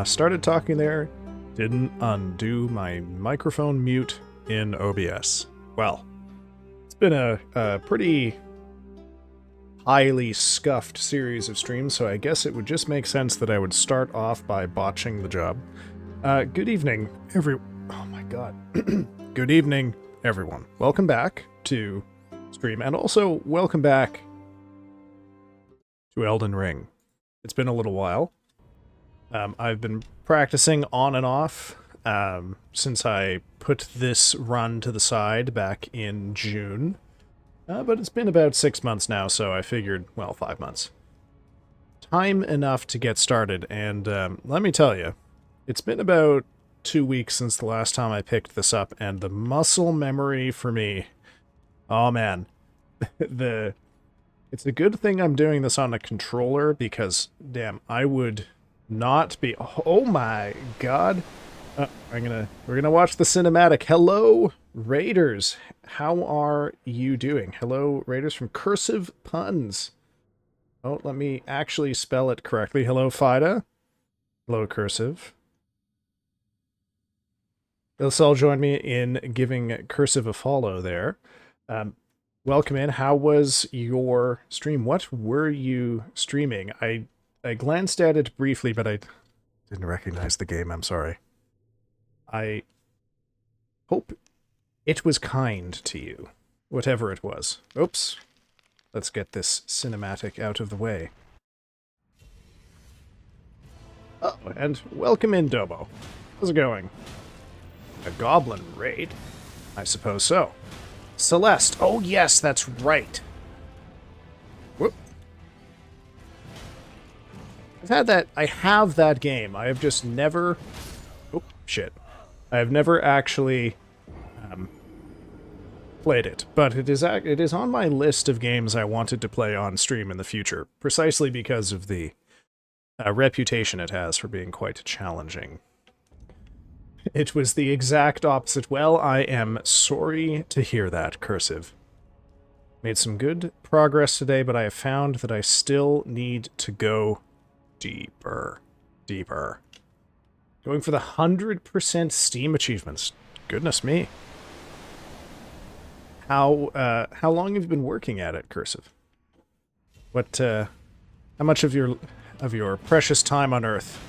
Started talking there, didn't undo my microphone mute in OBS. Well, it's been a pretty highly scuffed series of streams, so I guess it would just make sense that I would start off by botching the job. Good evening, oh my god. Good evening, everyone. Welcome back to stream, and also welcome back to Elden Ring. It's been a little while. I've been practicing on and off since I put this run to the side back in June. But it's been about 6 months now, so I figured, well, 5 months. Time enough to get started, and let me tell you, it's been about 2 weeks since the last time I picked this up, and the muscle memory for me, oh man, it's a good thing I'm doing this on a controller, because, damn, I would not be, oh my god, we're gonna watch the cinematic. Hello, Raiders, how are you doing? Hello, Raiders from Cursive Puns. Oh, let me actually spell it correctly. Hello, Fida. Hello, Cursive. They'll all join me in giving Cursive a follow there. Welcome in. How was your stream? What were you streaming? I glanced at it briefly, but I didn't recognize the game. I'm sorry. I hope it was kind to you, whatever it was. Oops. Let's get this cinematic out of the way. Oh, and welcome in, Dobo. How's it going? A goblin raid? I suppose so. Celeste. Oh, yes, that's right. Whoop. I have that game. I have just never... Oh, shit. I have never actually played it, but it is on my list of games I wanted to play on stream in the future, precisely because of the reputation it has for being quite challenging. It was the exact opposite. Well, I am sorry to hear that, Cursive. Made some good progress today, but I have found that I still need to go deeper. Deeper. Going for the 100% Steam achievements. Goodness me. How long have you been working at it, Cursive? How much of your precious time on Earth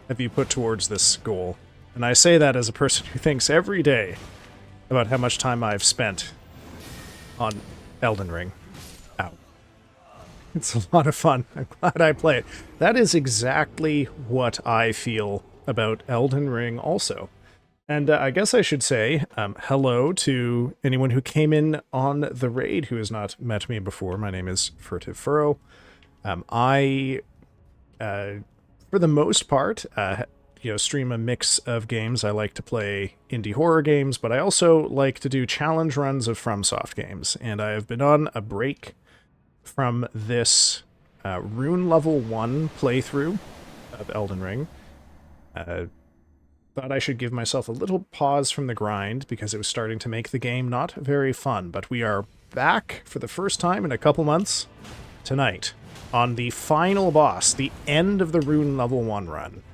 have you put towards this goal? And I say that as a person who thinks every day about how much time I've spent on Elden Ring. Ow. It's a lot of fun. I'm glad I play it. That is exactly what I feel about Elden Ring also. And I guess I should say hello to anyone who came in on the raid who has not met me before. My name is Furtive Furrow. I, for the most part, stream a mix of games. I like to play indie horror games, but I also like to do challenge runs of FromSoft games. And I have been on a break from this Rune Level 1 playthrough of Elden Ring. Thought I should give myself a little pause from the grind because it was starting to make the game not very fun, but we are back for the first time in a couple months tonight on the final boss, the end of the Rune Level 1 run.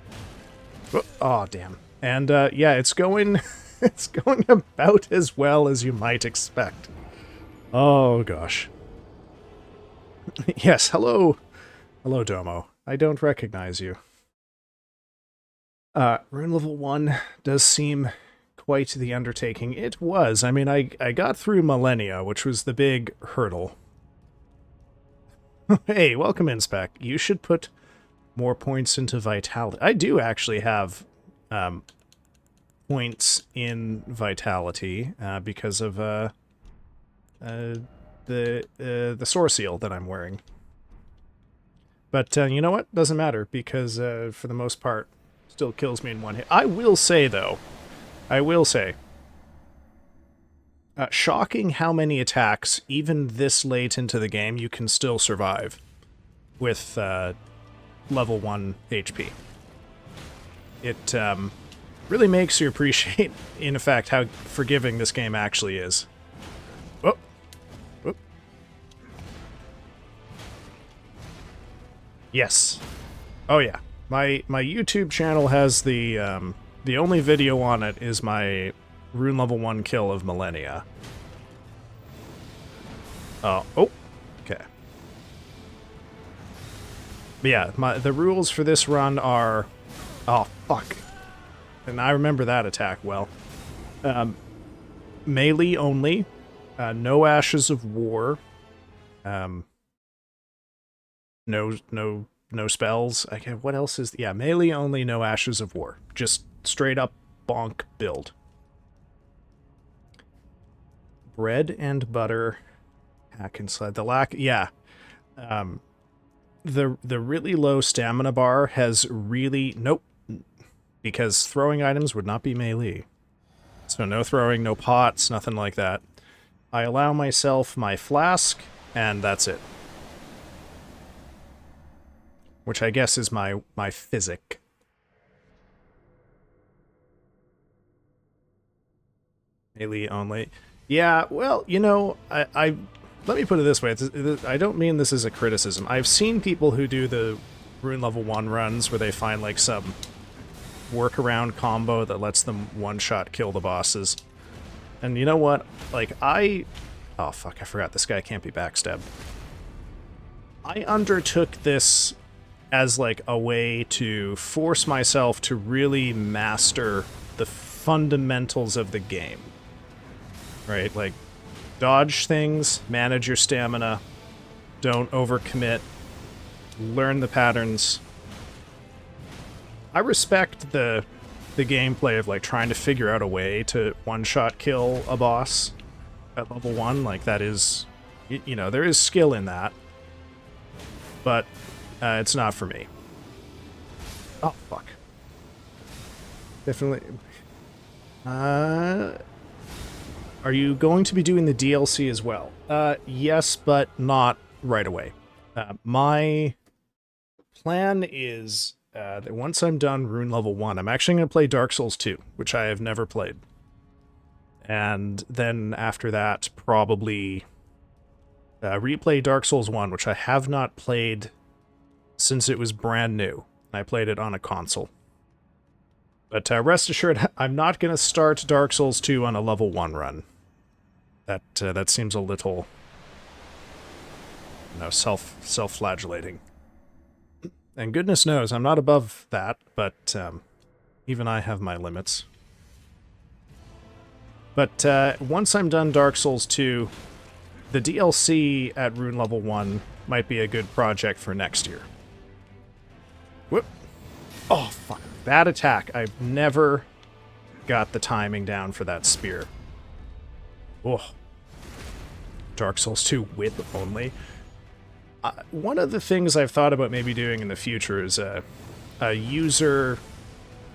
Oh, damn. And yeah, it's going it's going about as well as you might expect. Oh gosh. Yes, hello. Hello, Domo. I don't recognize you. Rune Level 1 does seem quite the undertaking. It was. I mean, I got through Millennia, which was the big hurdle. Hey, welcome in, Spec. You should put more points into Vitality. I do actually have points in Vitality because of the Sword Seal that I'm wearing. But you know what? Doesn't matter, because for the most part, still kills me in one hit. I will say, though, shocking how many attacks, even this late into the game, you can still survive with level 1 HP. It really makes you appreciate, in effect, how forgiving this game actually is. Whoop. Whoop. Yes. Oh, yeah. My YouTube channel has the only video on it is my Rune Level 1 kill of Millennia. Oh, okay. But yeah, the rules for this run are... Oh, fuck. And I remember that attack well. Melee only. No Ashes of War. No no spells. Okay, what else is... Yeah, melee only, no Ashes of War. Just straight up bonk build. Bread and butter. Hack and sled. The lack... Yeah. The really low stamina bar has really... Nope. Because throwing items would not be melee. So no throwing, no pots, nothing like that. I allow myself my flask, and that's it. Which I guess is my physic. Melee only. Yeah, well, you know, I let me put it this way. I don't mean this as a criticism. I've seen people who do the Rune Level 1 runs where they find, like, some workaround combo that lets them one-shot kill the bosses. And you know what? Like, oh, fuck, I forgot. This guy can't be backstabbed. I undertook this as, like, a way to force myself to really master the fundamentals of the game. Right? Like, dodge things, manage your stamina, don't overcommit, learn the patterns. I respect the gameplay of, like, trying to figure out a way to one-shot kill a boss at level 1. Like, that is, you know, there is skill in that. But it's not for me. Oh, fuck. Definitely. Are you going to be doing the DLC as well? Yes, but not right away. My plan is that once I'm done Rune Level 1, I'm actually going to play Dark Souls 2, which I have never played. And then after that, probably replay Dark Souls 1, which I have not played since it was brand new. I played it on a console. But rest assured, I'm not going to start Dark Souls 2 on a level 1 run. That seems a little, you know, self-flagellating. And goodness knows, I'm not above that, but even I have my limits. But once I'm done Dark Souls 2, the DLC at Rune Level 1 might be a good project for next year. Whoop. Oh, fuck. Bad attack. I've never got the timing down for that spear. Oh. Dark Souls 2 whip only. One of the things I've thought about maybe doing in the future is a user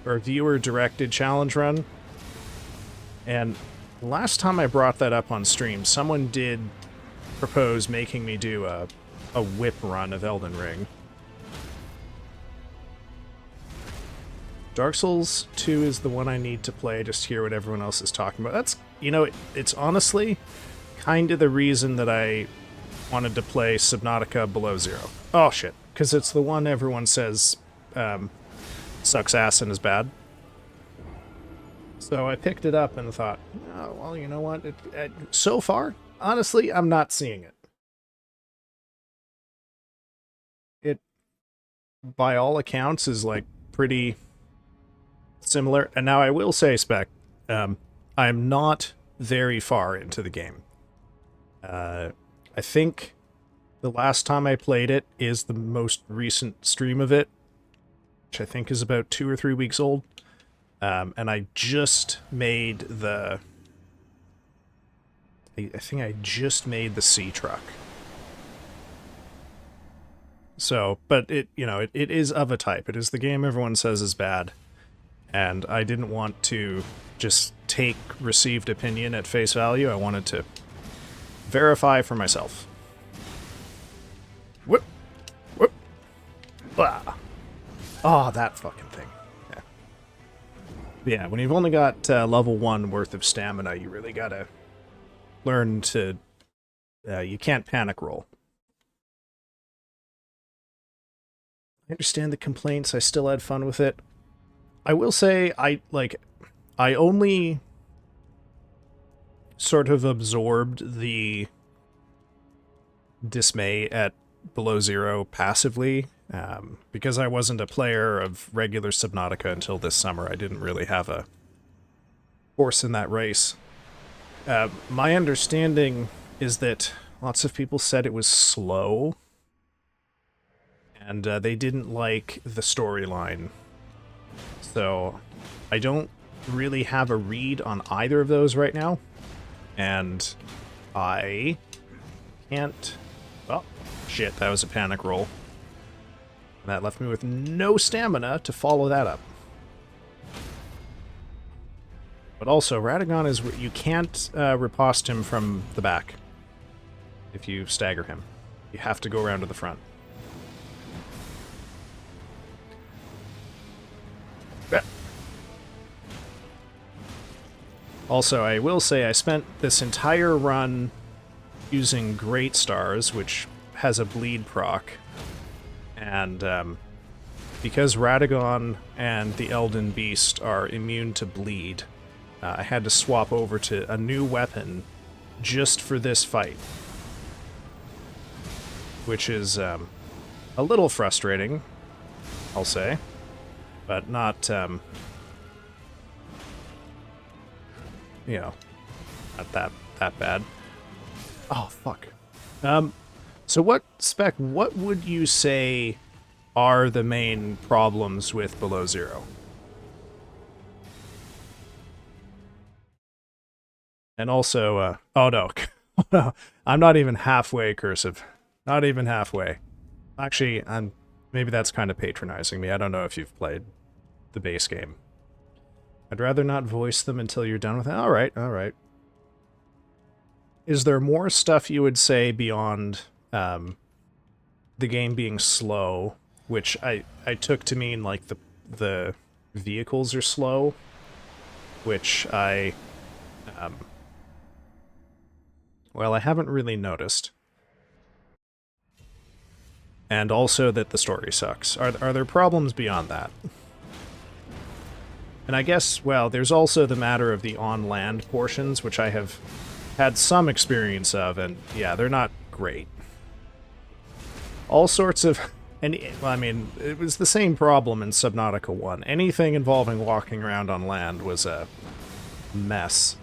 or viewer-directed challenge run. And last time I brought that up on stream, someone did propose making me do a whip run of Elden Ring. Dark Souls 2 is the one I need to play, just to hear what everyone else is talking about. That's, you know, it's honestly kind of the reason that I wanted to play Subnautica Below Zero. Oh, shit. Because it's the one everyone says sucks ass and is bad. So I picked it up and thought, oh, well, you know what? So far, honestly, I'm not seeing it. It, by all accounts, is, like, pretty similar. And now I will say, Spec, I'm not very far into the game. I think the last time I played it is the most recent stream of it, which I think is about 2 or 3 weeks old. And I just made the... I think I just made the sea truck. So, but it, you know, it is of a type. It is the game everyone says is bad. And I didn't want to just take received opinion at face value. I wanted to verify for myself. Whoop! Whoop! Blah! Oh, that fucking thing. Yeah. Yeah, when you've only got level 1 worth of stamina, you really gotta learn to... you can't panic roll. I understand the complaints. I still had fun with it. I will say, I only sort of absorbed the dismay at Below Zero passively, because I wasn't a player of regular Subnautica until this summer. I didn't really have a horse in that race. My understanding is that lots of people said it was slow, and they didn't like the storyline. So I don't really have a read on either of those right now, and I can't... Oh, shit, that was a panic roll. That left me with no stamina to follow that up. But also, Radagon is... You can't riposte him from the back if you stagger him. You have to go around to the front. Also, I will say I spent this entire run using Great Stars, which has a bleed proc. And because Radagon and the Elden Beast are immune to bleed, I had to swap over to a new weapon just for this fight. Which is a little frustrating, I'll say. But not, you know, not that bad. Oh, fuck. So what would you say are the main problems with Below Zero? And also, oh no, I'm not even halfway, Cursive. Not even halfway. Actually, maybe that's kind of patronizing me. I don't know if you've played the base game. I'd rather not voice them until you're done with it. Alright, alright. Is there more stuff you would say beyond the game being slow, which I took to mean like the vehicles are slow, which I haven't really noticed. And also that the story sucks. Are there problems beyond that? And I guess, well, there's also the matter of the on-land portions, which I have had some experience of, and yeah, they're not great. All sorts of... I mean, it was the same problem in Subnautica 1. Anything involving walking around on land was a mess.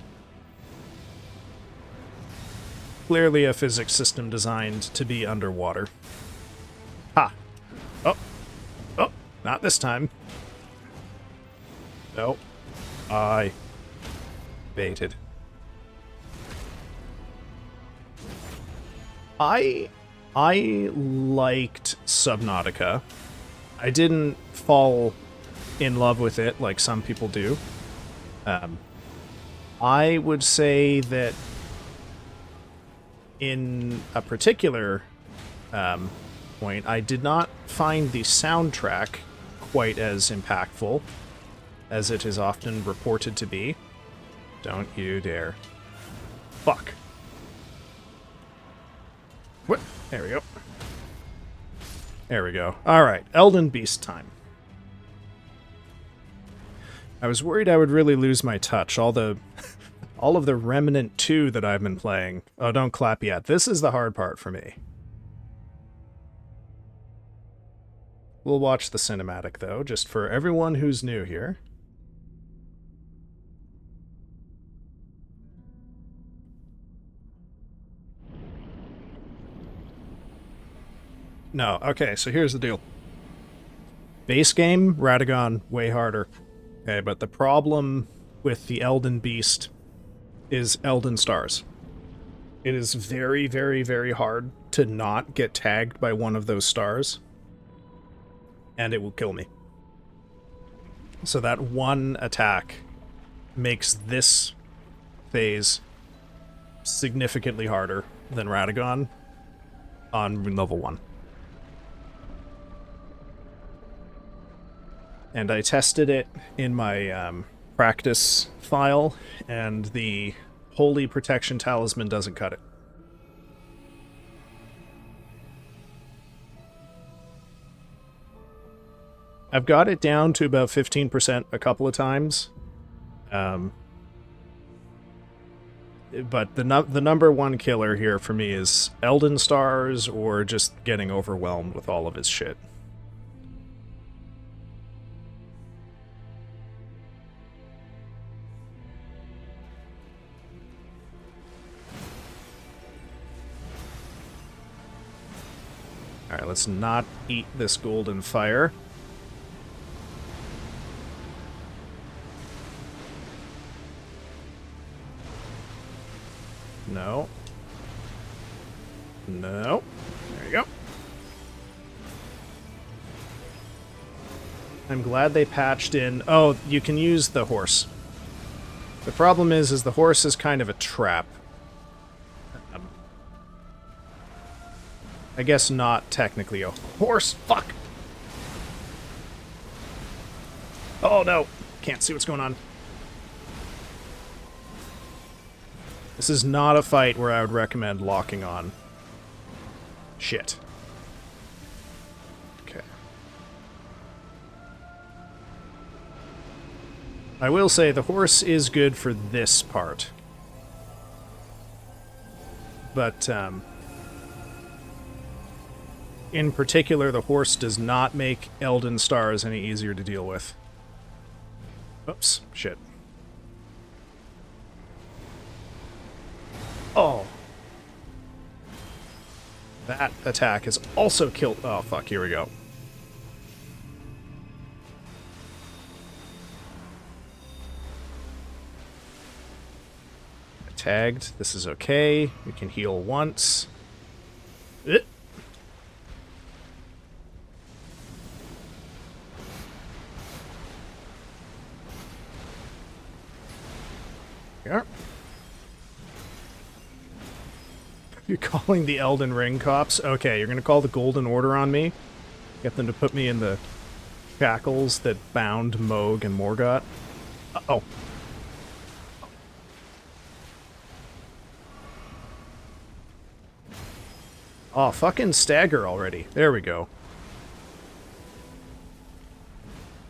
Clearly a physics system designed to be underwater. Ha! Oh! Oh! Not this time. No. I baited. I liked Subnautica. I didn't fall in love with it like some people do. I would say that in a particular point, I did not find the soundtrack quite as impactful as it is often reported to be. Don't you dare. Fuck. What? There we go. There we go. Alright, Elden Beast time. I was worried I would really lose my touch. All of the Remnant 2 that I've been playing. Oh, don't clap yet. This is the hard part for me. We'll watch the cinematic, though, just for everyone who's new here. No, okay, so here's the deal. Base game, Radagon, way harder. Okay, but the problem with the Elden Beast is Elden Stars. It is very, very, very hard to not get tagged by one of those stars, and it will kill me. So that one attack makes this phase significantly harder than Radagon on level 1. And I tested it in my practice file, and the Holy Protection Talisman doesn't cut it. I've got it down to about 15% a couple of times. But the number one killer here for me is Elden Stars or just getting overwhelmed with all of his shit. Alright, let's not eat this golden fire. No. No. There you go. I'm glad they patched in... Oh, you can use the horse. The problem is the horse is kind of a trap. I guess not technically a horse. Fuck! Oh no! Can't see what's going on. This is not a fight where I would recommend locking on. Shit. Okay. I will say the horse is good for this part. But, in particular, the horse does not make Elden Stars any easier to deal with. Oops, shit. Oh. That attack is also killed. Oh, fuck, here we go. Tagged. This is okay. We can heal once. Yeah. You're calling the Elden Ring cops? Okay, you're gonna call the Golden Order on me? Get them to put me in the shackles that bound Moog and Morgott? Uh-oh. Oh, fucking stagger already. There we go.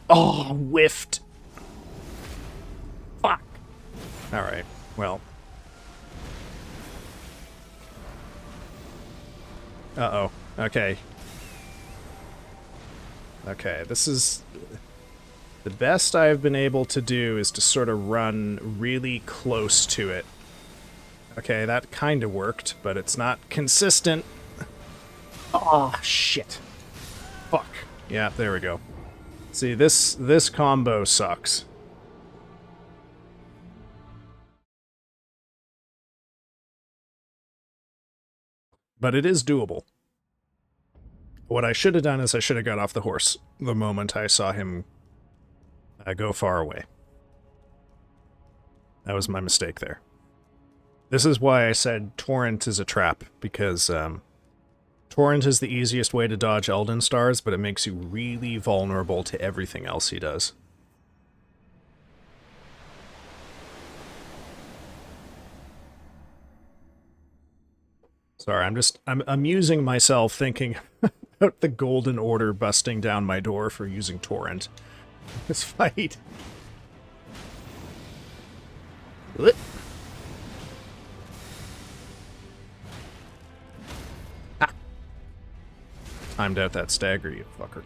Oh, whiffed. Fuck. Alright, well. Uh-oh. Okay. Okay, this is... The best I've been able to do is to sort of run really close to it. Okay, that kind of worked, but it's not consistent. Oh, shit. Fuck. Yeah, there we go. See, this combo sucks. But it is doable. What I should have done is I should have got off the horse the moment I saw him go far away. That was my mistake there. This is why I said Torrent is a trap, because Torrent is the easiest way to dodge Elden Stars, but it makes you really vulnerable to everything else he does. Sorry, I'm amusing myself thinking about the Golden Order busting down my door for using Torrent. This fight. Ah. Timed out that stagger, you fucker.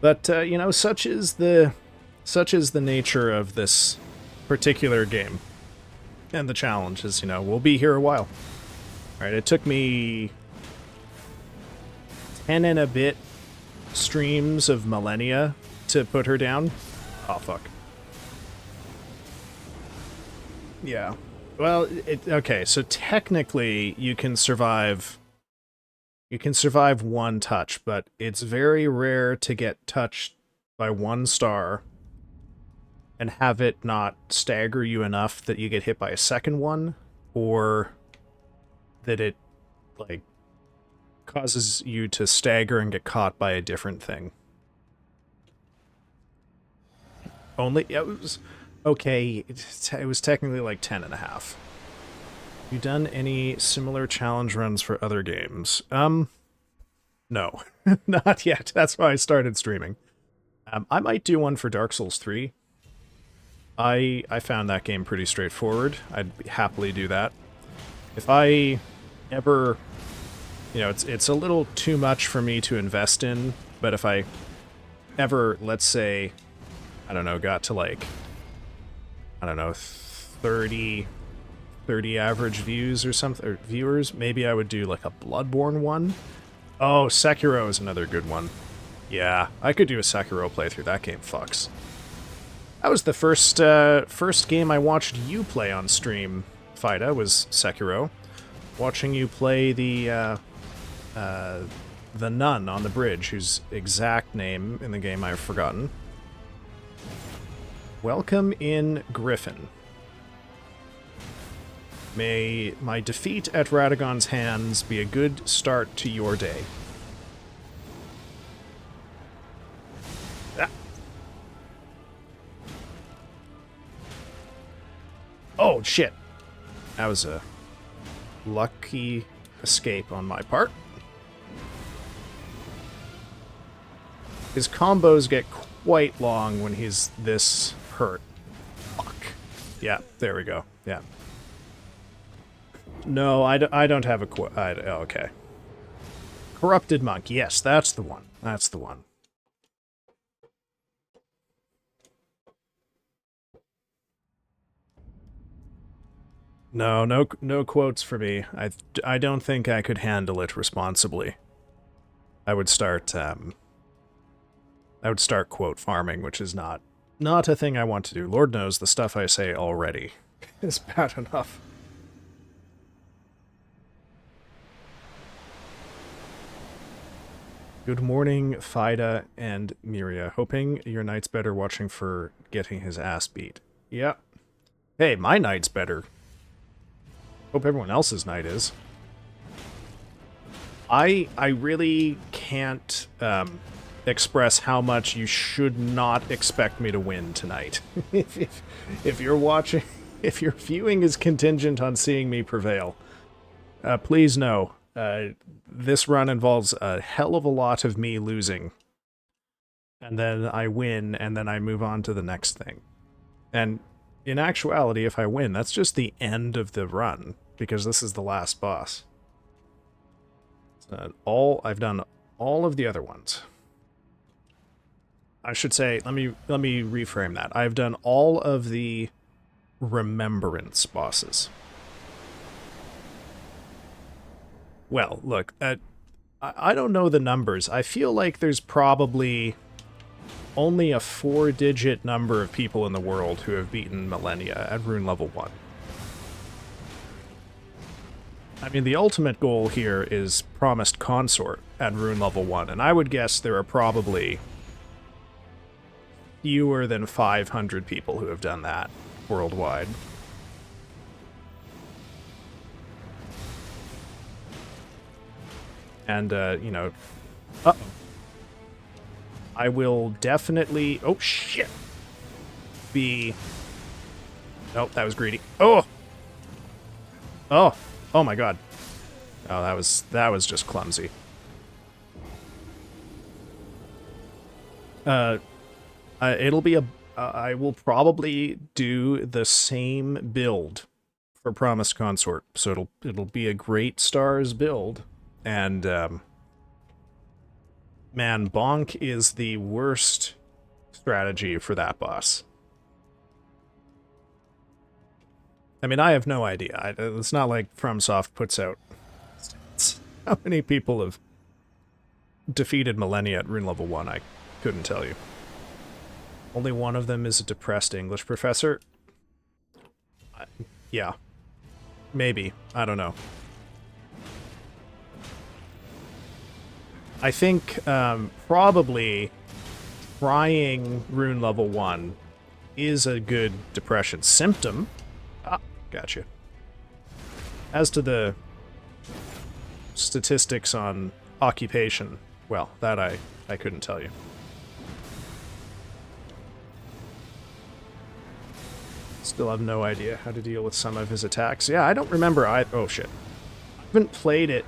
But you know, such is the nature of this particular game, and the challenge is, you know, we'll be here a while. Alright, it took me 10 and a bit streams of Millennia to put her down. Oh, fuck. Yeah. Well, okay, so technically you can survive... You can survive one touch, but it's very rare to get touched by one star and have it not stagger you enough that you get hit by a second one, or that it, like, causes you to stagger and get caught by a different thing. Only, it was, okay, it was technically like 10 and a half. You done any similar challenge runs for other games? No. Not yet. That's why I started streaming. I might do one for Dark Souls 3. I found that game pretty straightforward. I'd happily do that. If I ever, you know, it's a little too much for me to invest in, but if I ever, let's say, I don't know, got to like, I don't know, 30 average views or something, or viewers, maybe I would do like a Bloodborne one. Oh, Sekiro is another good one. Yeah, I could do a Sekiro playthrough. That game fucks. That was the first game I watched you play on stream, Fida, was Sekiro. Watching you play the nun on the bridge, whose exact name in the game I've forgotten. Welcome in, Griffin. May my defeat at Radagon's hands be a good start to your day. Ah. Oh, shit. That was a lucky escape on my part. His combos get quite long when he's this hurt. Fuck. Yeah, there we go. Yeah. No, I don't have a okay. Corrupted Monk. Yes, that's the one. That's the one. No quotes for me. I don't think I could handle it responsibly. I would start quote farming, which is not a thing I want to do. Lord knows the stuff I say already is bad enough. Good morning, Fida and Miria. Hoping your night's better, watching for getting his ass beat. Yeah. Hey, my night's better. Hope everyone else's night is. I really can't express how much you should not expect me to win tonight. if you're watching, if your viewing is contingent on seeing me prevail, please know. This run involves a hell of a lot of me losing. And then I win, and then I move on to the next thing. And in actuality, if I win, that's just the end of the run, because this is the last boss. I've done all of the other ones. I should say, let me reframe that. I've done all of the remembrance bosses. Well, look, I don't know the numbers. I feel like there's probably only a 4-digit number of people in the world who have beaten Millennia at rune level 1. I mean, the ultimate goal here is Promised Consort at rune level 1, and I would guess there are probably fewer than 500 people who have done that worldwide. And, you know... Uh-oh. I will definitely... Oh, shit! Nope, that was greedy. Oh! Oh! Oh my god. Oh, that was just clumsy. It'll be I will probably do the same build for Promised Consort, so it'll be a Great Stars build. And, man, Bonk is the worst strategy for that boss. I mean, I have no idea. It's not like FromSoft puts out stats. How many people have defeated Millennia at rune level 1, I couldn't tell you. Only one of them is a depressed English professor. Yeah. Maybe. I don't know. I think probably trying rune level 1 is a good depression symptom. Ah, gotcha. As to the statistics on occupation, well, that I couldn't tell you. Still have no idea how to deal with some of his attacks. Yeah, I don't remember. Oh, shit. I haven't played it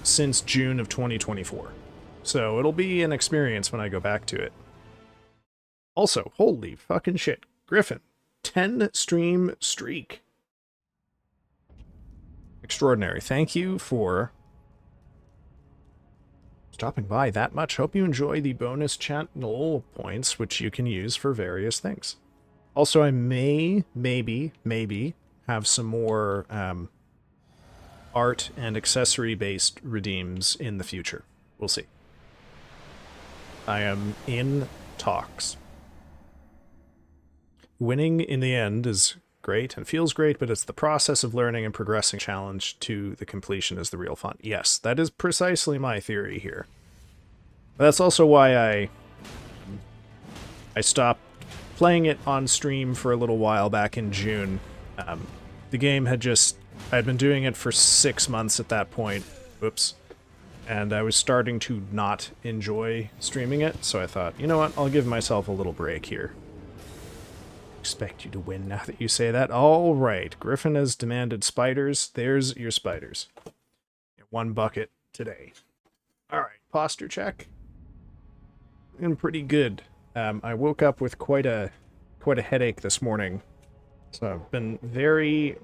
since June of 2024. So it'll be an experience when I go back to it. Also, holy fucking shit. Griffin, 10 stream streak. Extraordinary. Thank you for stopping by that much. Hope you enjoy the bonus channel points, which you can use for various things. Also, I may, maybe, have some more art and accessory-based redeems in the future. We'll see. I am in talks. Winning in the end is great and feels great, but it's the process of learning and progressing challenge to the completion is the real fun. Yes, that is precisely my theory here. That's also why I stopped playing it on stream for a little while back in June. The game had I'd been doing it for 6 months at that point. Oops. And I was starting to not enjoy streaming it, so I thought, you know what, I'll give myself a little break here. Expect you to win now that you say that. All right, Griffin has demanded spiders. There's your spiders. 1 bucket today. All right, posture check. And pretty good. I woke up with quite a headache this morning, so I've been very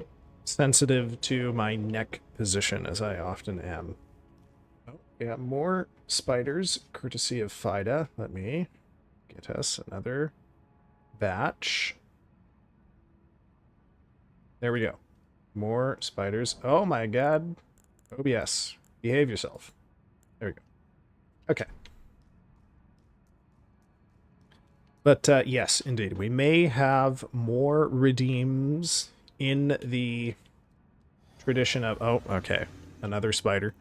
sensitive to my neck position, as I often am. Oh, we got more spiders, courtesy of FIDA. Let me get us another batch. There we go. More spiders. Oh my god. OBS. Behave yourself. There we go. Okay. But yes, indeed. We may have more redeems in the tradition of... Oh, okay. Another spider.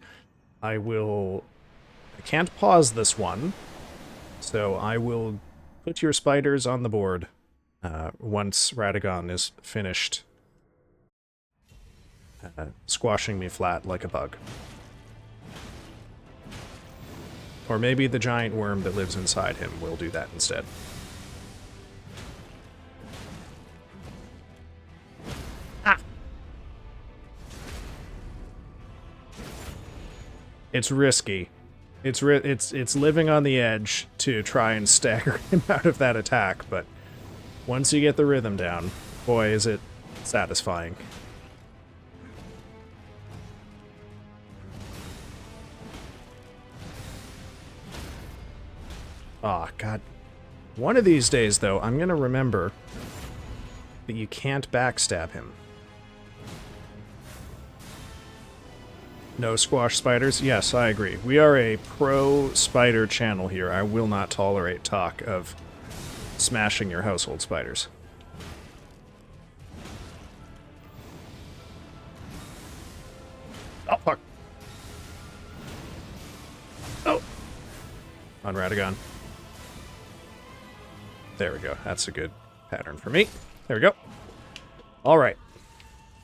I can't pause this one, so I will put your spiders on the board once Radagon is finished squashing me flat like a bug. Or maybe the giant worm that lives inside him will do that instead. Ah! It's risky. It's living on the edge to try and stagger him out of that attack, but once you get the rhythm down, boy, is it satisfying. Aw, God. One of these days, though, I'm gonna remember that you can't backstab him. No squash spiders? Yes, I agree. We are a pro-spider channel here. I will not tolerate talk of smashing your household spiders. Oh, fuck. Oh! On Radagon. There we go. That's a good pattern for me. There we go. All right.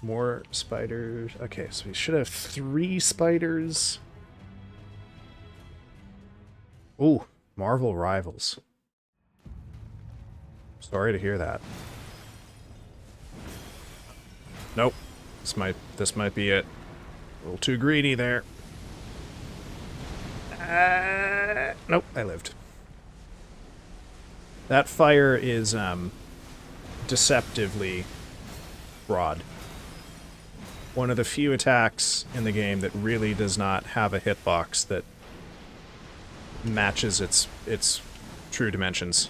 More spiders. Okay, so we should have 3 spiders. Ooh, Marvel Rivals. Sorry to hear that. Nope. This might be it. A little too greedy there. Nope, I lived. That fire is deceptively broad. One of the few attacks in the game that really does not have a hitbox that matches its true dimensions.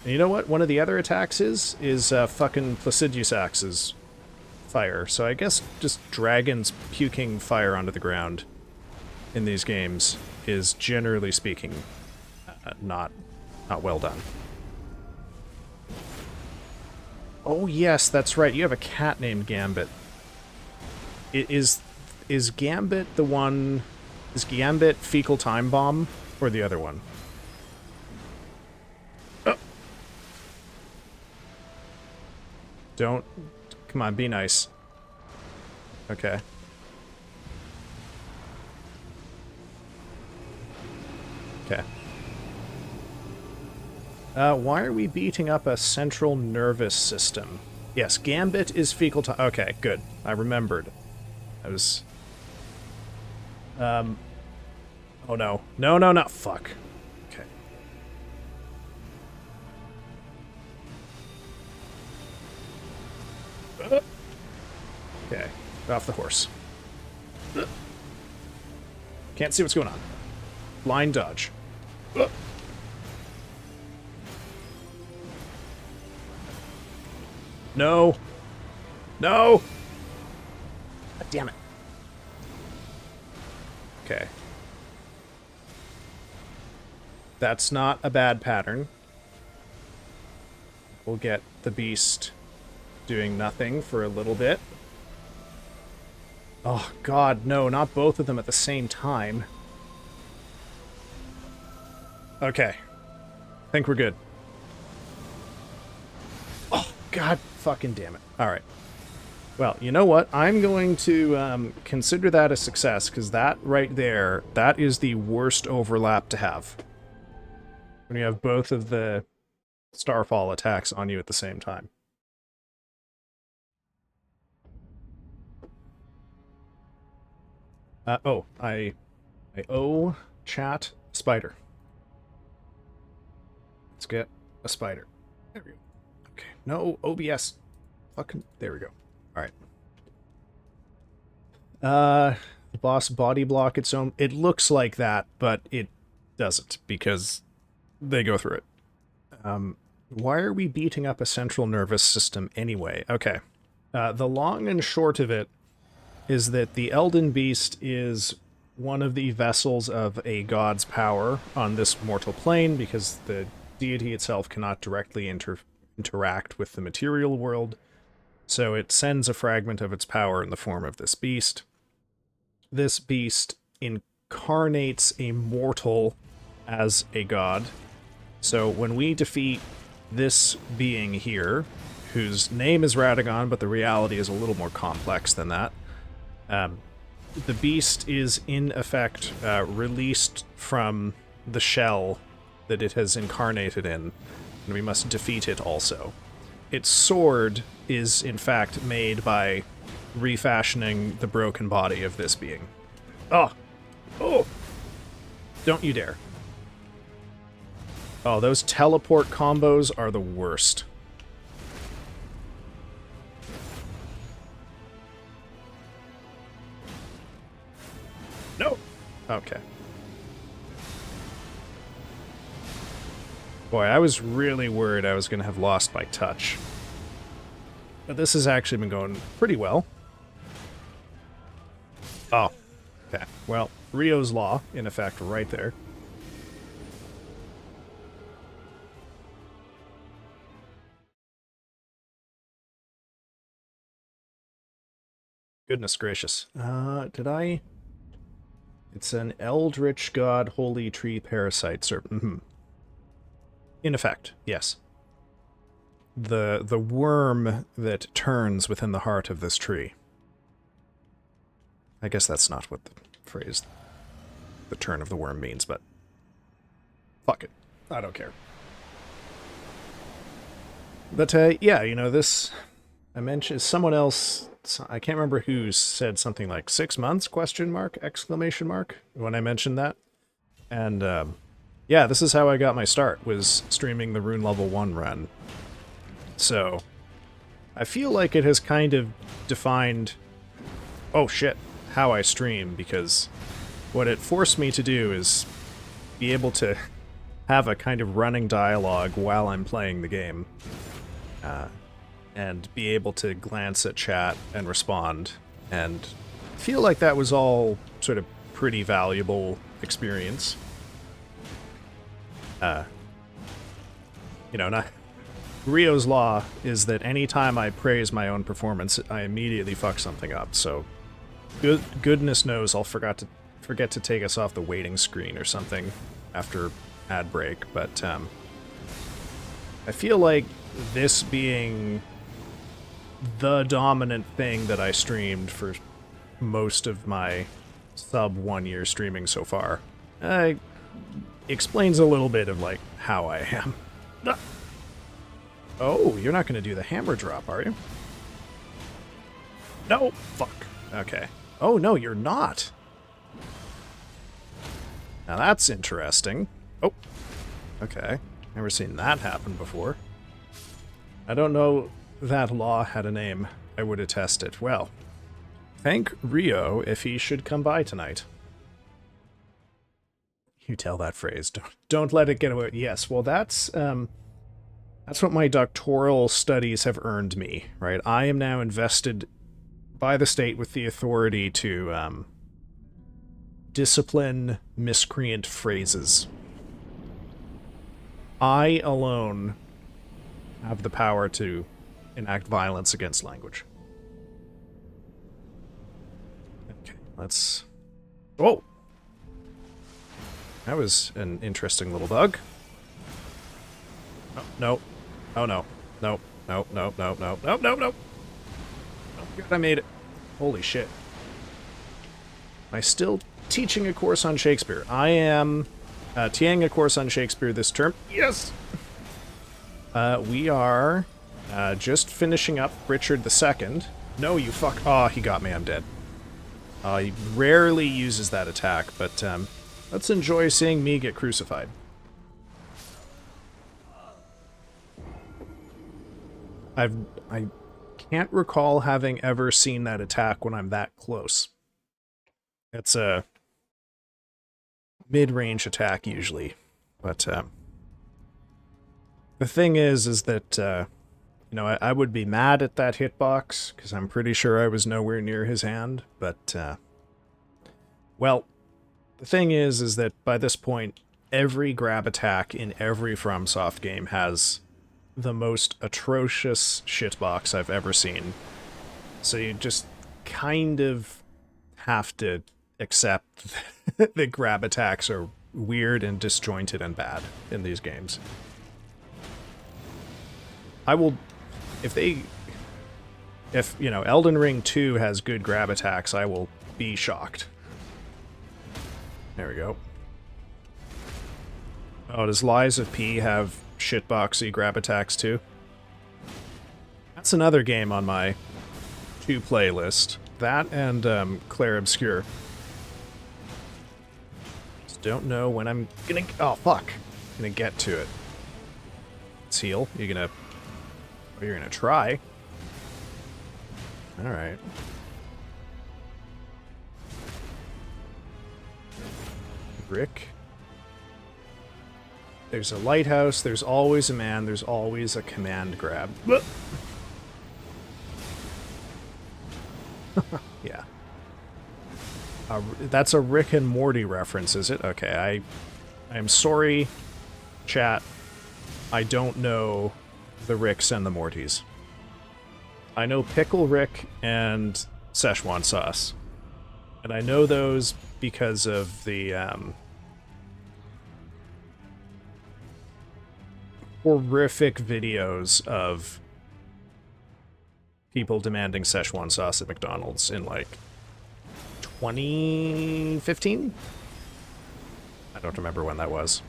And you know what? One of the other attacks is fucking Placidusax's fire. So I guess just dragons puking fire onto the ground in these games is, generally speaking, not well done. Oh yes, that's right. You have a cat named Gambit. Is Gambit the one... Is Gambit Fecal Time Bomb, or the other one? Oh. Don't... Come on, be nice. Okay. Okay. Why are we beating up a central nervous system? Yes, Gambit is fecal time. Okay, good. I remembered. I was... Oh no. No. Fuck. Okay. Okay. Get off the horse. Can't see what's going on. Blind dodge. No. No! God damn it. Okay. That's not a bad pattern. We'll get the beast doing nothing for a little bit. Oh, God, no, not both of them at the same time. Okay. I think we're good. Oh, God fucking damn it. All right. Well, you know what? I'm going to consider that a success, because that right there, that is the worst overlap to have. When you have both of the Starfall attacks on you at the same time. I owe chat spider. Let's get a spider. There we go. Okay. No, OBS. Fucking, there we go. Alright. The boss body block its own. It looks like that, but it doesn't, because they go through it. Why are we beating up a central nervous system anyway? Okay. The long and short of it is that the Elden Beast is one of the vessels of a god's power on this mortal plane, because the deity itself cannot directly interact with the material world, so it sends a fragment of its power in the form of this beast. This beast incarnates a mortal as a god, so when we defeat this being here, whose name is Radagon, but the reality is a little more complex than that, the beast is, in effect, released from the shell that it has incarnated in, and we must defeat it also. Its sword is, in fact, made by refashioning the broken body of this being. Oh! Oh! Don't you dare. Oh, those teleport combos are the worst. No! Okay. Boy, I was really worried I was going to have lost by touch. But this has actually been going pretty well. Oh. Okay. Well, Rio's Law, in effect, right there. Goodness gracious. Did I... It's an Eldritch God Holy Tree Parasite Serpent. In effect, yes. The worm that turns within the heart of this tree. I guess that's not what the phrase, the turn of the worm, means, but fuck it. I don't care. But, yeah, you know, this... I mentioned someone else... I can't remember who said something like 6 months, question mark, exclamation mark, when I mentioned that. And, yeah, this is how I got my start, was streaming the Rune Level 1 run. So, I feel like it has kind of defined, oh shit, how I stream, because what it forced me to do is be able to have a kind of running dialogue while I'm playing the game. And be able to glance at chat and respond, and feel like that was all sort of pretty valuable experience. You know, not... Rio's Law is that anytime I praise my own performance, I immediately fuck something up, so goodness knows I'll forget to take us off the waiting screen or something after ad break, but I feel like this being the dominant thing that I streamed for most of my sub 1 year streaming so far explains a little bit of, like, how I am. Oh, you're not going to do the hammer drop, are you? No! Fuck. Okay. Oh, no, you're not! Now that's interesting. Oh. Okay. Never seen that happen before. I don't know that law had a name. I would attest it. Well, thank Rio if he should come by tonight. You tell that phrase. Don't let it get away. Yes, well, that's what my doctoral studies have earned me, right? I am now invested by the state with the authority to discipline miscreant phrases. I alone have the power to enact violence against language. Okay, let's... Whoa! That was an interesting little bug. Oh, no. Oh, no. No. No, no, no, no, no, no, no! Oh, good, I made it. Holy shit. Am I still teaching a course on Shakespeare? I am TAing a course on Shakespeare this term. Yes! We are just finishing up Richard II. No, you fuck... Oh, he got me. I'm dead. He rarely uses that attack, but let's enjoy seeing me get crucified. I can't recall having ever seen that attack when I'm that close. It's a mid-range attack usually, but the thing is that you know, I would be mad at that hitbox because I'm pretty sure I was nowhere near his hand, but well, the thing is that by this point, every grab attack in every FromSoft game has the most atrocious shitbox I've ever seen. So you just kind of have to accept that grab attacks are weird and disjointed and bad in these games. I will... If, you know, Elden Ring 2 has good grab attacks, I will be shocked. There we go. Oh, does Lies of P have shitboxy grab attacks too? That's another game on my to playlist. That and Claire Obscure. Just don't know when I'm gonna... Oh, fuck. I'm gonna get to it. Let's heal. You're gonna... Oh, you're gonna try. Alright. Rick. There's a lighthouse, there's always a man, there's always a command grab. Yeah. That's a Rick and Morty reference, is it? Okay, I'm sorry, chat. I don't know the Ricks and the Mortys. I know Pickle Rick and Szechuan Sauce. And I know those because of the, horrific videos of people demanding Szechuan sauce at McDonald's in, like, 2015? I don't remember when that was.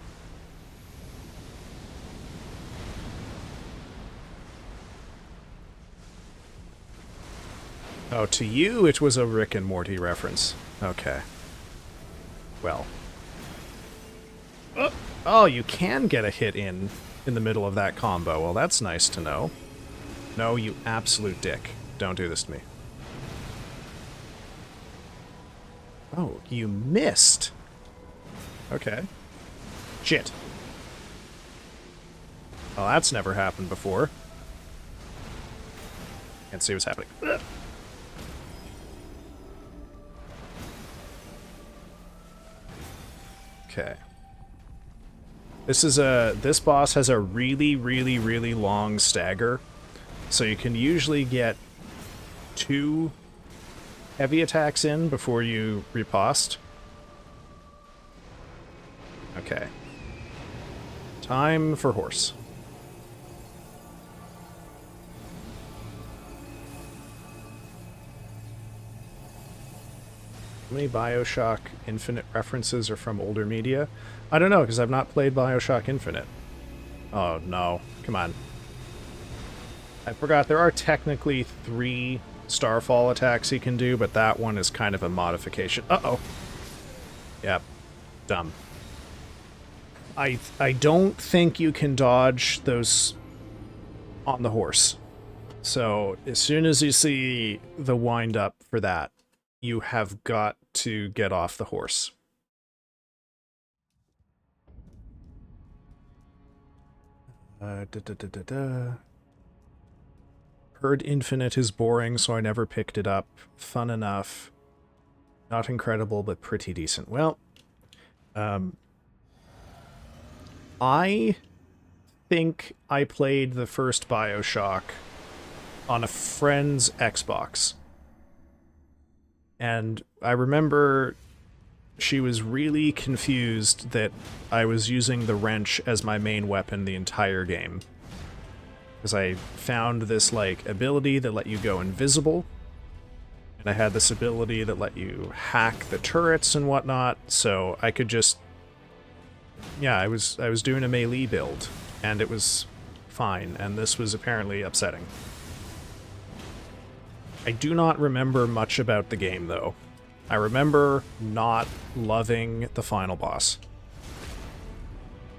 Oh, to you, it was a Rick and Morty reference. Okay. Well. Oh, you can get a hit in the middle of that combo. Well, that's nice to know. No, you absolute dick. Don't do this to me. Oh, you missed. Okay. Shit. Well, that's never happened before. Can't see what's happening. Ugh. Okay. This boss has a really, really, really long stagger, so you can usually get 2 heavy attacks in before you riposte. Okay. Time for horse. How many BioShock Infinite references are from older media? I don't know, because I've not played BioShock Infinite. Oh, no. Come on. I forgot, there are technically 3 Starfall attacks he can do, but that one is kind of a modification. Uh-oh. Yep. Dumb. I don't think you can dodge those on the horse. So, as soon as you see the wind-up for that, you have got to get off the horse. Heard Infinite is boring, so I never picked it up. Fun enough. Not incredible, but pretty decent. Well, I think I played the first BioShock on a friend's Xbox. And I remember she was really confused that I was using the wrench as my main weapon the entire game. Because I found this, like, ability that let you go invisible. And I had this ability that let you hack the turrets and whatnot, so I could just... Yeah, I was doing a melee build, and it was fine, and this was apparently upsetting. I do not remember much about the game, though. I remember not loving the final boss.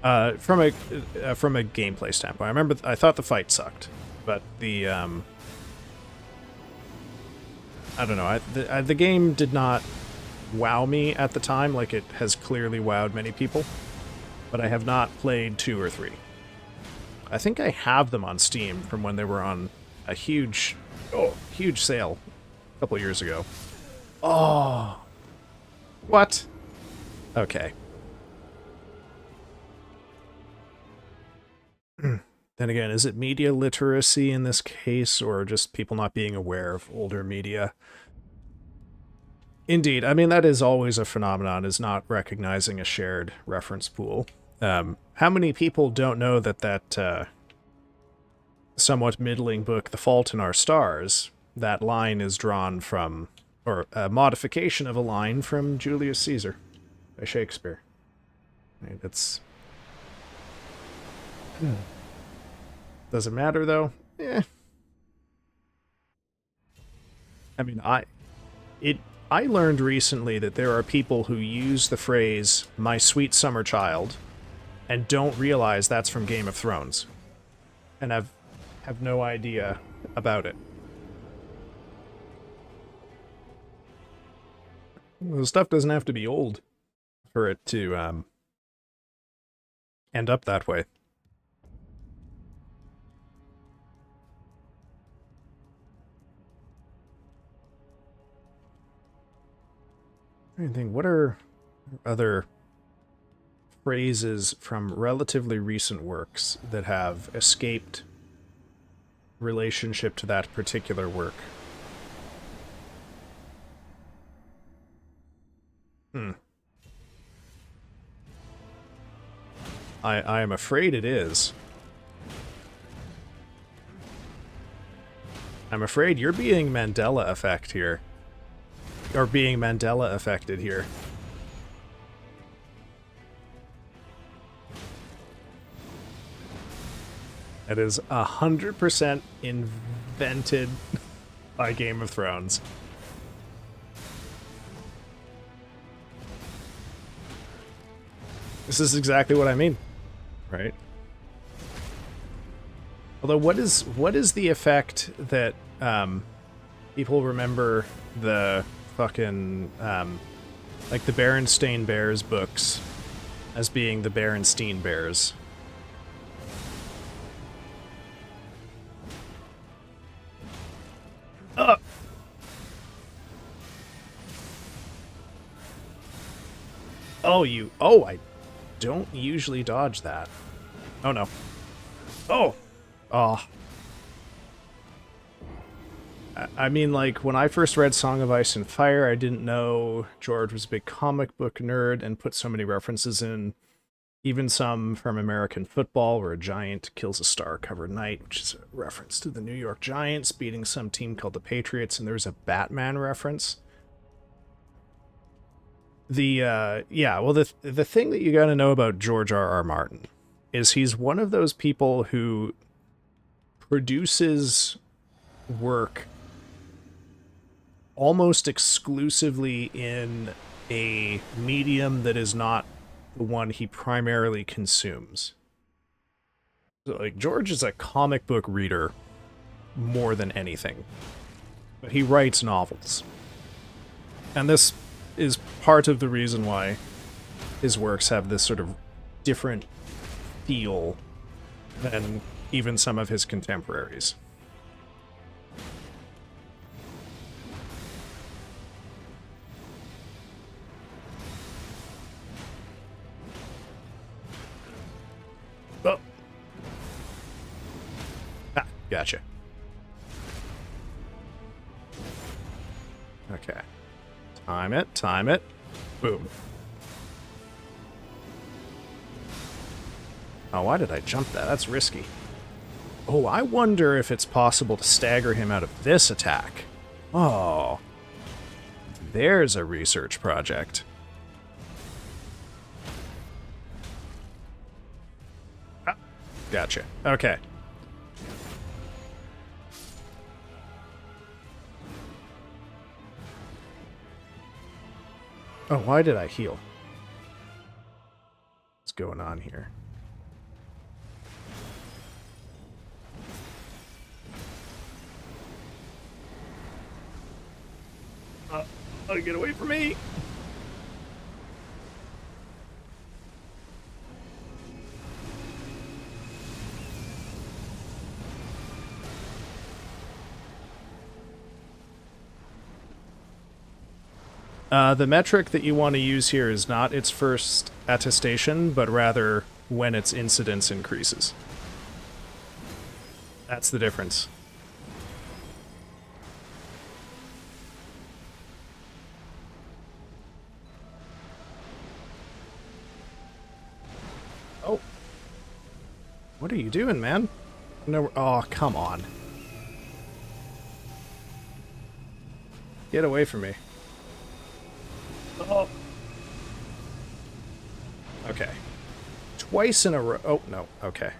From a gameplay standpoint, I remember I thought the fight sucked, but the I don't know. The game did not wow me at the time, like it has clearly wowed many people. But I have not played 2 or 3. I think I have them on Steam from when they were on a huge sale a couple years ago. Oh, what? Okay. Then again, is it media literacy in this case, or just people not being aware of older media? Indeed. I mean, that is always a phenomenon, is not recognizing a shared reference pool. How many people don't know that somewhat middling book, The Fault in Our Stars, that line is drawn from, or a modification of a line from Julius Caesar by Shakespeare. Right, it's... Does it matter, though? Eh. I mean, I learned recently that there are people who use the phrase, "my sweet summer child," and don't realize that's from Game of Thrones. And have no idea about it. The stuff doesn't have to be old for it to end up that way. I think, what are other phrases from relatively recent works that have escaped relationship to that particular work? I am afraid it is. I'm afraid you're being Mandela effect here. Or being Mandela affected here. It is 100% invented by Game of Thrones. This is exactly what I mean, right? Although, what is the effect that people remember the fucking like the Berenstain Bears books as being the Berenstein Bears? Oh, I don't usually dodge that. Oh no. Oh! Oh. I mean, like, when I first read Song of Ice and Fire, I didn't know George was a big comic book nerd and put so many references in. Even some from American football, where a giant kills a star-covered knight, which is a reference to the New York Giants beating some team called the Patriots, and there's a Batman reference. The thing that you gotta know about George R.R. Martin is he's one of those people who produces work almost exclusively in a medium that is not the one he primarily consumes. So, like, George is a comic book reader more than anything, but he writes novels. And this is part of the reason why his works have this sort of different feel than even some of his contemporaries. Oh. Gotcha. Okay. Time it, time it. Boom. Oh, why did I jump that? That's risky. Oh, I wonder if it's possible to stagger him out of this attack. Oh. There's a research project. Ah, gotcha. Okay. Oh, why did I heal? What's going on here? Oh, get away from me! The metric that you want to use here is not its first attestation, but rather when its incidence increases. That's the difference. Oh. What are you doing, man? No. Oh, come on. Get away from me. Oh. Okay. Twice in a row. Oh, no. Okay.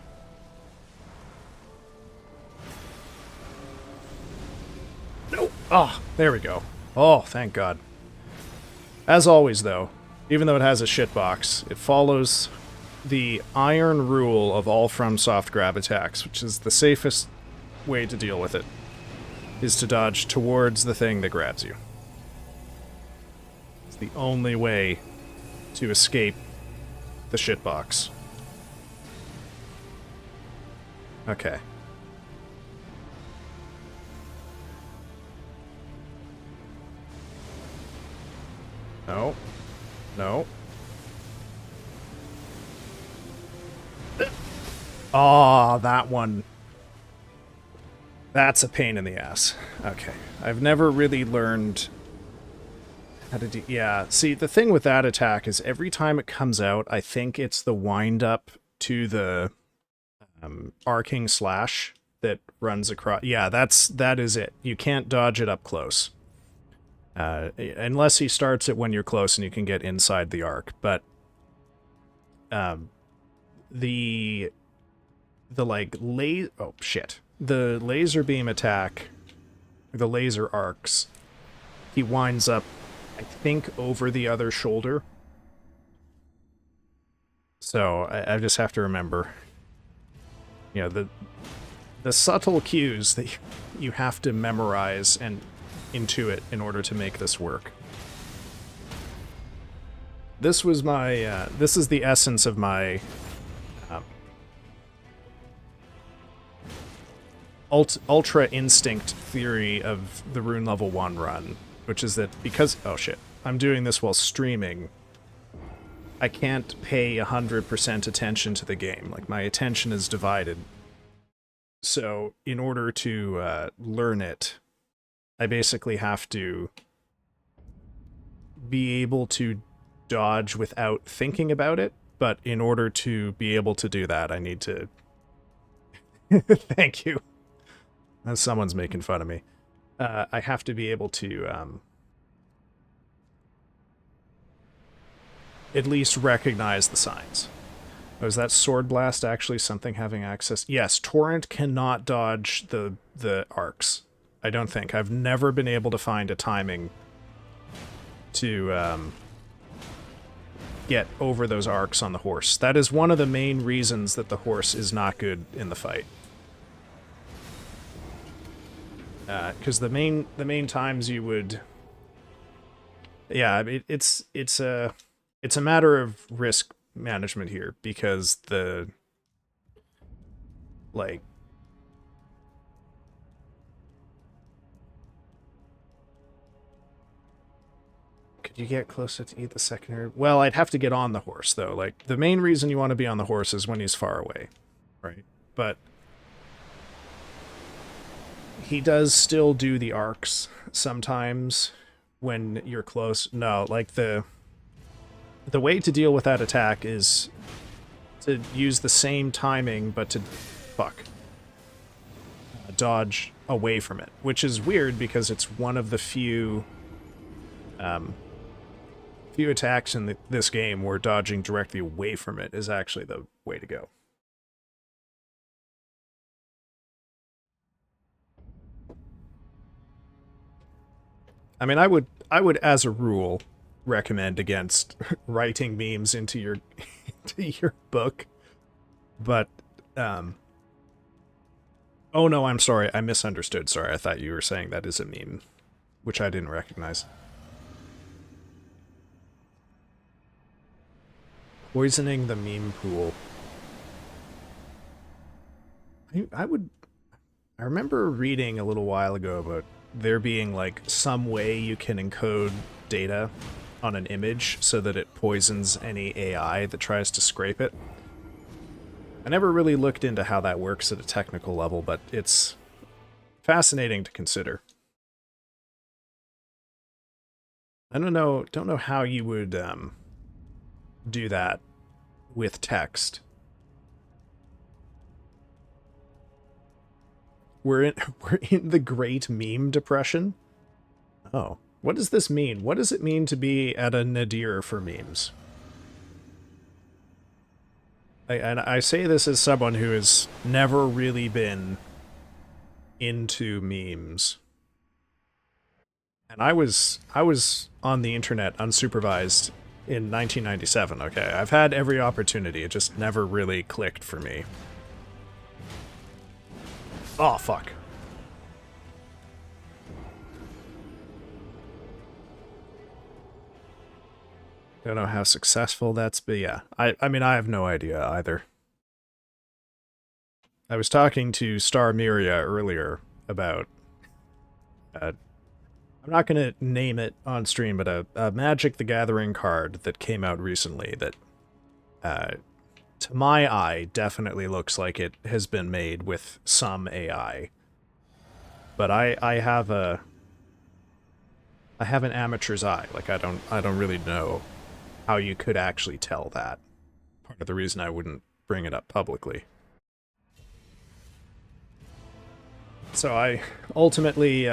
Nope. Oh, there we go. Oh, thank God. As always, though, even though it has a shitbox, it follows the iron rule of all FromSoft grab attacks, which is the safest way to deal with it, is to dodge towards the thing that grabs you. It's the only way to escape the shitbox. Okay. No. No. Oh, that one. That's a pain in the ass. Okay. I've never really learned how to do... Yeah, see, the thing with that attack is every time it comes out, I think it's the wind-up to the arcing slash that runs across... Yeah, that is it. You can't dodge it up close. Unless he starts it when you're close and you can get inside the arc. But the like oh shit, the laser beam attack, the laser arcs, he winds up, I think, over the other shoulder. So I just have to remember, you know, the subtle cues that you have to memorize and intuit in order to make this work. This was my this is the essence of my ultra instinct theory of the Rune Level 1 run, which is that because... Oh shit. I'm doing this while streaming. I can't pay 100% attention to the game. Like, my attention is divided. So, in order to learn it, I basically have to be able to dodge without thinking about it, but in order to be able to do that, I need to... Thank you. Someone's making fun of me. I have to be able to at least recognize the signs. Oh, is that Sword Blast actually something having access? Yes, Torrent cannot dodge the arcs. I don't think. I've never been able to find a timing to get over those arcs on the horse. That is one of the main reasons that the horse is not good in the fight. Because the main times you would... Yeah, it's a matter of risk management here, because the... Like... Could you get closer to eat the secondary? Well, I'd have to get on the horse, though. Like, the main reason you want to be on the horse is when he's far away, right? But... he does still do the arcs sometimes when you're close. No, like the way to deal with that attack is to use the same timing, but to dodge away from it, which is weird because it's one of the few attacks in this game where dodging directly away from it is actually the way to go. I mean, I would, as a rule, recommend against writing memes into your book, but oh no, I'm sorry, I misunderstood. Sorry, I thought you were saying that is a meme, which I didn't recognize. Poisoning the meme pool. I remember reading a little while ago about there being like some way you can encode data on an image so that it poisons any AI that tries to scrape it. I never really looked into how that works at a technical level, but it's fascinating to consider. I don't know how you would do that with text. We're in the Great Meme Depression. Oh, what does this mean? What does it mean to be at a nadir for memes? And I say this as someone who has never really been into memes. And I was on the internet unsupervised in 1997, okay? I've had every opportunity, it just never really clicked for me. Oh, fuck. Don't know how successful that's been. Yeah, I mean, I have no idea either. I was talking to Star Miria earlier about... I'm not going to name it on stream, but a Magic the Gathering card that came out recently that, to my eye, definitely looks like it has been made with some AI. But I have an amateur's eye. Like, I don't really know how you could actually tell that. Part of the reason I wouldn't bring it up publicly. So I ultimately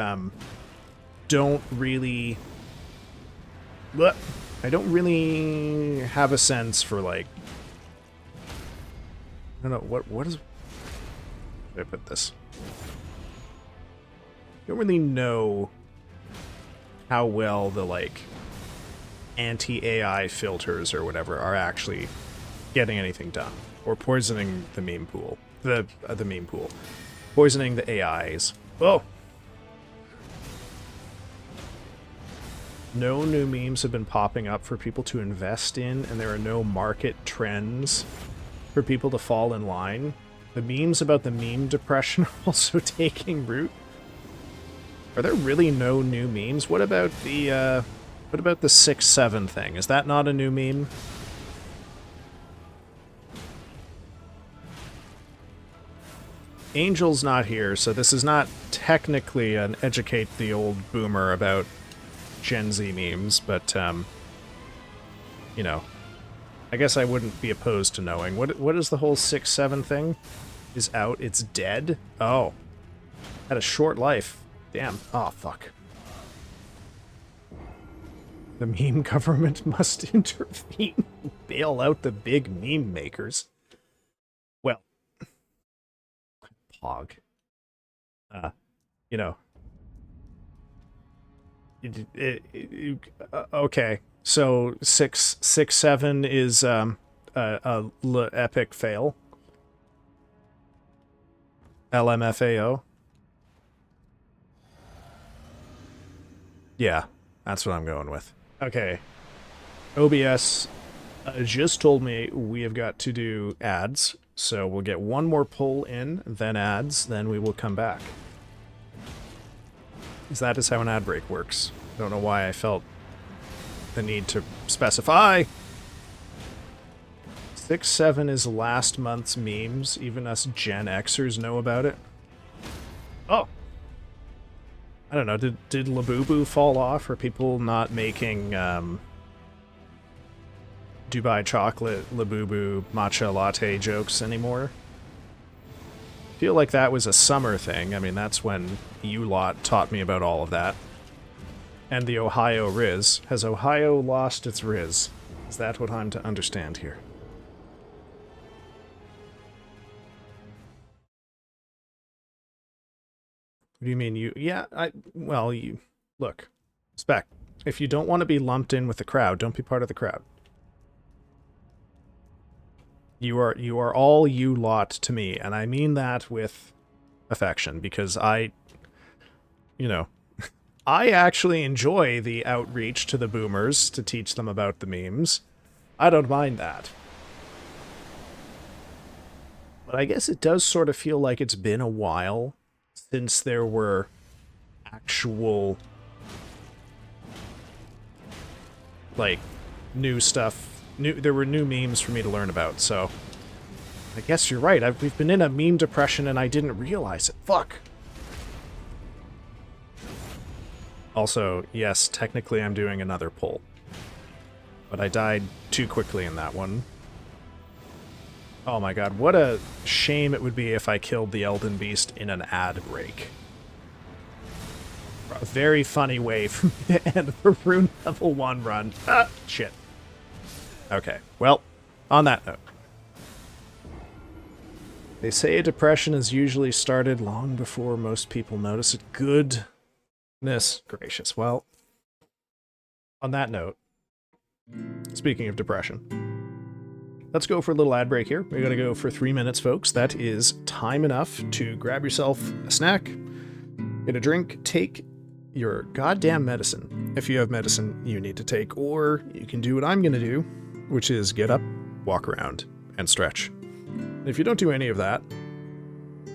don't really have a sense for, like, I don't know what is, where did I put this? I don't really know how well the, like, anti-AI filters or whatever are actually getting anything done, or poisoning the meme pool, the meme pool, poisoning the AIs. Oh, no new memes have been popping up for people to invest in, and there are no market trends for people to fall in line. The memes about the meme depression are also taking root. Are there really no new memes? What about the 6-7 thing? Is that not a new meme? Angel's not here, so this is not technically an educate the old boomer about Gen Z memes, but, you know, I guess I wouldn't be opposed to knowing. What is the whole 6-7 thing? Is out? It's dead? Oh. Had a short life. Damn. Oh, fuck. The meme government must intervene and bail out the big meme makers. Well, Pog. You know. Okay. So 6-7 is a epic fail. LMFAO. Yeah, that's what I'm going with. Okay. OBS just told me we have got to do ads, so we'll get one more poll in, then ads, then we will come back. Because that is how an ad break works. I don't know why I felt the need to specify. 6-7 is last month's memes. Even us Gen Xers know about it. Oh. I don't know, did Labubu fall off? Are people not making Dubai chocolate Labubu matcha latte jokes anymore? I feel like that was a summer thing. I mean, that's when you lot taught me about all of that. And the Ohio Riz. Has Ohio lost its Riz? Is that what I'm to understand here? What do you mean you... Yeah, well, you... Look. Spec. If you don't want to be lumped in with the crowd, don't be part of the crowd. You are all you lot to me, and I mean that with affection, because you know, I actually enjoy the outreach to the boomers to teach them about the memes. I don't mind that. But I guess it does sort of feel like it's been a while since there were actual, like, new stuff. There were new memes for me to learn about, so I guess you're right. We've been in a meme depression and I didn't realize it. Fuck. Also, yes, technically I'm doing another pull. But I died too quickly in that one. Oh my god, what a shame it would be if I killed the Elden Beast in an ad break. A very funny way for me to end the Rune Level 1 run. Ah, shit. Okay, well, on that note. They say depression is usually started long before most people notice it. Goodness gracious. Well, on that note, speaking of depression, let's go for a little ad break here. We're going to go for 3 minutes, folks. That is time enough to grab yourself a snack, get a drink, take your goddamn medicine. If you have medicine you need to take, or you can do what I'm going to do, which is get up, walk around, and stretch. And if you don't do any of that,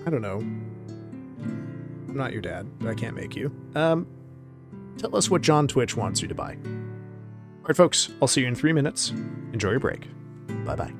I don't know. I'm not your dad, but I can't make you. Tell us what John Twitch wants you to buy. Alright, folks, I'll see you in 3 minutes. Enjoy your break. Bye-bye.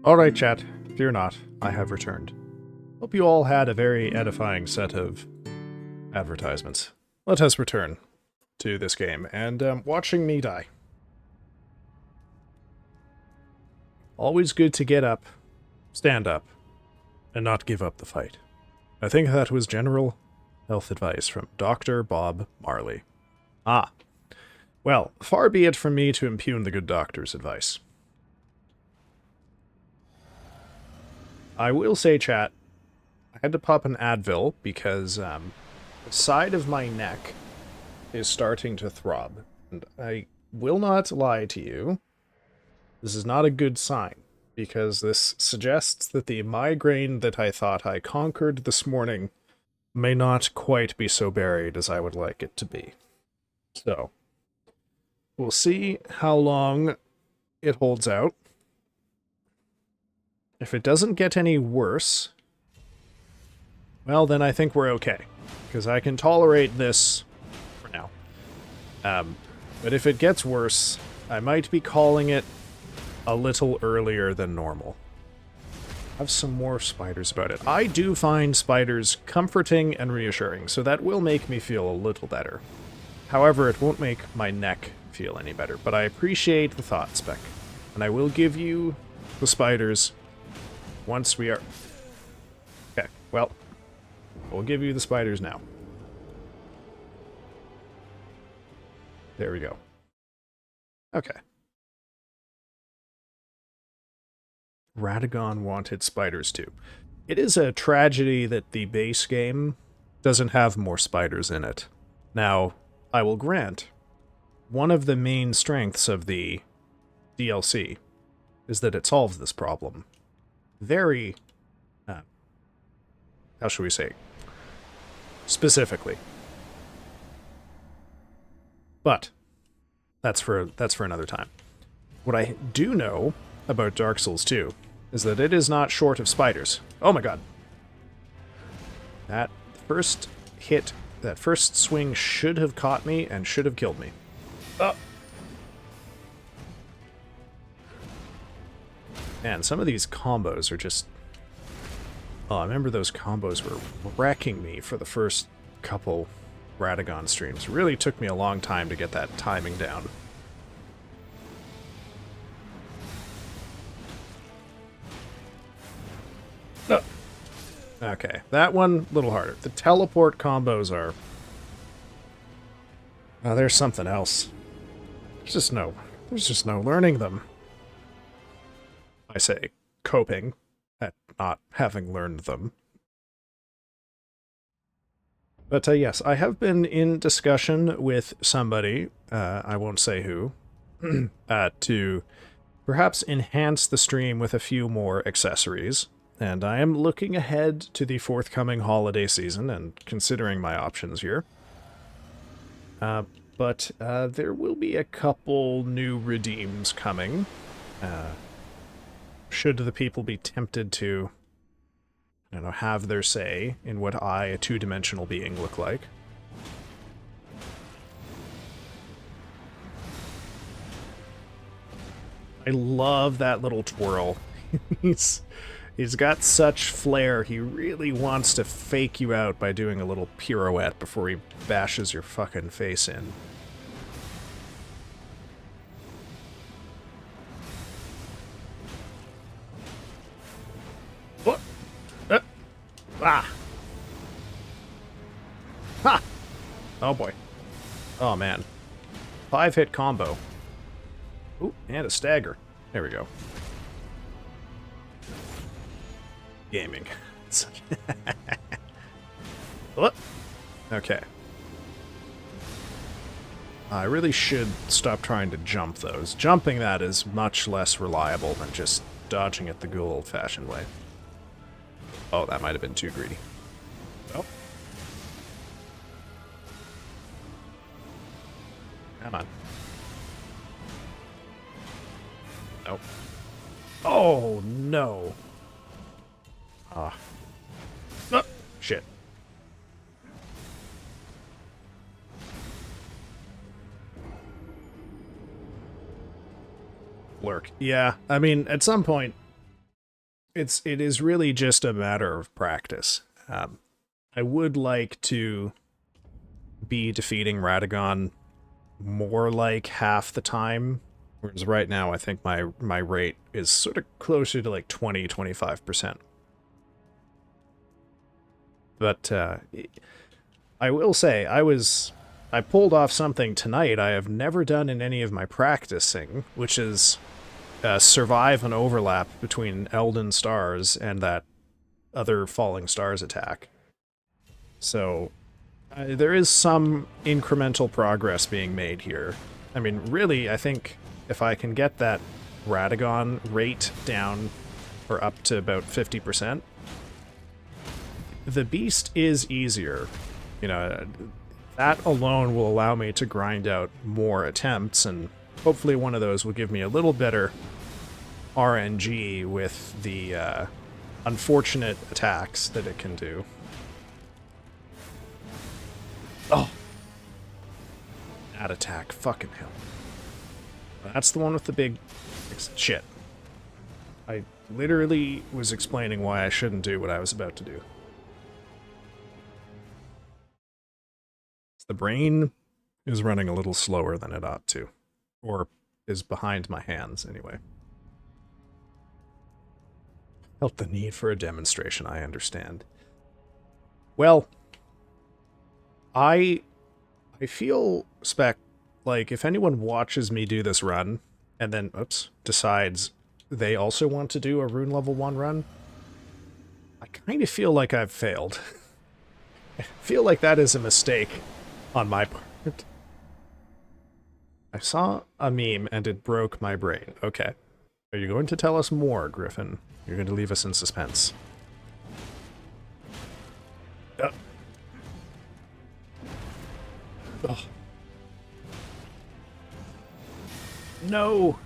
Alright, chat. Fear not, I have returned. Hope you all had a very edifying set of advertisements. Let us return to this game, and watching me die. Always good to get up, stand up, and not give up the fight. I think that was general health advice from Dr. Bob Marley. Ah. Well, far be it from me to impugn the good doctor's advice. I will say, chat, I had to pop an Advil because the side of my neck is starting to throb. And I will not lie to you, this is not a good sign, because this suggests that the migraine that I thought I conquered this morning may not quite be so buried as I would like it to be. So, we'll see how long it holds out. If it doesn't get any worse, well, then I think we're okay, because I can tolerate this for now. But if it gets worse, I might be calling it a little earlier than normal. Have some more spiders about it. I do find spiders comforting and reassuring, so that will make me feel a little better. However, it won't make my neck feel any better, but I appreciate the thought, Spec. And I will give you the spiders once we are... Okay, well, we'll give you the spiders now. There we go. Okay. Radagon wanted spiders too. It is a tragedy that the base game doesn't have more spiders in it. Now, I will grant, one of the main strengths of the DLC is that it solves this problem. Very, how should we say, specifically. But that's for another time. What I do know about Dark Souls 2 is that it is not short of spiders. Oh my god. That first hit, that first swing should have caught me and should have killed me. Oh. Man, some of these combos are just... Oh, I remember those combos were wrecking me for the first couple Radagon streams. It really took me a long time to get that timing down. Oh. Okay, that one a little harder. The teleport combos are... Oh, there's something else. There's just no learning them. I say, coping at not having learned them. But yes, I have been in discussion with somebody, I won't say who, to perhaps enhance the stream with a few more accessories. And I am looking ahead to the forthcoming holiday season and considering my options here. But there will be a couple new redeems coming. Should the people be tempted to, I don't know, have their say in what I, a two-dimensional being, look like. I love that little twirl. He's got such flair. He really wants to fake you out by doing a little pirouette before he bashes your fucking face in. What? Ah! Ha! Oh boy. Oh man. 5-hit combo. Ooh, and a stagger. There we go. Gaming. What? Okay. I really should stop trying to jump those. Jumping that is much less reliable than just dodging it the good old-fashioned way. Oh, that might have been too greedy. Oh. Come on. Nope. Oh, no. Ah. Oh, shit. Lurk. Yeah, I mean, at some point, it is really just a matter of practice. I would like to be defeating Radagon more like half the time, whereas right now I think my rate is sort of closer to like 20-25%. But I will say I pulled off something tonight I have never done in any of my practicing, which is survive an overlap between Elden Stars and that other Falling Stars attack. So there is some incremental progress being made here. I mean, really, I think if I can get that Radagon rate down or up to about 50%, the beast is easier. You know, that alone will allow me to grind out more attempts, and hopefully one of those will give me a little better RNG with the unfortunate attacks that it can do. Oh! That attack, fucking hell. That's the one with the big shit. I literally was explaining why I shouldn't do what I was about to do. The brain is running a little slower than it ought to. Or is behind my hands, anyway. Felt the need for a demonstration, I understand. Well, I feel, Spec, like if anyone watches me do this run, and then, decides they also want to do a Rune Level 1 run, I kind of feel like I've failed. I feel like that is a mistake on my part. I saw a meme and it broke my brain. Okay. Are you going to tell us more, Griffin? You're going to leave us in suspense. Oh. No!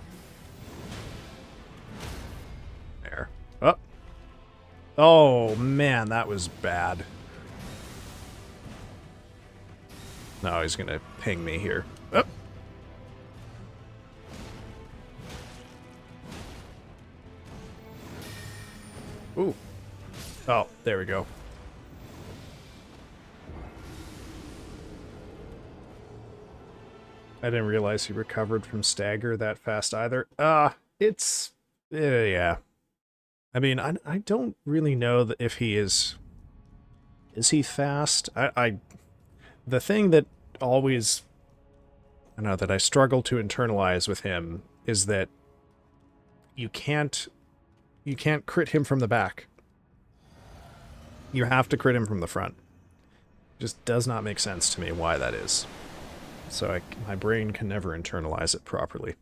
There. Oh. Oh, man, that was bad. No, he's gonna ping me here. Oh. Ooh. Oh, there we go. I didn't realize he recovered from stagger that fast either. It's... yeah. I mean, I don't really know that if he is... Is he fast? The thing that always... I know that I struggle to internalize with him is that you can't crit him from the back. You have to crit him from the front. It just does not make sense to me why that is. So my brain can never internalize it properly.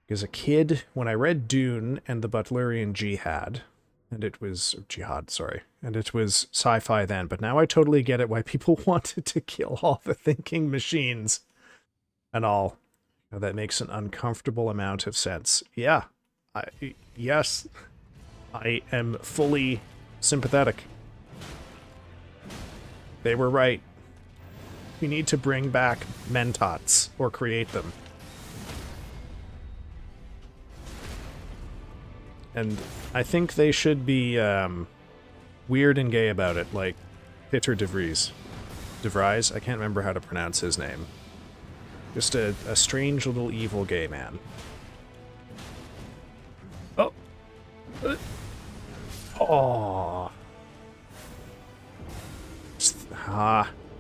As a kid, when I read Dune and the Butlerian Jihad, and it was sci-fi then, but now I totally get it why people wanted to kill all the thinking machines and all. That makes an uncomfortable amount of sense. Yeah. Yes. I am fully sympathetic. They were right. We need to bring back mentats, or create them. And I think they should be weird and gay about it, like Peter de Vries. De Vries? I can't remember how to pronounce his name. Just a strange little evil gay man. Oh! Oh!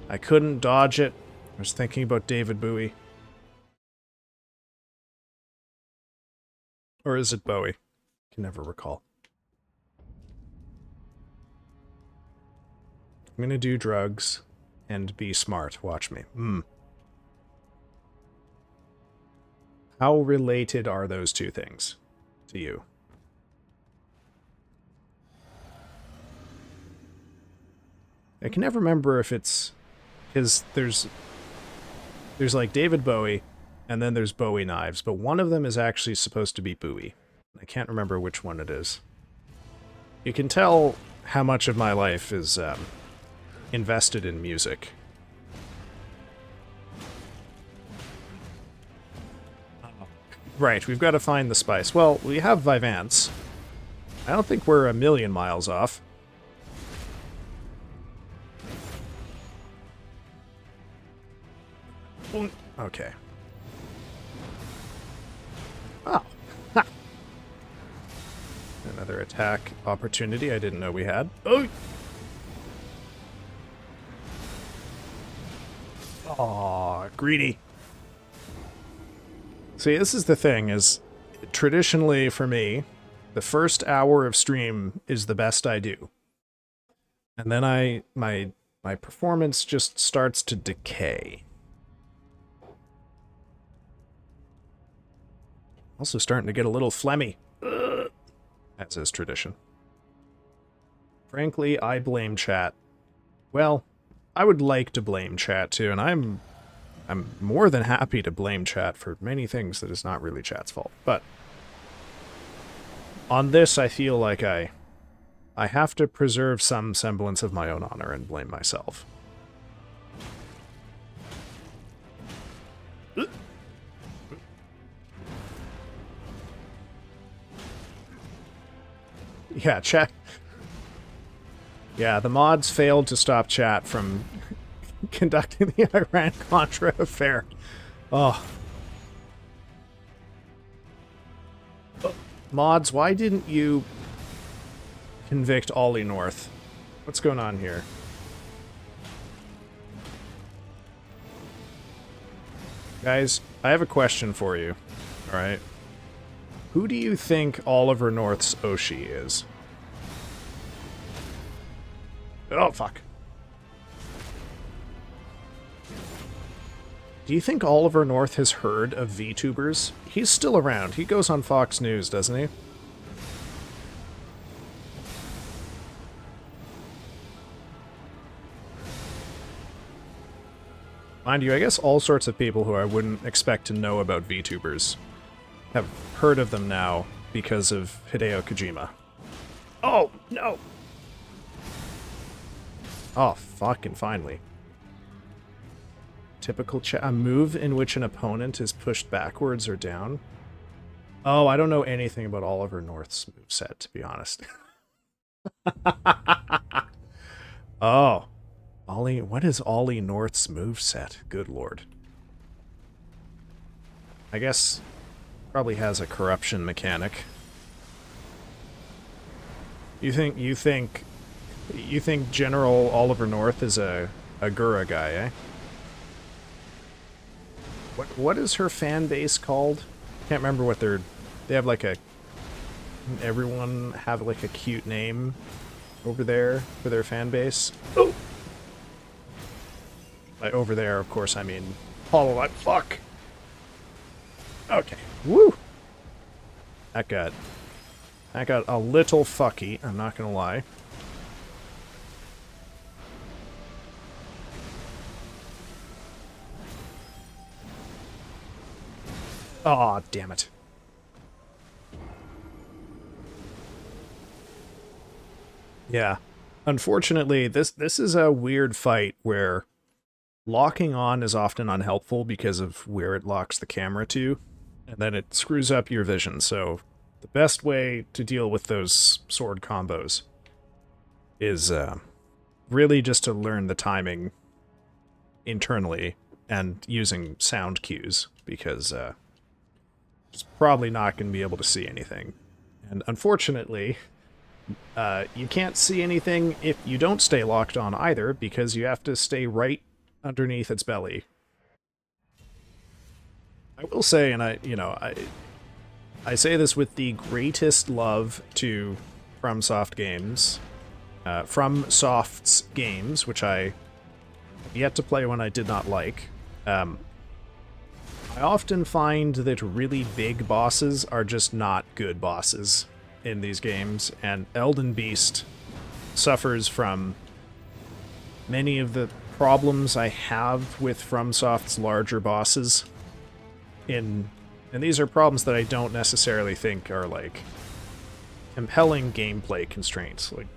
I couldn't dodge it. I was thinking about David Bowie. Or is it Bowie? I can never recall. I'm gonna do drugs and be smart. Watch me. How related are those two things to you? I can never remember if it's... Because there's like David Bowie, and then there's Bowie knives, but one of them is actually supposed to be Bowie. I can't remember which one it is. You can tell how much of my life is invested in music. Right, we've got to find the spice. Well, we have VIII. I don't think we're a million miles off. Okay. Oh. Ha. Another attack opportunity I didn't know we had. Oh! Aw, greedy. See, this is the thing, is traditionally for me, the first hour of stream is the best I do. And then my performance just starts to decay. Also starting to get a little phlegmy. Ugh. As is tradition. Frankly, I blame chat. Well, I would like to blame chat too, and I'm more than happy to blame chat for many things that is not really chat's fault. But on this, I feel like I have to preserve some semblance of my own honor and blame myself. Yeah, chat. Yeah, the mods failed to stop chat from conducting the Iran-Contra affair. Oh. Mods, why didn't you convict Ollie North? What's going on here? Guys, I have a question for you. Alright? Who do you think Oliver North's Oshi is? Oh, fuck. Do you think Oliver North has heard of VTubers? He's still around. He goes on Fox News, doesn't he? Mind you, I guess all sorts of people who I wouldn't expect to know about VTubers have heard of them now because of Hideo Kojima. Oh, no! Oh, fucking finally. Typical a move in which an opponent is pushed backwards or down. Oh, I don't know anything about Oliver North's moveset, to be honest. Oh. Ollie, what is Ollie North's moveset? Good lord. I guess probably has a corruption mechanic. You think General Oliver North is a Gura guy, eh? What is her fan base called? Can't remember what they have like a... Everyone have like a cute name over there for their fan base. Oh! By over there, of course, I mean HoloLens. Fuck! Okay. Woo! That got a little fucky, I'm not gonna lie. Aw, damn it. Yeah. Unfortunately, this is a weird fight where locking on is often unhelpful because of where it locks the camera to, and then it screws up your vision, so the best way to deal with those sword combos is really just to learn the timing internally and using sound cues, because it's probably not going to be able to see anything. And unfortunately, you can't see anything if you don't stay locked on either, because you have to stay right underneath its belly. I will say, and I say this with the greatest love to FromSoft games, FromSoft's games, which I have yet to play one I did not like. I often find that really big bosses are just not good bosses in these games, and Elden Beast suffers from many of the problems I have with FromSoft's larger bosses. And these are problems that I don't necessarily think are, like, compelling gameplay constraints. Like,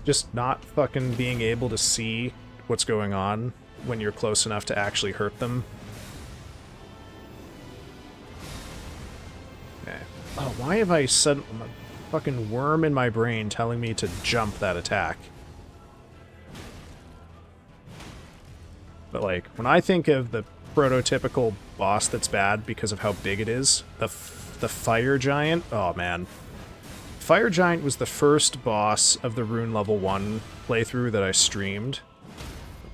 just not fucking being able to see what's going on when you're close enough to actually hurt them. Oh, why have I suddenly... fucking worm in my brain telling me to jump that attack. But, like, when I think of the prototypical boss that's bad because of how big it is, the Fire Giant, oh man. Fire Giant was the first boss of the Rune Level 1 playthrough that I streamed,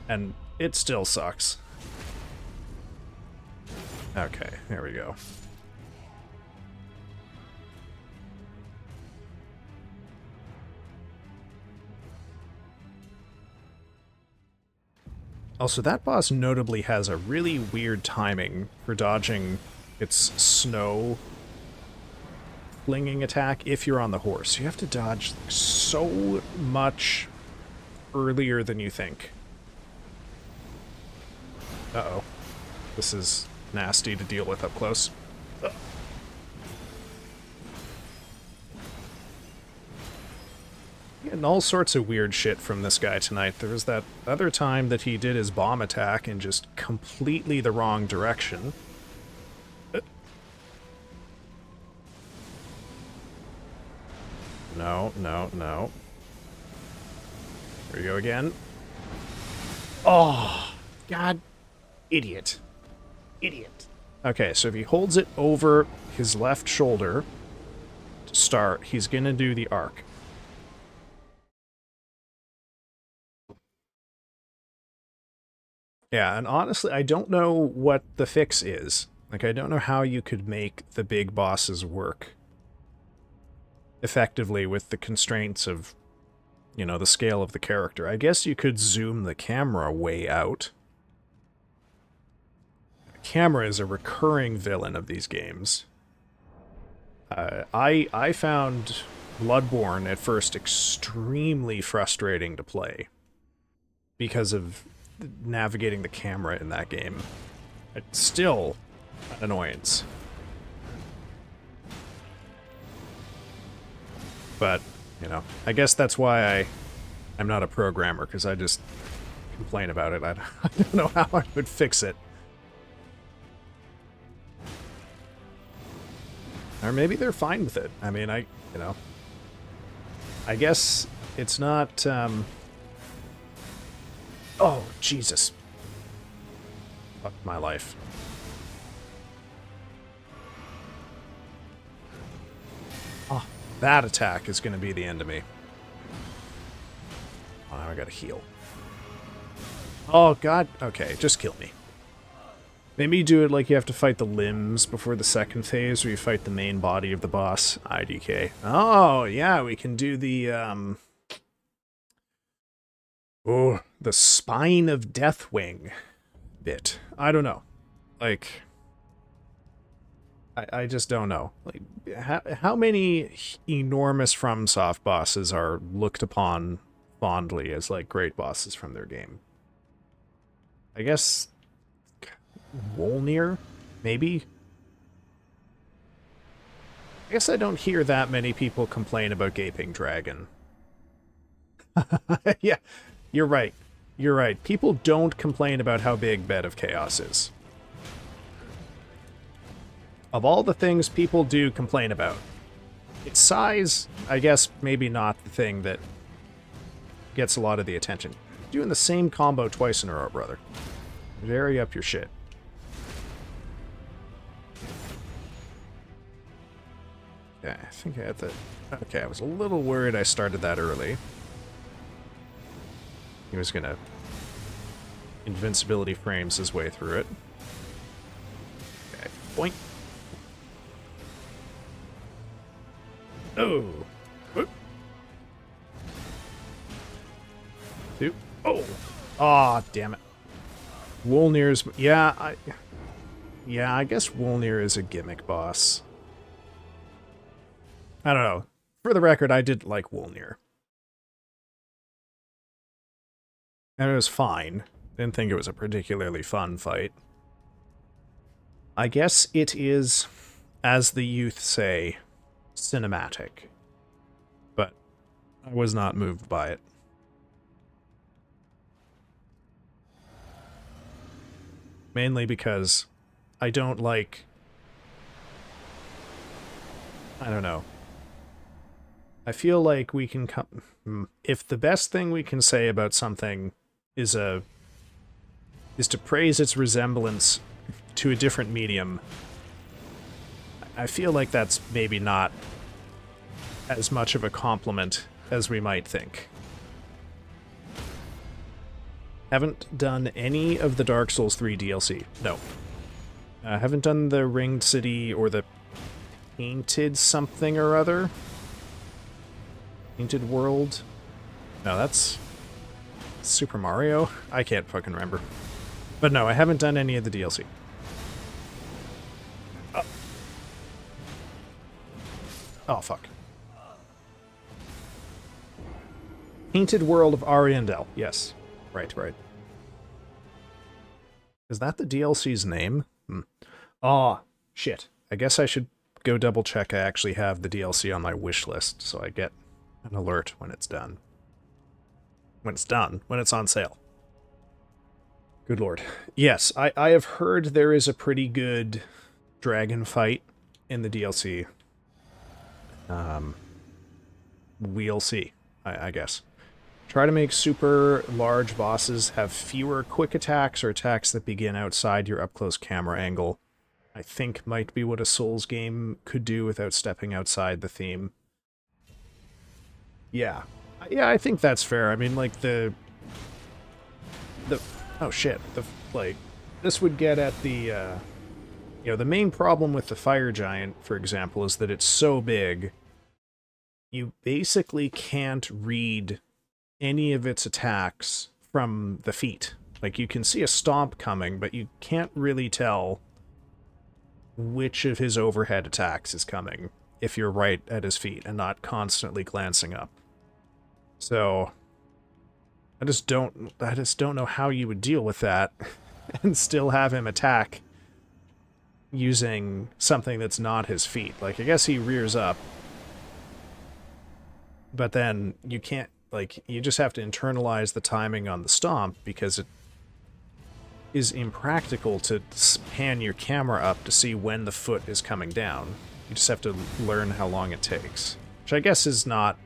and it still sucks. Okay, there we go. Also, that boss notably has a really weird timing for dodging its snow flinging attack if you're on the horse. You have to dodge so much earlier than you think. Uh-oh. This is nasty to deal with up close. Getting all sorts of weird shit from this guy tonight. There was that other time that he did his bomb attack in just completely the wrong direction. No, no, no. Here we go again. Oh, God. Idiot. Idiot. Okay, so if he holds it over his left shoulder to start, he's gonna do the arc. Yeah, and honestly, I don't know what the fix is. Like, I don't know how you could make the big bosses work effectively with the constraints of, you know, the scale of the character. I guess you could zoom the camera way out. The camera is a recurring villain of these games. I found Bloodborne at first extremely frustrating to play because of navigating the camera in that game. It's still an annoyance. But, you know, I guess that's why I'm not a programmer, because I just complain about it. I don't know how I would fix it. Or maybe they're fine with it. I mean, you know, I guess it's not, oh, Jesus. Fuck my life. Oh, that attack is going to be the end of me. Oh, now I gotta heal. Oh, God. Okay, just kill me. Maybe do it like you have to fight the limbs before the second phase, where you fight the main body of the boss, IDK. Oh, yeah, we can do the, oh, the Spine of Deathwing bit. I don't know. Like, I just don't know. Like, how many enormous FromSoft bosses are looked upon fondly as, like, great bosses from their game? I guess Wolnir, maybe? I guess I don't hear that many people complain about Gaping Dragon. Yeah, you're right. You're right. People don't complain about how big Bed of Chaos is. Of all the things people do complain about, its size, I guess, maybe not the thing that gets a lot of the attention. Doing the same combo twice in a row, brother. Vary up your shit. Okay, I think I had the... Okay, I was a little worried I started that early. He was gonna... Invincibility frames his way through it. Okay, boink. Oh! Whoop. Two. Oh! Aw, damn it. Wolnir's... Yeah, I guess Wolnir is a gimmick boss. I don't know. For the record, I did like Wolnir. And it was fine. Didn't think it was a particularly fun fight. I guess it is, as the youth say, cinematic. But I was not moved by it. Mainly because I don't like... I don't know. I feel like we can come... If the best thing we can say about something is to praise its resemblance to a different medium, I feel like that's maybe not as much of a compliment as we might think. Haven't done any of the Dark Souls 3 DLC. No. Haven't done the Ringed City or the Painted something or other. Painted World? No, that's Super Mario? I can't fucking remember. But no, I haven't done any of the DLC. Oh, fuck. Painted World of Ariandel. Yes. Right. Is that the DLC's name? Oh, shit. I guess I should go double check I actually have the DLC on my wish list so I get an alert when it's done. When it's on sale. Good lord. Yes, I have heard there is a pretty good dragon fight in the DLC. We'll see, I guess. Try to make super large bosses have fewer quick attacks or attacks that begin outside your up-close camera angle. I think might be what a Souls game could do without stepping outside the theme. Yeah. Yeah, I think that's fair. I mean, like, oh shit. This would get at the, you know, the main problem with the Fire Giant, for example, is that it's so big, you basically can't read any of its attacks from the feet. Like, you can see a stomp coming, but you can't really tell which of his overhead attacks is coming if you're right at his feet and not constantly glancing up. So, I just don't know how you would deal with that and still have him attack using something that's not his feet. Like, I guess he rears up, but then you can't, like, you just have to internalize the timing on the stomp because it is impractical to pan your camera up to see when the foot is coming down. You just have to learn how long it takes. Which I guess is not...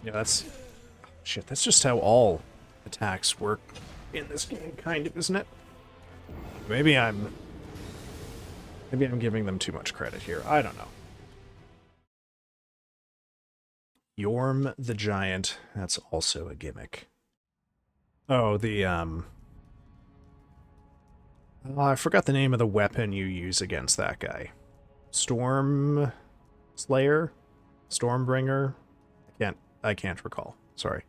You know, that's... Shit, that's just how all attacks work in this game, kind of, isn't it? Maybe I'm giving them too much credit here. I don't know. Yorm the Giant. That's also a gimmick. Oh, the, oh, I forgot the name of the weapon you use against that guy. Storm Slayer? Stormbringer? I can't recall. Sorry.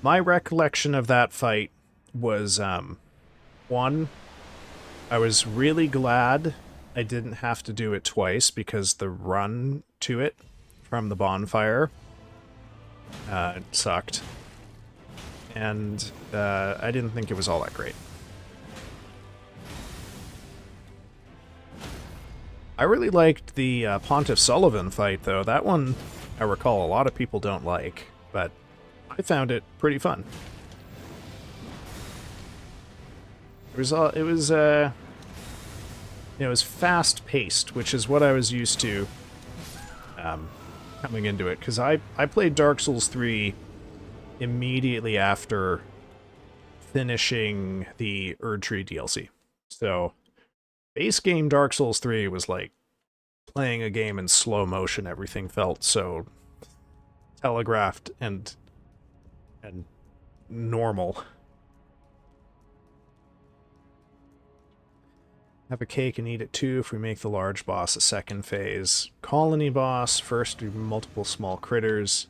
My recollection of that fight was, one, I was really glad I didn't have to do it twice because the run to it from the bonfire sucked. And I didn't think it was all that great. I really liked the Pontiff Sullivan fight, though. That one, I recall, a lot of people don't like, but I found it pretty fun. It was fast-paced, which is what I was used to coming into it, because I played Dark Souls 3 immediately after finishing the Erdtree DLC. So, base game Dark Souls 3 was like playing a game in slow motion. Everything felt so telegraphed and normal. Have a cake and eat it too if we make the large boss a second phase. Colony boss, first do multiple small critters.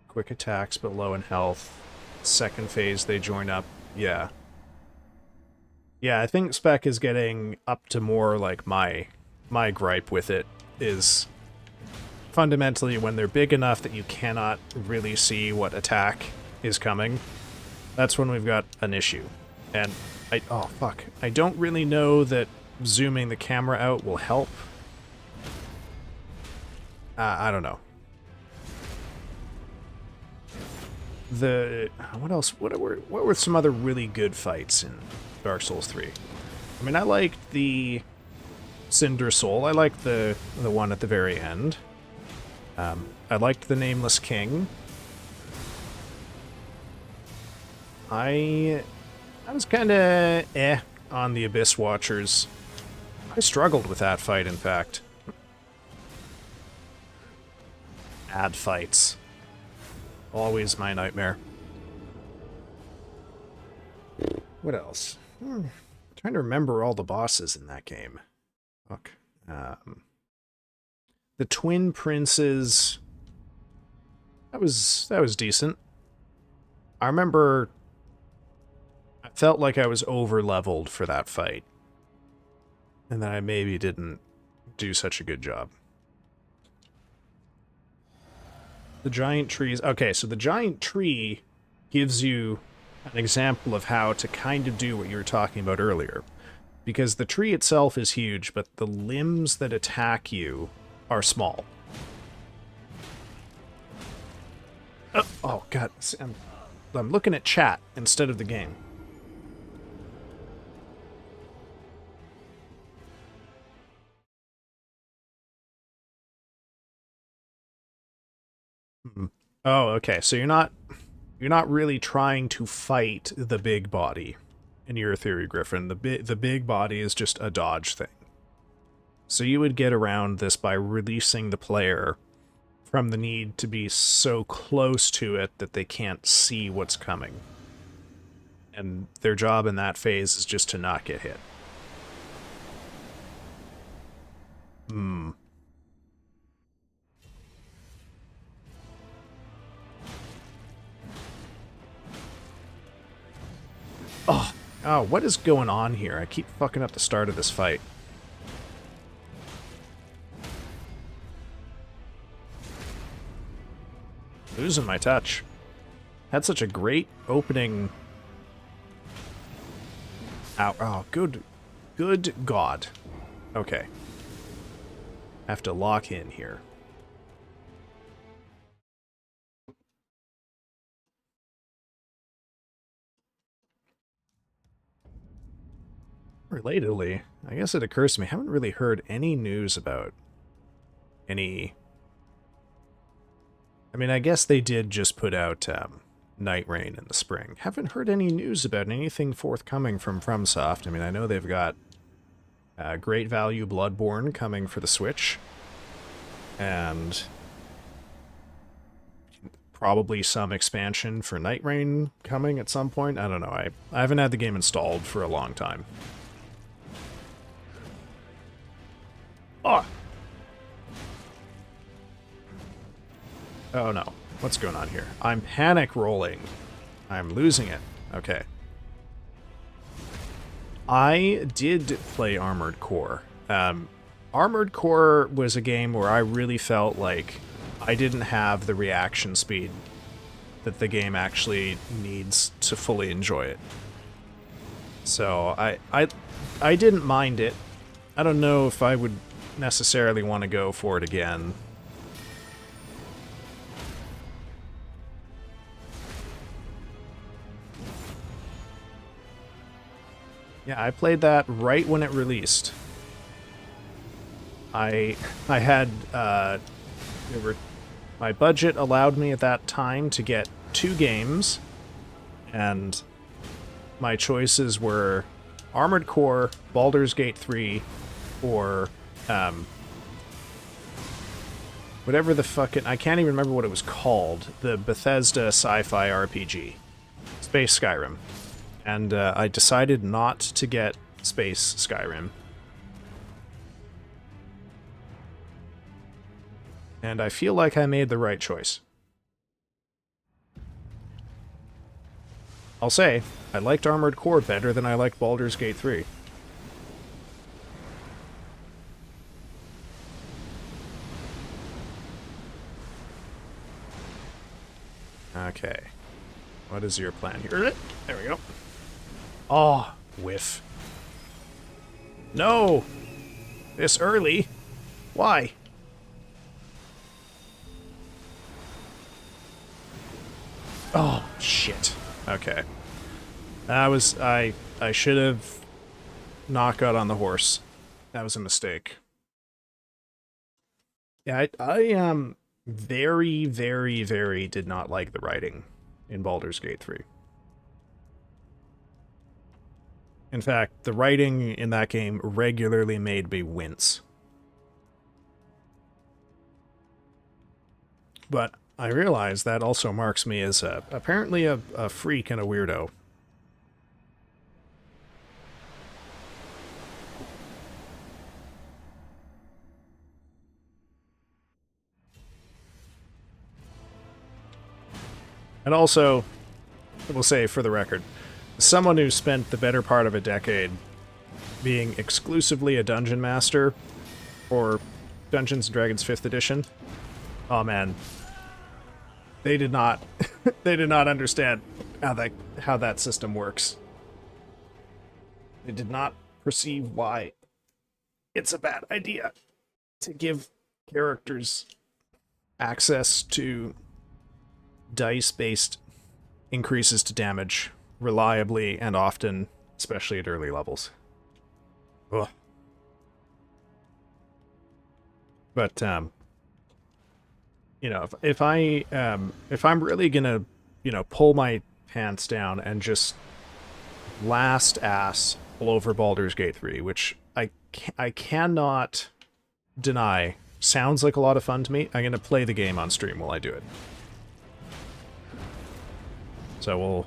Quick attacks but low in health. Second phase they join up. Yeah. Yeah, I think Spec is getting up to more like my gripe with it is fundamentally when they're big enough that you cannot really see what attack is coming. That's when we've got an issue. And oh fuck. I don't really know that zooming the camera out will help. I don't know. What else? What were some other really good fights in Dark Souls 3? I mean, I liked the Cinder Soul. I liked the one at the very end. I liked the Nameless King. I was kind of on the Abyss Watchers. I struggled with that fight, in fact. Ad fights. Always my nightmare. What else? Trying to remember all the bosses in that game. Fuck. The Twin Princes. That was decent. I remember I felt like I was over-leveled for that fight. And that I maybe didn't do such a good job. The giant trees. Okay, so the giant tree gives you an example of how to kind of do what you were talking about earlier. Because the tree itself is huge, but the limbs that attack you are small. Oh god, I'm looking at chat instead of the game. Oh, okay. So you're not really trying to fight the big body in your theory, Griffin. The big body is just a dodge thing. So you would get around this by releasing the player from the need to be so close to it that they can't see what's coming. And their job in that phase is just to not get hit. Oh, what is going on here? I keep fucking up the start of this fight. Losing my touch. Had such a great opening. Ow, oh, good God. Okay. Have to lock in here. Relatedly, I guess it occurs to me, I haven't really heard any news about any... I mean, I guess they did just put out Night Rain in the spring. Haven't heard any news about anything forthcoming from FromSoft. I mean, I know they've got great value Bloodborne coming for the Switch. And probably some expansion for Night Rain coming at some point. I don't know. I haven't had the game installed for a long time. Oh! Oh no. What's going on here? I'm panic rolling. I'm losing it. Okay. I did play Armored Core. Armored Core was a game where I really felt like I didn't have the reaction speed that the game actually needs to fully enjoy it. So I didn't mind it. I don't know if I would necessarily want to go for it again. Yeah, I played that right when it released. I had my budget allowed me at that time to get 2 games, and my choices were Armored Core, Baldur's Gate 3, or whatever the fucking... I can't even remember what it was called. The Bethesda sci-fi RPG. Space Skyrim. And I decided not to get Space Skyrim. And I feel like I made the right choice. I'll say, I liked Armored Core better than I liked Baldur's Gate 3. Okay. What is your plan here? There we go. Oh, whiff. No! This early? Why? Oh, shit. Okay. I should have not got on the horse. That was a mistake. Yeah, I very, very, very did not like the writing in Baldur's Gate 3. In fact, the writing in that game regularly made me wince. But I realize that also marks me as apparently a freak and a weirdo. And also, I will say for the record, someone who spent the better part of a decade being exclusively a dungeon master for Dungeons & Dragons 5th edition, oh man, they did not they did not understand how that system works. They did not perceive why it's a bad idea to give characters access to dice-based increases to damage reliably and often, especially at early levels. Ugh. But you know, if I'm really gonna, you know, pull my pants down and just last ass all over Baldur's Gate 3, which I cannot deny sounds like a lot of fun to me, I'm gonna play the game on stream while I do it. So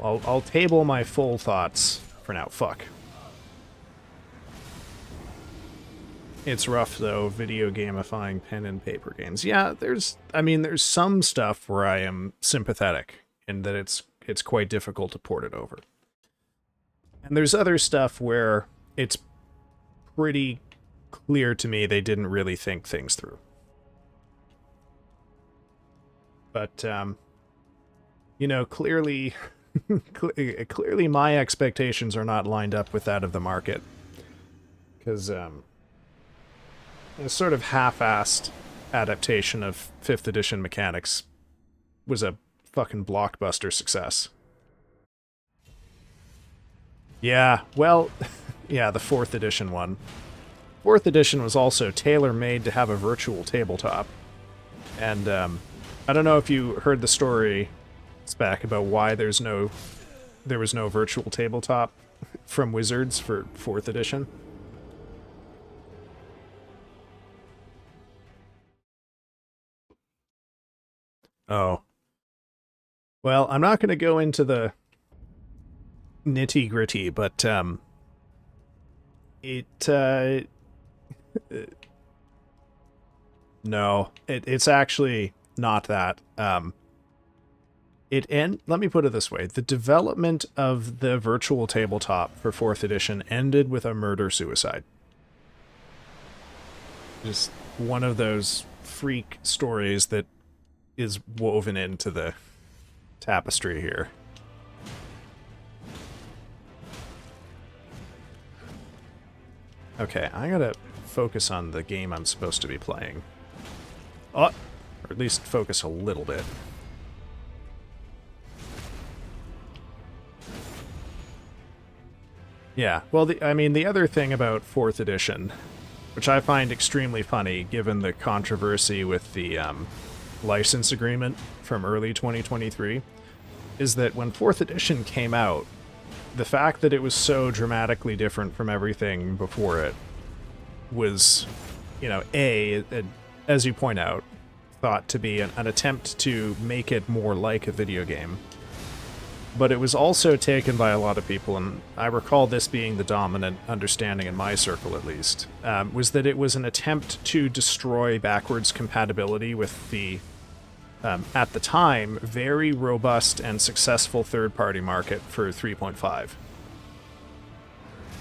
I'll table my full thoughts for now. Fuck. It's rough though, video gamifying pen and paper games. Yeah, there's some stuff where I am sympathetic in that it's quite difficult to port it over. And there's other stuff where it's pretty clear to me they didn't really think things through. But you know, clearly clearly my expectations are not lined up with that of the market. Because a sort of half-assed adaptation of 5th edition mechanics was a fucking blockbuster success. Yeah, well, yeah, the 4th edition one. 4th edition was also tailor-made to have a virtual tabletop. And I don't know if you heard the story, Spec, about why there was no virtual tabletop from Wizards for 4th edition. Oh. Well, I'm not going to go into the nitty-gritty, but no, it's actually not that. Let me put it this way. The development of the virtual tabletop for 4th edition ended with a murder-suicide. Just one of those freak stories that is woven into the tapestry here. Okay, I gotta focus on the game I'm supposed to be playing. Oh, or at least focus a little bit. Yeah, well, the other thing about 4th edition, which I find extremely funny given the controversy with the license agreement from early 2023, is that when 4th edition came out, the fact that it was so dramatically different from everything before it was, you know, as you point out, thought to be an attempt to make it more like a video game. But it was also taken by a lot of people, and I recall this being the dominant understanding in my circle at least, was that it was an attempt to destroy backwards compatibility with the, at the time, very robust and successful third-party market for 3.5.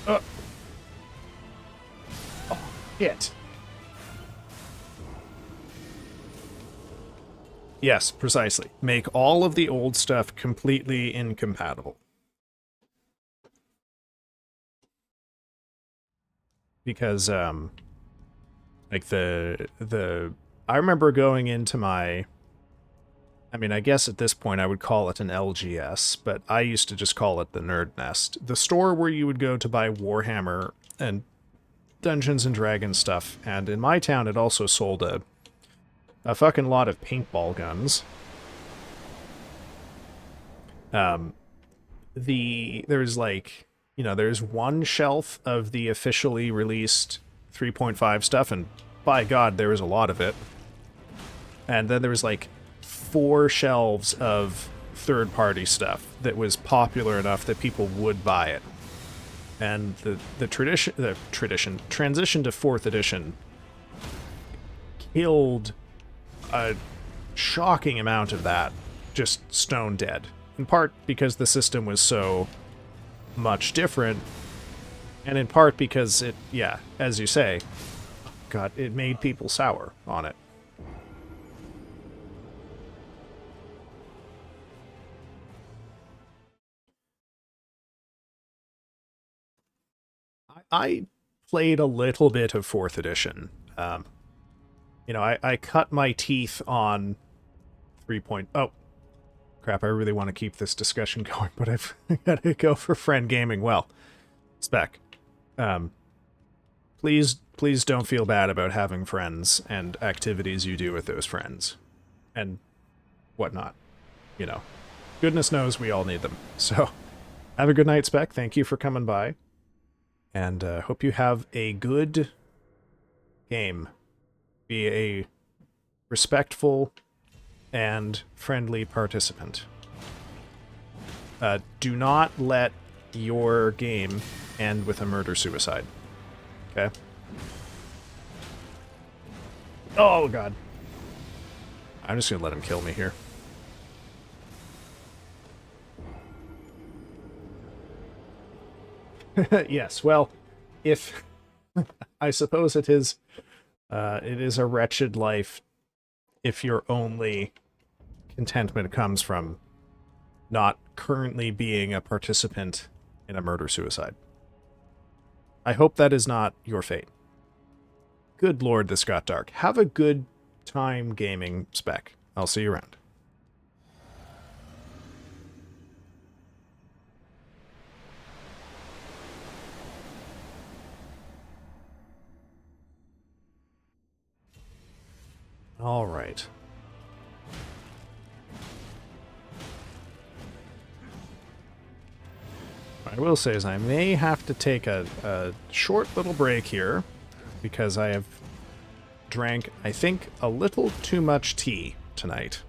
Oh, shit. Yes, precisely. Make all of the old stuff completely incompatible. Because, like I remember going into my, I guess at this point I would call it an LGS, but I used to just call it the Nerd Nest. The store where you would go to buy Warhammer and Dungeons and Dragons stuff, and in my town it also sold a fucking lot of paintball guns. There's like, you know, there's one shelf of the officially released 3.5 stuff, and by God, there was a lot of it. And then there was like 4 shelves of third-party stuff that was popular enough that people would buy it. And the transition to 4th edition killed a shocking amount of that, just stone dead. In part because the system was so much different, and in part because it, yeah, as you say, God, it made people sour on it. I played a little bit of 4th edition. You know, I cut my teeth on 3. Oh, crap, I really want to keep this discussion going, but I've got to go for friend gaming. Well, Spec, please don't feel bad about having friends and activities you do with those friends and whatnot. You know, goodness knows we all need them. So, have a good night, Spec. Thank you for coming by. And hope you have a good game. Be a respectful and friendly participant. Do not let your game end with a murder-suicide. Okay? Oh, God. I'm just gonna let him kill me here. Yes, well, if... I suppose it is a wretched life if your only contentment comes from not currently being a participant in a murder-suicide. I hope that is not your fate. Good lord, this got dark. Have a good time gaming, Spec. I'll see you around. All right. What I will say is I may have to take a short little break here because I have drank, I think, a little too much tea tonight.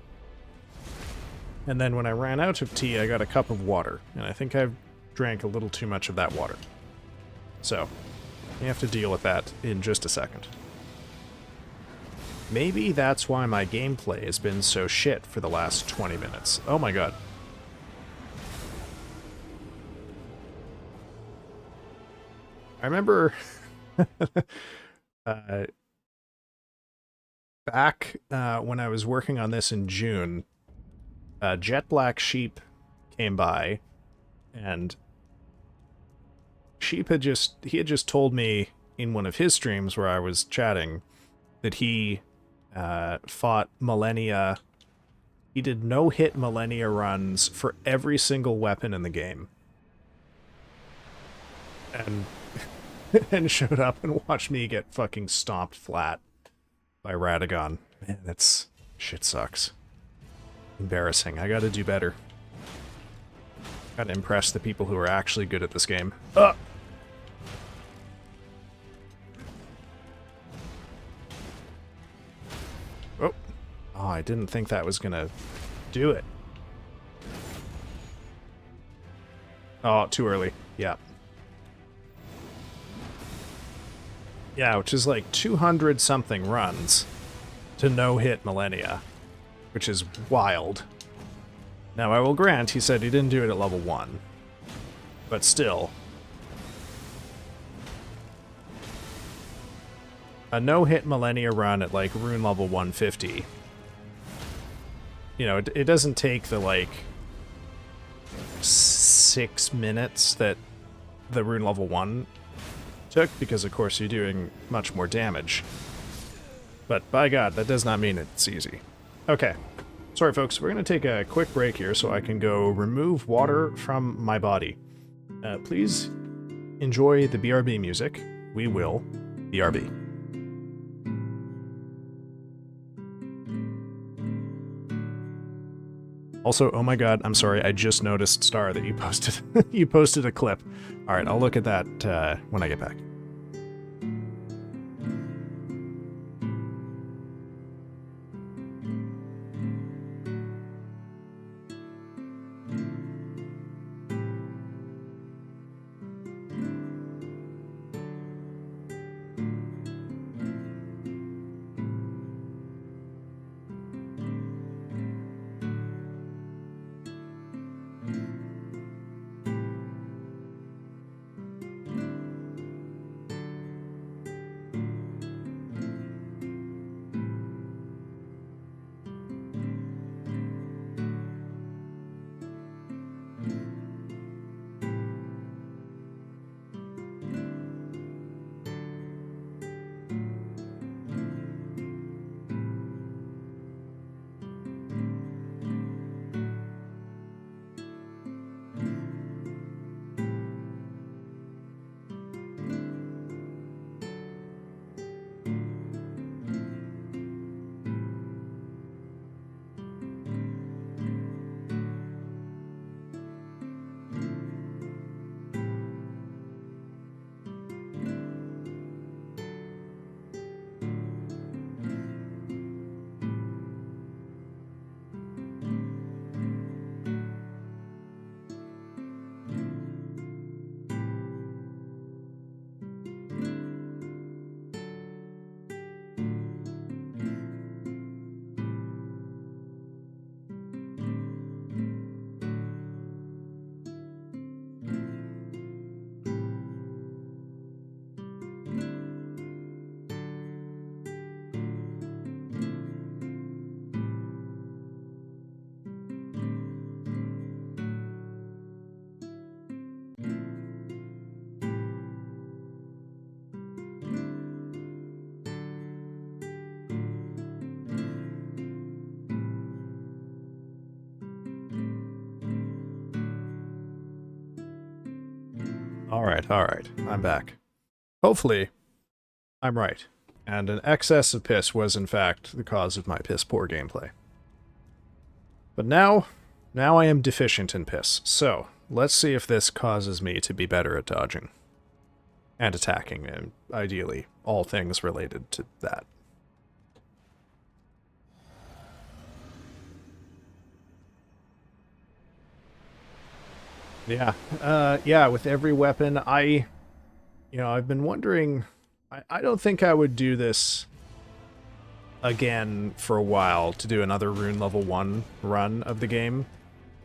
And then when I ran out of tea, I got a cup of water, and I think I've drank a little too much of that water. So, we have to deal with that in just a second. Maybe that's why my gameplay has been so shit for the last 20 minutes. Oh my god. I remember back when I was working on this in June, Jet Black Sheep came by, and Sheep had just told me in one of his streams where I was chatting that he fought Millennia. He did no-hit Millennia runs for every single weapon in the game. And and showed up and watched me get fucking stomped flat by Radagon. Man, that's... shit sucks. Embarrassing. I gotta do better. Gotta impress the people who are actually good at this game. Oh, I didn't think that was gonna do it. Oh, too early. Yeah. Yeah, which is like 200-something runs to no-hit Millennia, which is wild. Now, I will grant, he said he didn't do it at level 1. But still. A no-hit Millennia run at, like, rune level 150. You know, it doesn't take the, like, 6 minutes that the rune level 1 took, because, of course, you're doing much more damage. But, by God, that does not mean it's easy. Okay. Sorry, folks. We're going to take a quick break here so I can go remove water from my body. Please enjoy the BRB music. We will BRB. Also, oh my god, I'm sorry, I just noticed, Star, that you posted you posted a clip. Alright, I'll look at that when I get back. Alright, I'm back. Hopefully, I'm right, and an excess of piss was in fact the cause of my piss-poor gameplay. But now I am deficient in piss, so let's see if this causes me to be better at dodging. And attacking, and ideally, all things related to that. Yeah, with every weapon, I've been wondering, I don't think I would do this again for a while to do another Rune level 1 run of the game,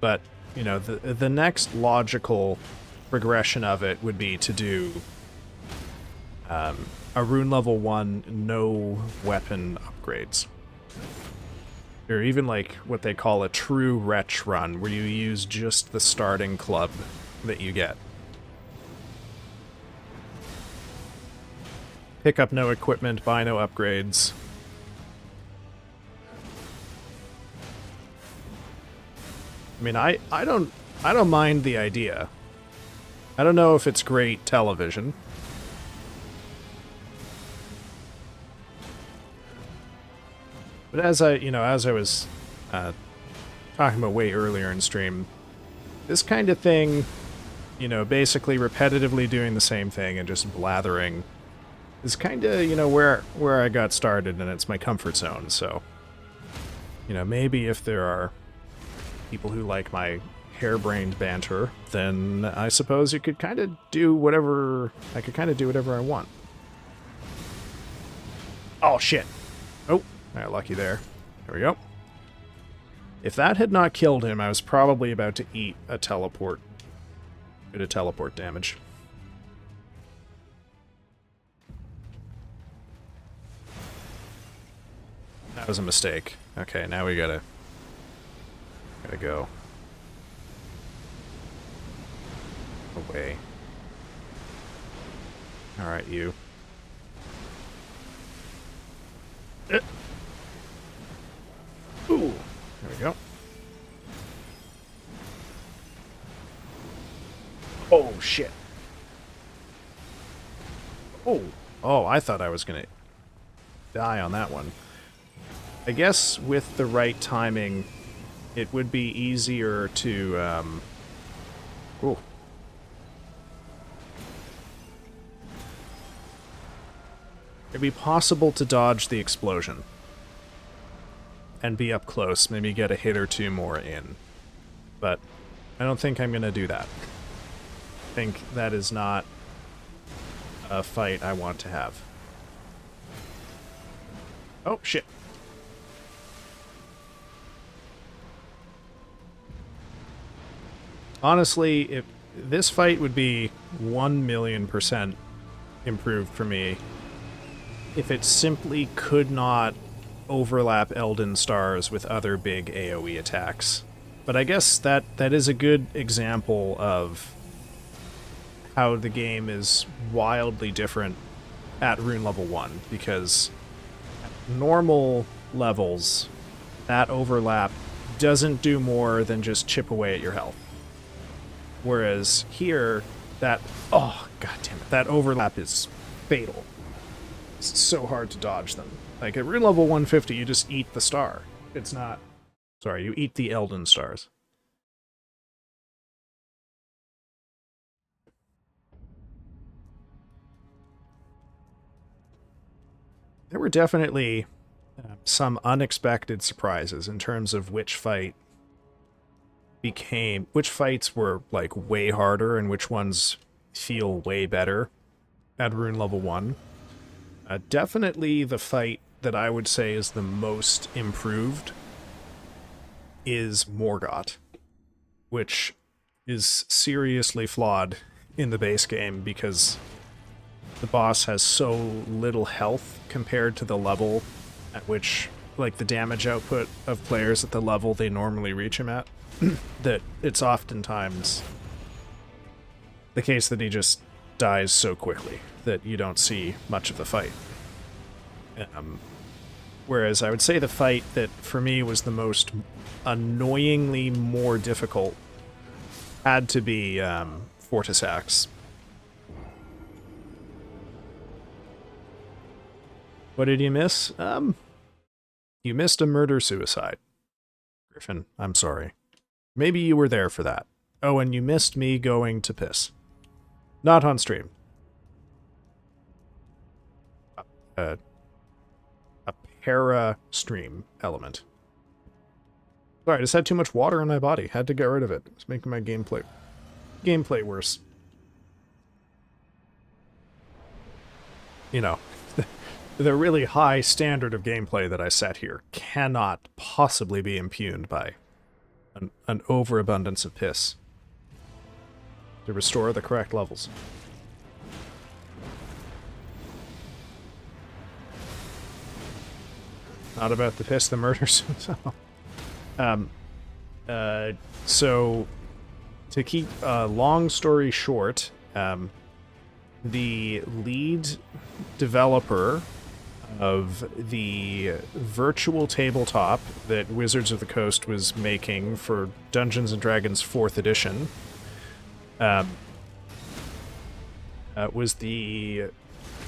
but, you know, the next logical progression of it would be to do a Rune level 1 no weapon upgrades. Or even like what they call a true wretch run, where you use just the starting club that you get. Pick up no equipment, buy no upgrades. I mean, I don't mind the idea. I don't know if it's great television. But as I was talking about way earlier in stream, this kind of thing, you know, basically repetitively doing the same thing and just blathering is kind of, you know, where I got started, and it's my comfort zone. So, you know, maybe if there are people who like my harebrained banter, then I suppose you could kind of do whatever, I could kind of do whatever I want. Oh, shit. Oh. Alright, lucky there. There we go. If that had not killed him, I was probably about to eat a teleport. Bit of teleport damage. That was a mistake. Okay, now we gotta go. Away. Alright, you. Ooh, there we go. Oh, shit. Oh, Oh, I thought I was gonna die on that one. I guess with the right timing, it would be easier to, Ooh. It'd be possible to dodge the explosion. And be up close, maybe get a hit or two more in. But I don't think I'm gonna do that. I think that is not a fight I want to have. Oh, shit. Honestly, if this fight would be 1,000,000% improved for me if it simply could not overlap Elden Stars with other big AoE attacks. But I guess that is a good example of how the game is wildly different at rune level 1, because at normal levels, that overlap doesn't do more than just chip away at your health. Whereas here, oh, god damn it, that overlap is fatal. It's so hard to dodge them. Like, at rune level 150, you just eat the star. It's not... Sorry, you eat the Elden Stars. There were definitely some unexpected surprises in terms of which fights were, like, way harder and which ones feel way better at rune level 1. Definitely the fight that I would say is the most improved is Morgott, which is seriously flawed in the base game because the boss has so little health compared to the level at which, like, the damage output of players at the level they normally reach him at, that it's oftentimes the case that he just dies so quickly that you don't see much of the fight. Whereas I would say the fight that, for me, was the most annoyingly more difficult had to be Fortis Axe. What did you miss? You missed a murder-suicide. Griffin, I'm sorry. Maybe you were there for that. Oh, and you missed me going to piss. Not on stream. A para-stream element. Sorry, I just had too much water in my body. Had to get rid of it. It's making my gameplay worse. You know, the really high standard of gameplay that I set here cannot possibly be impugned by an overabundance of piss to restore the correct levels. Not about the piss, the murder. So, to keep a long story short, the lead developer of the virtual tabletop that Wizards of the Coast was making for Dungeons & Dragons 4th edition was the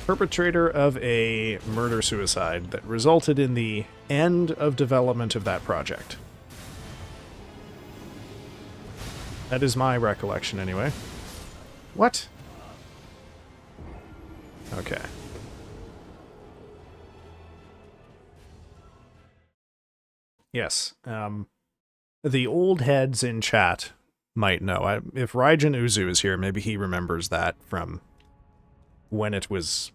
perpetrator of a murder-suicide that resulted in the end of development of that project. That is my recollection, anyway. What? Okay. Yes. The old heads in chat might know. If Raijin Uzu is here, maybe he remembers that from when it was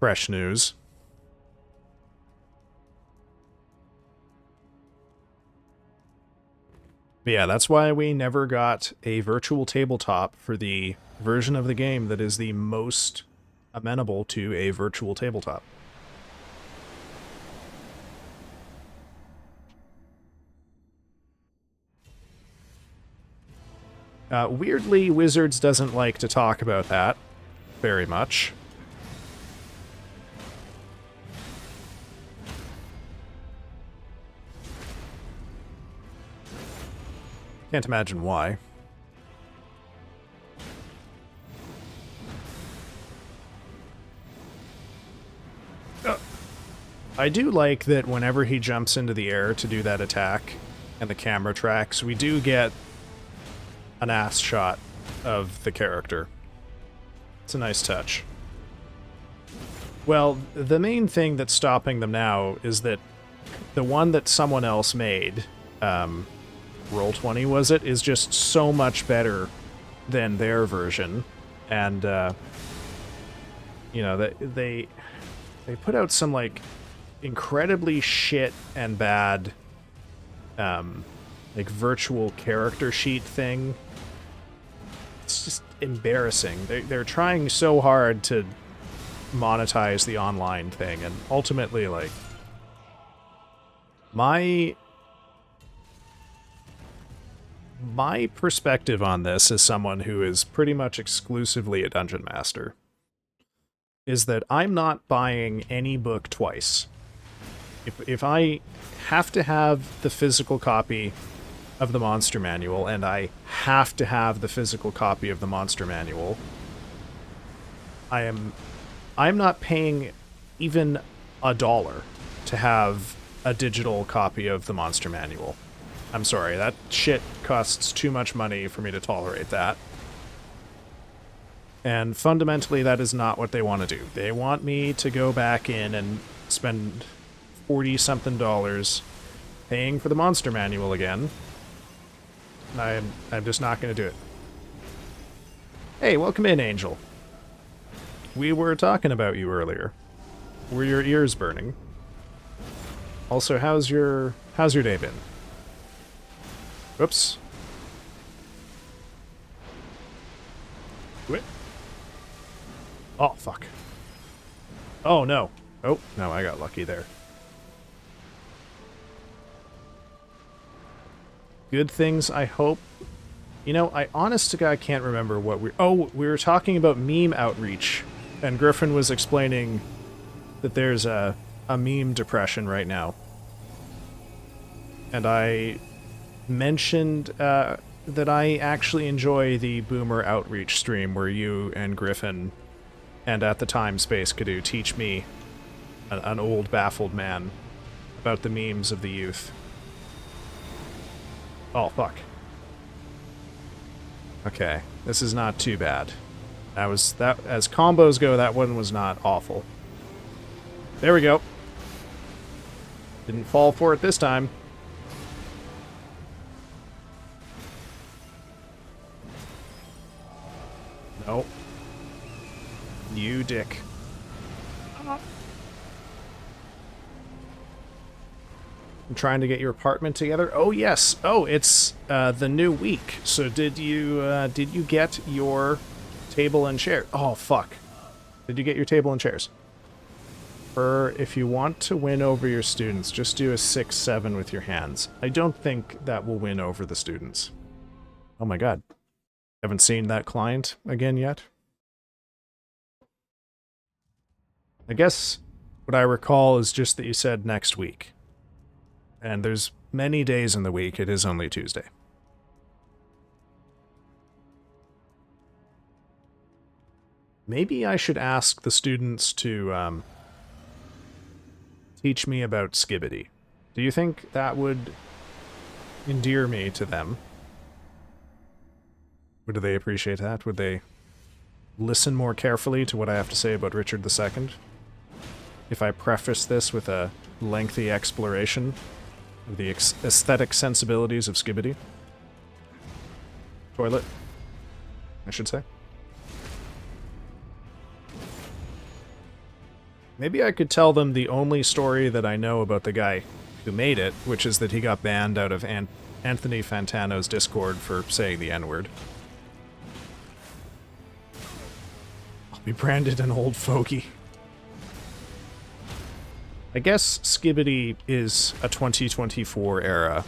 fresh news. But yeah, that's why we never got a virtual tabletop for the version of the game that is the most amenable to a virtual tabletop. Weirdly, Wizards doesn't like to talk about that very much. Can't imagine why. I do like that whenever he jumps into the air to do that attack and the camera tracks, we do get an ass shot of the character. It's a nice touch. Well, the main thing that's stopping them now is that the one that someone else made, Roll20 was it, is just so much better than their version. And, you know, they put out some, like, incredibly shit and bad, like, virtual character sheet thing. It's just embarrassing. They're trying so hard to monetize the online thing, and ultimately, like, my perspective on this as someone who is pretty much exclusively a dungeon master is that I'm not buying any book twice. If I have to have the physical copy of the monster manual, and I have to have the physical copy of the monster manual, I'm not paying even $1 to have a digital copy of the monster manual. I'm sorry, that shit costs too much money for me to tolerate that. And fundamentally, that is not what they want to do. They want me to go back in and spend $40-something paying for the monster manual again. I'm just not going to do it. Hey, welcome in, Angel. We were talking about you earlier. Were your ears burning? Also, how's your day been? Whoops. Quit. Oh, fuck. Oh, no. Oh, no, I got lucky there. Good things, I hope. You know, I honest to God can't remember what we... Oh, we were talking about meme outreach, and Griffin was explaining that there's a meme depression right now. And I mentioned that I actually enjoy the Boomer Outreach stream where you and Griffin, and at the time Space Cadoo, teach me, an old baffled man, about the memes of the youth. Oh, fuck. Okay, this is not too bad. As combos go, that one was not awful. There we go. Didn't fall for it this time. Nope. You dick. I'm trying to get your apartment together. Oh yes. Oh, it's the new week. So did you get your table and chair? Oh fuck. Did you get your table and chairs? If you want to win over your students, just do a 6-7 with your hands. I don't think that will win over the students. Oh my god. Haven't seen that client again yet? I guess what I recall is just that you said next week. And there's many days in the week, it is only Tuesday. Maybe I should ask the students to teach me about Skibbity. Do you think that would endear me to them? Would they appreciate that? Would they listen more carefully to what I have to say about Richard II? If I preface this with a lengthy exploration of the aesthetic sensibilities of Skibbity? Toilet, I should say. Maybe I could tell them the only story that I know about the guy who made it, which is that he got banned out of Anthony Fantano's Discord for saying the N-word. I'll be branded an old fogey. I guess Skibbity is a 2024 era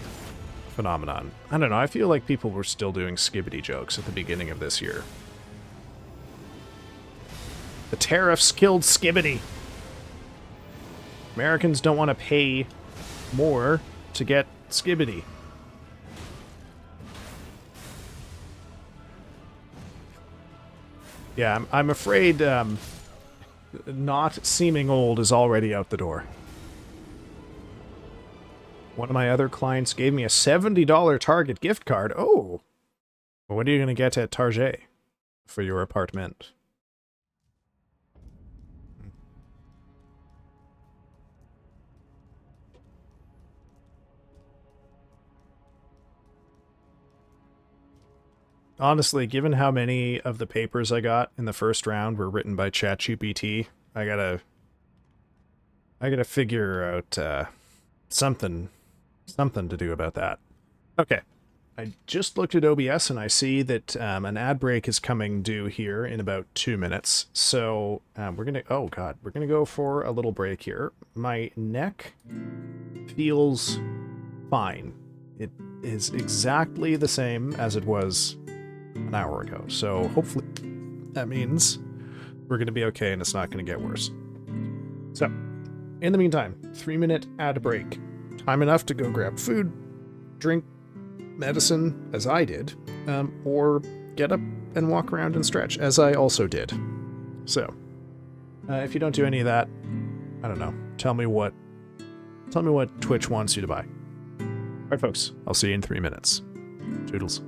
phenomenon. I don't know, I feel like people were still doing Skibbity jokes at the beginning of this year. The tariffs killed Skibbity. Americans don't want to pay more to get Skibbity. Yeah, I'm afraid not seeming old is already out the door. One of my other clients gave me a $70 Target gift card. Oh! What are you going to get at Target for your apartment? Honestly, given how many of the papers I got in the first round were written by ChatGPT, I gotta figure out something to do about that. Okay, I just looked at OBS and I see that an ad break is coming due here in about 2 minutes. So we're gonna we're gonna go for a little break here. My neck feels fine. It is exactly the same as it was an hour ago. So hopefully that means we're going to be okay and it's not going to get worse. So in the meantime, 3-minute ad break. Time enough to go grab food, drink medicine, as I did, or get up and walk around and stretch, as I also did. So if you don't do any of that, I don't know. Tell me what Twitch wants you to buy. All right, folks. I'll see you in 3 minutes. Toodles.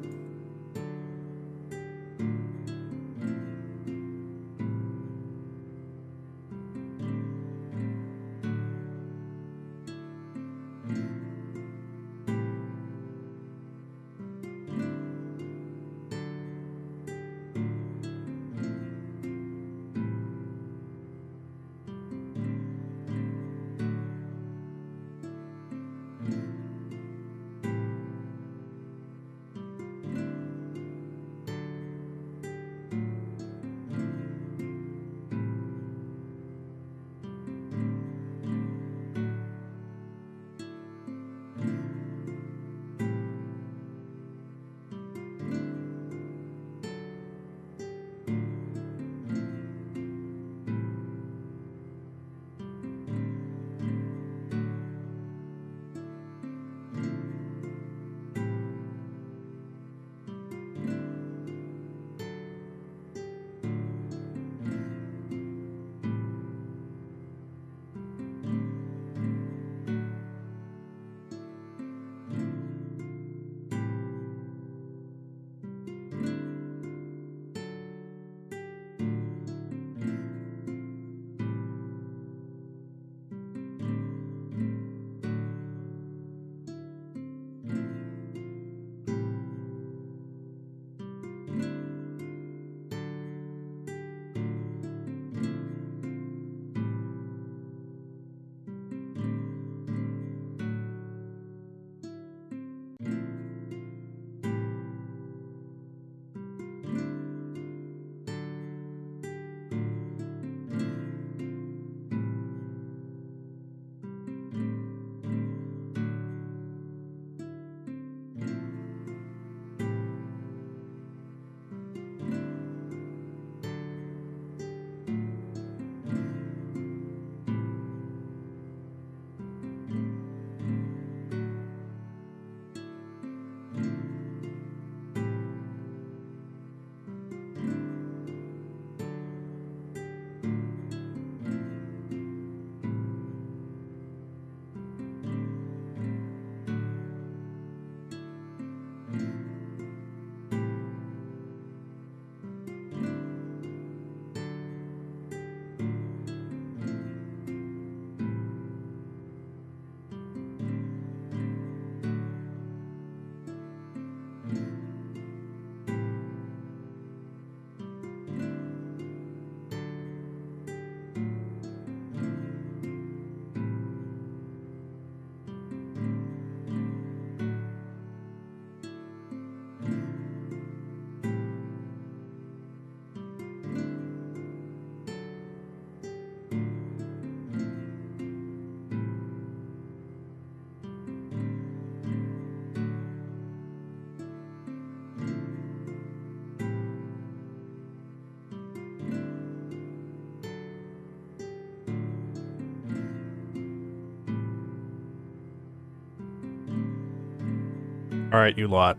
All right, you lot.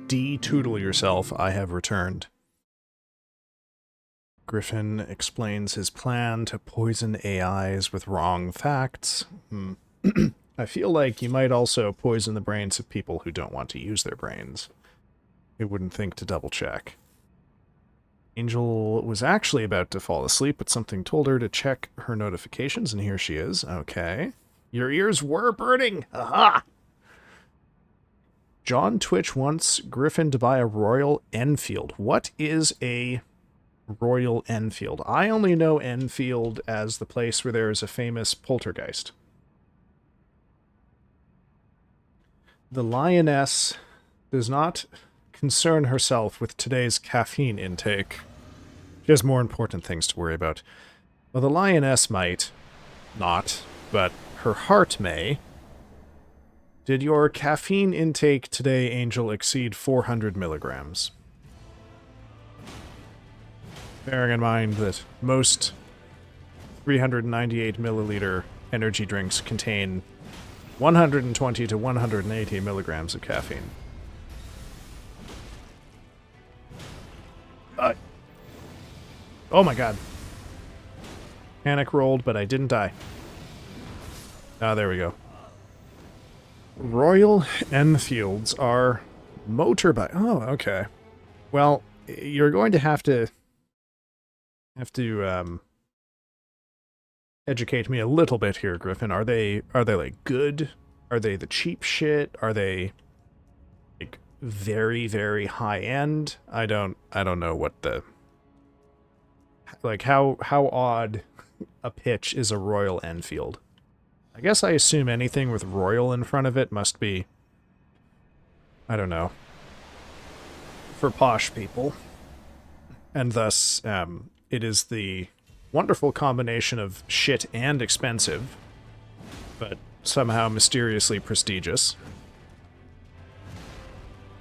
De-toodle yourself, I have returned. Griffin explains his plan to poison AIs with wrong facts. I feel like you might also poison the brains of people who don't want to use their brains. Who wouldn't think to double check. Angel was actually about to fall asleep, but something told her to check her notifications, and here she is. Okay. Your ears were burning! Aha! John Twitch wants Griffin to buy a Royal Enfield. What is a Royal Enfield? I only know Enfield as the place where there is a famous poltergeist. The Lioness does not concern herself with today's caffeine intake. She has more important things to worry about. Well, the Lioness might not, but her heart may. Did your caffeine intake today, Angel, exceed 400 milligrams? Bearing in mind that most 398 milliliter energy drinks contain 120 to 180 milligrams of caffeine. Oh my god. Panic rolled, but I didn't die. Ah, there we go. Royal Enfields are motorbike. Oh, okay. Well, you're going to have to educate me a little bit here, Griffin. Are they like good? Are they the cheap shit? Are they like very, very high end? I don't know what the like how odd a pitch is a Royal Enfield. I guess I assume anything with Royal in front of it must be, I don't know, for posh people. And thus, it is the wonderful combination of shit and expensive, but somehow mysteriously prestigious.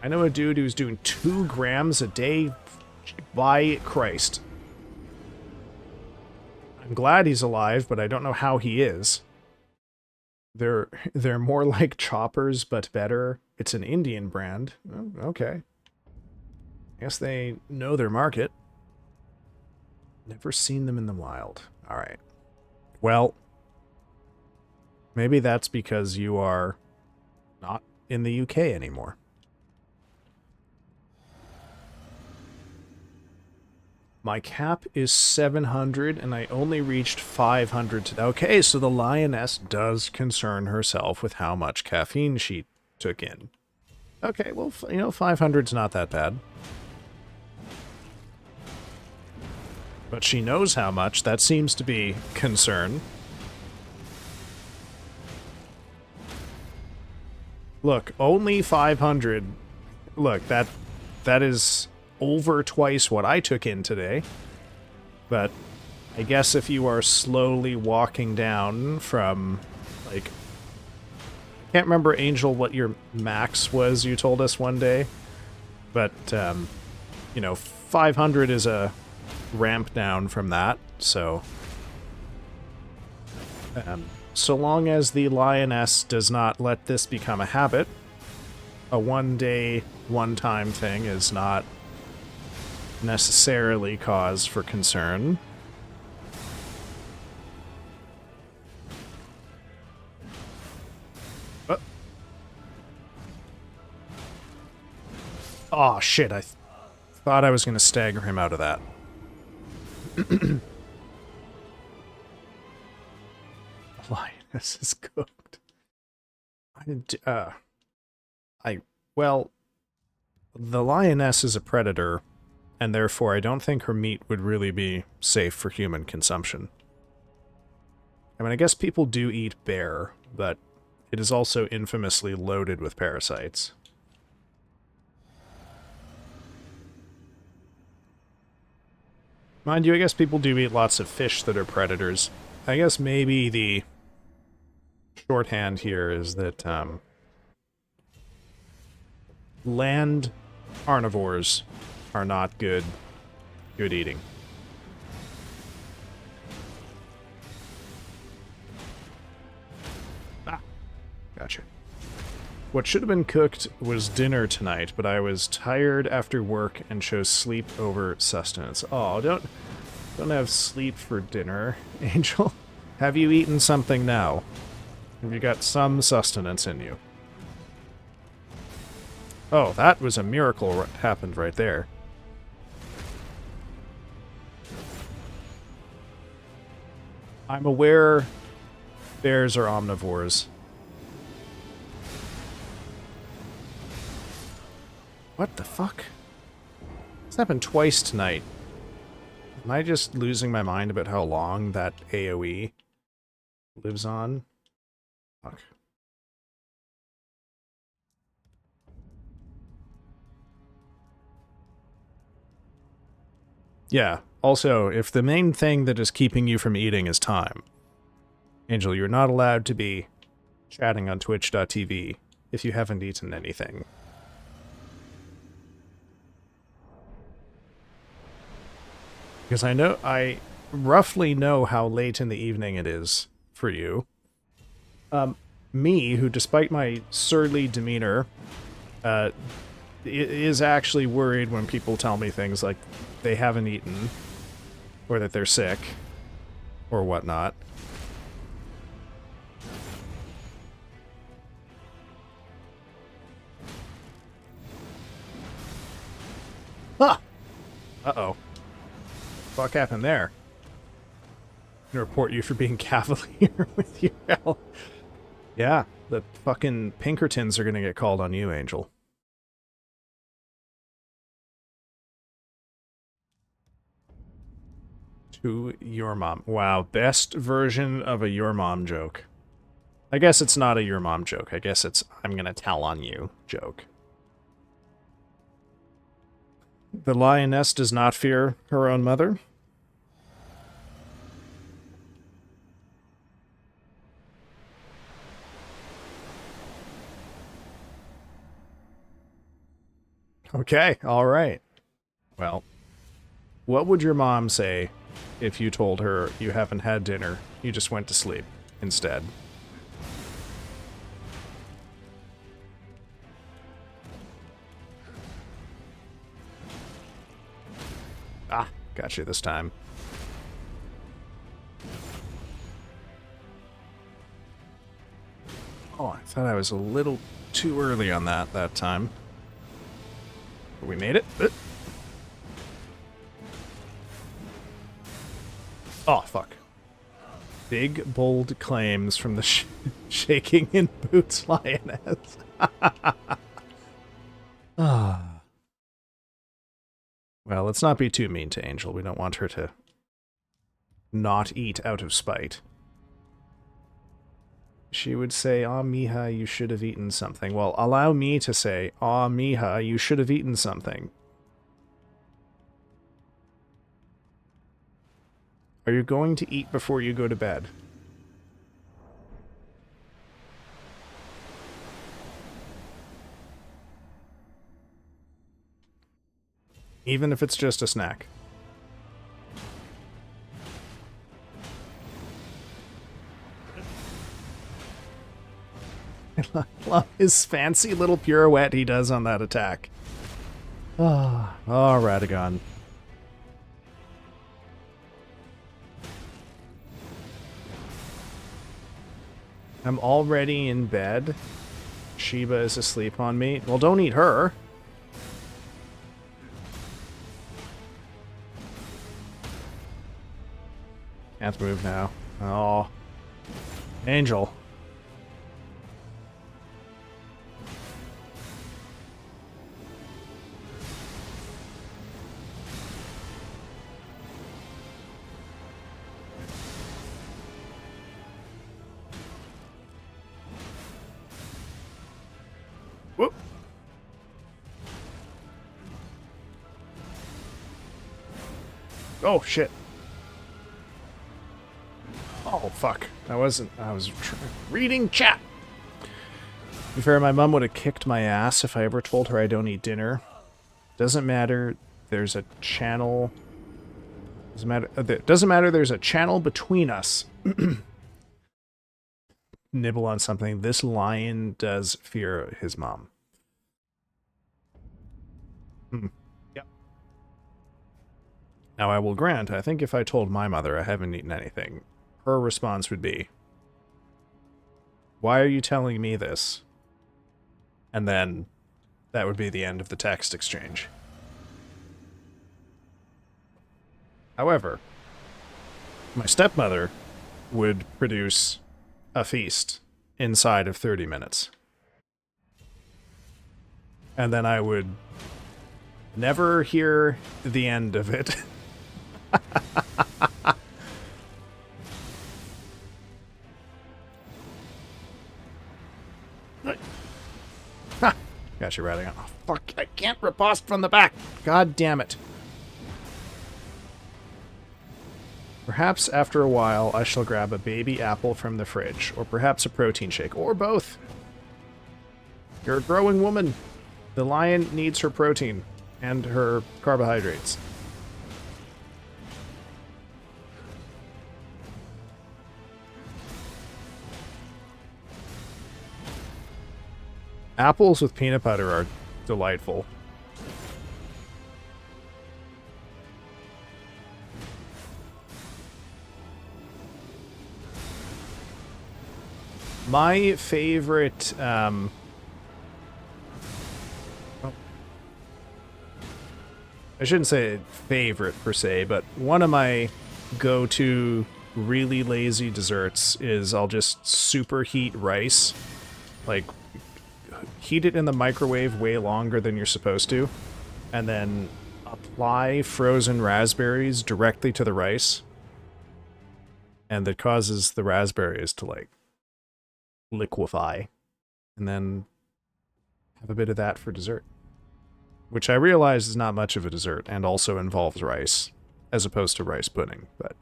I know a dude who's doing 2 grams a day. By Christ. I'm glad he's alive, but I don't know how he is. They're more like Choppers, but better. It's an Indian brand. Oh, okay. Guess they know their market. Never seen them in the wild. Alright. Well, maybe that's because you are not in the UK anymore. My cap is 700, and I only reached 500 today. Okay, so the Lioness does concern herself with how much caffeine she took in. Okay, well, you know, 500's not that bad. But she knows how much. That seems to be concern. Look, only 500. Look, that is over twice what I took in today. But I guess if you are slowly walking down from, like, I can't remember, Angel, what your max was you told us one day. But, you know, 500 is a ramp down from that, so so long as the Lioness does not let this become a habit, a one-day, one-time thing is not necessarily cause for concern. Oh shit, I thought I was going to stagger him out of that. Lioness is cooked. Well, the Lioness is a predator, and therefore I don't think her meat would really be safe for human consumption. I mean, I guess people do eat bear, but it is also infamously loaded with parasites. Mind you, I guess people do eat lots of fish that are predators. I guess maybe the shorthand here is that land carnivores are not good eating. Ah, gotcha. What should have been cooked was dinner tonight, but I was tired after work and chose sleep over sustenance. Oh, don't have sleep for dinner, Angel. Have you eaten something now? Have you got some sustenance in you? Oh, that was a miracle what happened right there. I'm aware bears are omnivores. What the fuck? This happened twice tonight. Am I just losing my mind about how long that AoE lives on? Fuck. Yeah, also, if the main thing that is keeping you from eating is time, Angel, you're not allowed to be chatting on twitch.tv if you haven't eaten anything. Because I roughly know how late in the evening it is for you. Me, who despite my surly demeanor, is actually worried when people tell me things like they haven't eaten, or that they're sick, or whatnot. Ah! Uh-oh. What happened there? I'm gonna report you for being cavalier with your health. Yeah, the fucking Pinkertons are gonna get called on you, Angel. To your mom. Wow, best version of a your mom joke. I guess it's not a your mom joke. I guess it's I'm gonna tell on you joke. The lioness does not fear her own mother. Okay, alright. Well, what would your mom say if you told her you haven't had dinner, you just went to sleep instead? Ah, got you this time. Oh, I thought I was a little too early on that time. But we made it. Oh, fuck. Big, bold claims from the shaking in boots lioness. Ah. Well, let's not be too mean to Angel. We don't want her to not eat out of spite. She would say, "Aw, Mija, you should have eaten something." Well, allow me to say, "Aw, Mija, you should have eaten something." Are you going to eat before you go to bed? Even if it's just a snack. I love his fancy little pirouette he does on that attack. Oh, Radagon. I'm already in bed. Sheba is asleep on me. Well, don't eat her. Can't move now. Oh. Angel. Whoop. Oh, shit. Oh, fuck. I was reading chat. To be fair, my mom would have kicked my ass if I ever told her I don't eat dinner. Doesn't matter. There's a channel. Doesn't matter. There's a channel between us. Nibble on something. This lion does fear his mom. Yep. Now, I will grant, I think if I told my mother I haven't eaten anything, her response would be, Why are you telling me this? And then that would be the end of the text exchange. However, my stepmother would produce a feast inside of 30 minutes. And then I would never hear the end of it. Got you, Radagon. Oh, fuck, I can't riposte from the back. God damn it. Perhaps after a while I shall grab a baby apple from the fridge, or perhaps a protein shake, or both. You're a growing woman. The lion needs her protein and her carbohydrates. Apples with peanut butter are delightful. My favorite, I shouldn't say favorite per se, but one of my go-to really lazy desserts is I'll just superheat rice. Like, heat it in the microwave way longer than you're supposed to, and then apply frozen raspberries directly to the rice. And that causes the raspberries to, like, liquefy, and then have a bit of that for dessert, which I realize is not much of a dessert and also involves rice as opposed to rice pudding. But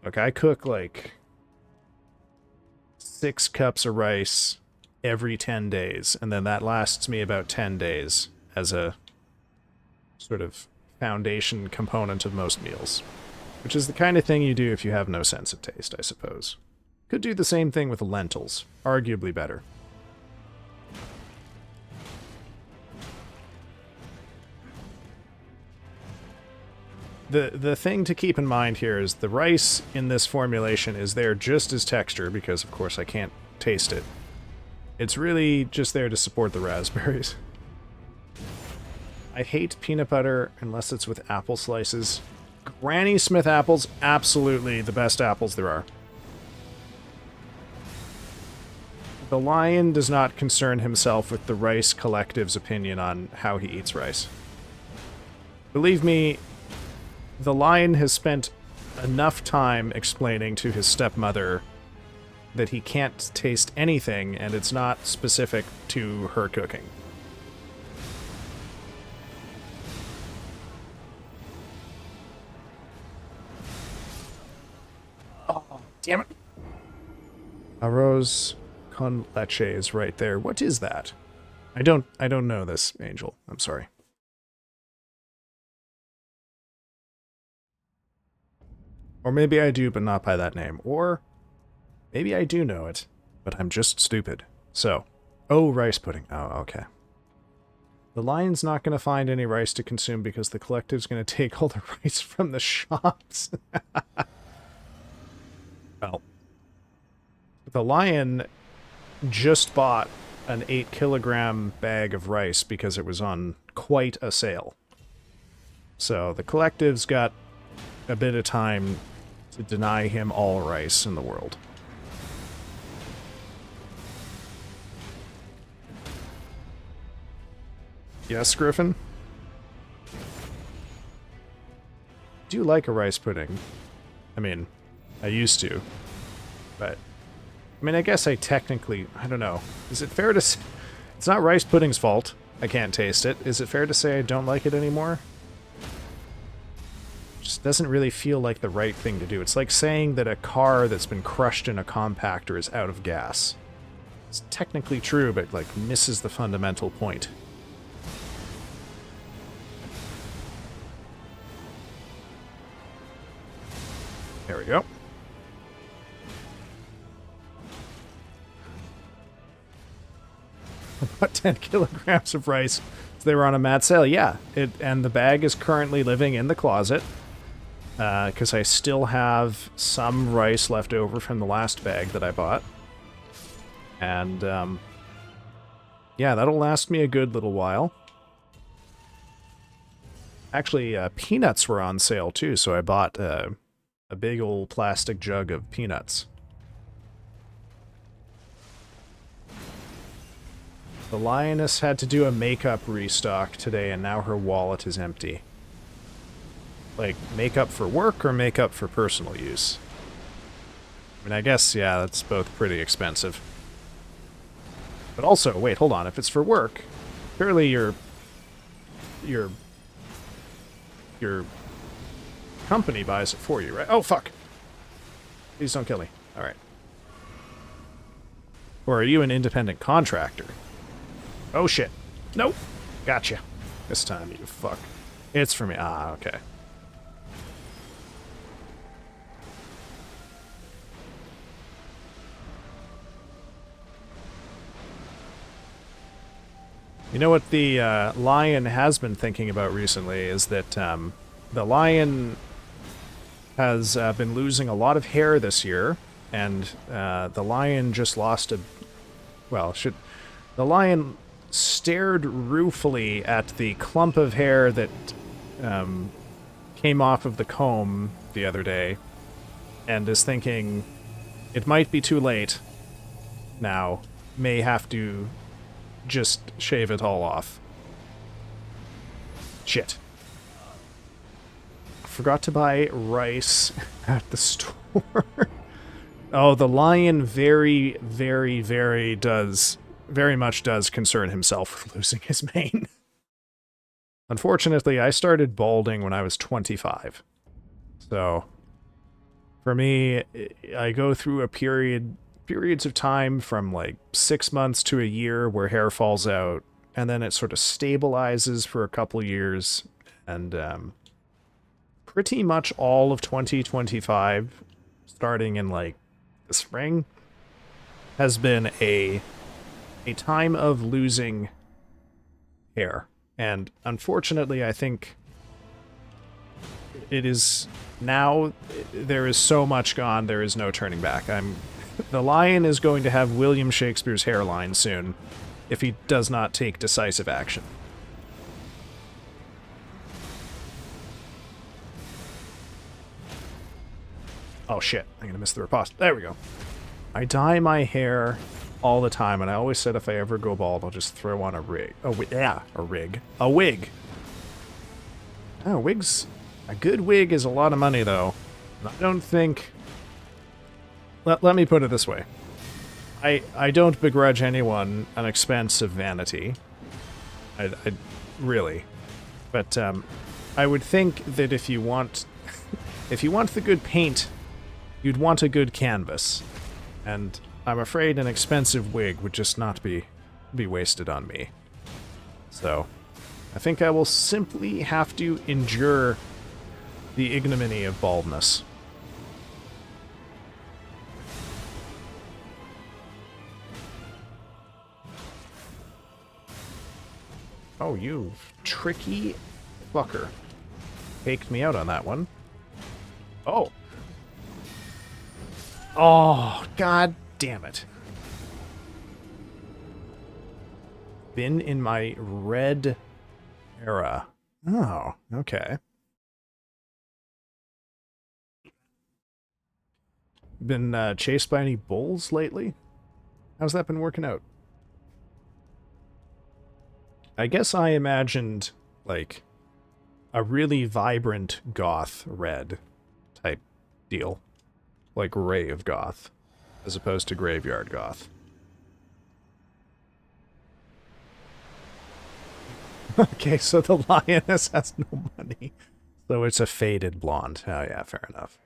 look, I cook like 6 cups of rice every 10 days, and then that lasts me about 10 days as a sort of foundation component of most meals, which is the kind of thing you do if you have no sense of taste, I suppose. Could do the same thing with lentils, arguably better. The thing to keep in mind here is the rice in this formulation is there just as texture, because of course I can't taste it. It's really just there to support the raspberries. I hate peanut butter unless it's with apple slices. Granny Smith apples, absolutely the best apples there are. The lion does not concern himself with the Rice Collective's opinion on how he eats rice. Believe me, the lion has spent enough time explaining to his stepmother that he can't taste anything, and it's not specific to her cooking. Oh, damn it. Arroz con leche is right there. What is that? I don't know this, Angel. I'm sorry. Or maybe I do, but not by that name. Or maybe I do know it, but I'm just stupid. So, oh, rice pudding. Oh, okay. The lion's not going to find any rice to consume because the collective's going to take all the rice from the shops. Well, the lion just bought an 8-kilogram bag of rice because it was on quite a sale. So the collective's got a bit of time to deny him all rice in the world. Yes, Griffin? I do like a rice pudding. I mean, I used to. But, I mean, I guess I technically, I don't know. Is it fair to say, it's not rice pudding's fault I can't taste it. Is it fair to say I don't like it anymore? It just doesn't really feel like the right thing to do. It's like saying that a car that's been crushed in a compactor is out of gas. It's technically true, but, like, misses the fundamental point. There we go. About 10 kilograms of rice. So they were on a mad sale. Yeah, and the bag is currently living in the closet. Because I still have some rice left over from the last bag that I bought. And, yeah, that'll last me a good little while. Actually, peanuts were on sale too, so I bought a big old plastic jug of peanuts. The lioness had to do a makeup restock today, and now her wallet is empty. Like, makeup for work or makeup for personal use? I mean, I guess, yeah, that's both pretty expensive. But also, wait, hold on. If it's for work, surely your company buys it for you, right? Oh, fuck. Please don't kill me. All right. Or are you an independent contractor? Oh, shit. Nope. Gotcha. This time, you fuck. It's for me. Ah, okay. You know what the lion has been thinking about recently is that the lion has been losing a lot of hair this year, and the lion just lost a... Well, the lion stared ruefully at the clump of hair that came off of the comb the other day, and is thinking, it might be too late now, may have to just shave it all off. Shit. Forgot to buy rice at the store. Oh, the lion very much does concern himself with losing his mane. Unfortunately, I started balding when I was 25. So, for me, I go through periods of time from like 6 months to a year where hair falls out, and then it sort of stabilizes for a couple years, and pretty much all of 2025, starting in like the spring, has been a time of losing hair. And unfortunately, I think it is now, there is so much gone, there is no turning back. The lion is going to have William Shakespeare's hairline soon, if he does not take decisive action. Oh shit, I'm gonna miss the riposte. There we go. I dye my hair all the time, and I always said if I ever go bald, I'll just throw on a rig. A wig. Oh, wigs. A good wig is a lot of money, though. I don't think... Let me put it this way. I don't begrudge anyone an expense of vanity. I really. But I would think that if you want the good paint, you'd want a good canvas. And I'm afraid an expensive wig would just not be wasted on me. So, I think I will simply have to endure the ignominy of baldness. Oh, you tricky fucker. Faked me out on that one. Oh. Oh, god damn it. Been in my red era. Oh, okay. Been chased by any bulls lately? How's that been working out? I guess I imagined, like, a really vibrant goth red type deal. Like rave goth, as opposed to graveyard goth. Okay, so the lioness has no money. So it's a faded blonde. Oh yeah, fair enough.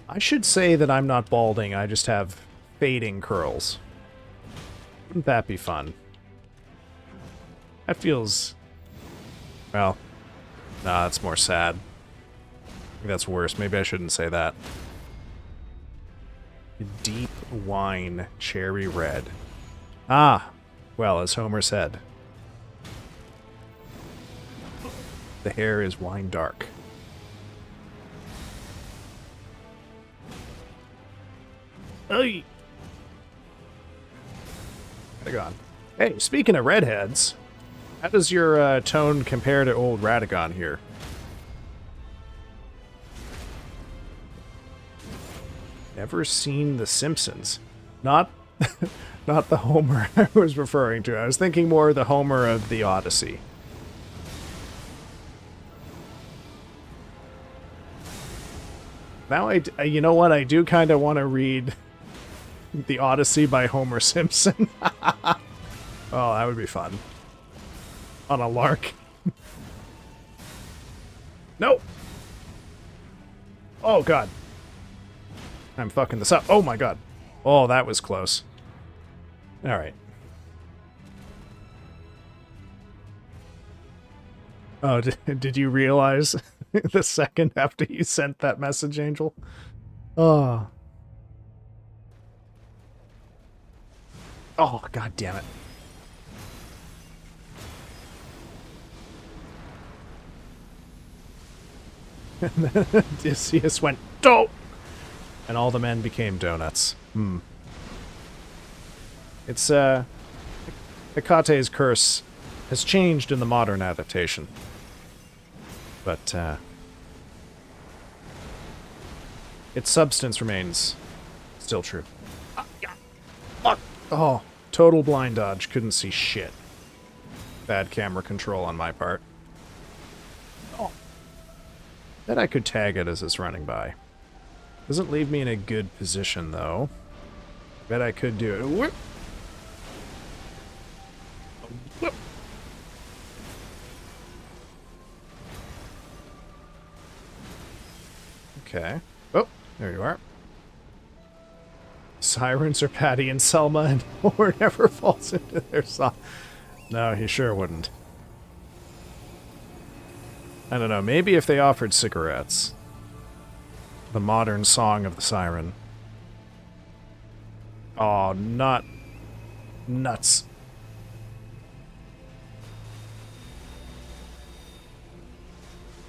I should say that I'm not balding, I just have fading curls. Wouldn't that be fun? That feels... Well, nah, that's more sad. I think that's worse. Maybe I shouldn't say that. Deep wine cherry red. Ah, well, as Homer said. The hair is wine dark. Hey! Radagon. Hey, speaking of redheads, how does your tone compare to old Radagon here? Never seen The Simpsons. Not not the Homer I was referring to. I was thinking more the Homer of the Odyssey. Now you know what? I do kind of want to read The Odyssey by Homer Simpson. Oh, that would be fun. On a lark. No! Oh, God. I'm fucking this up. Oh, my God. Oh, that was close. Alright. Oh, did you realize the second after you sent that message, Angel? Oh. Oh, God damn it. And then Odysseus went, "Dope!" And all the men became donuts. It's, Hekate's curse has changed in the modern adaptation. But, its substance remains still true. Oh, total blind dodge. Couldn't see shit. Bad camera control on my part. Oh. Bet I could tag it as it's running by. Doesn't leave me in a good position, though. Bet I could do it. Whoop. Whoop. Okay. Oh, there you are. Sirens are Patty and Selma, and Homer never falls into their song. No, he sure wouldn't. I don't know, maybe if they offered cigarettes. The modern song of the siren. Oh, not nuts.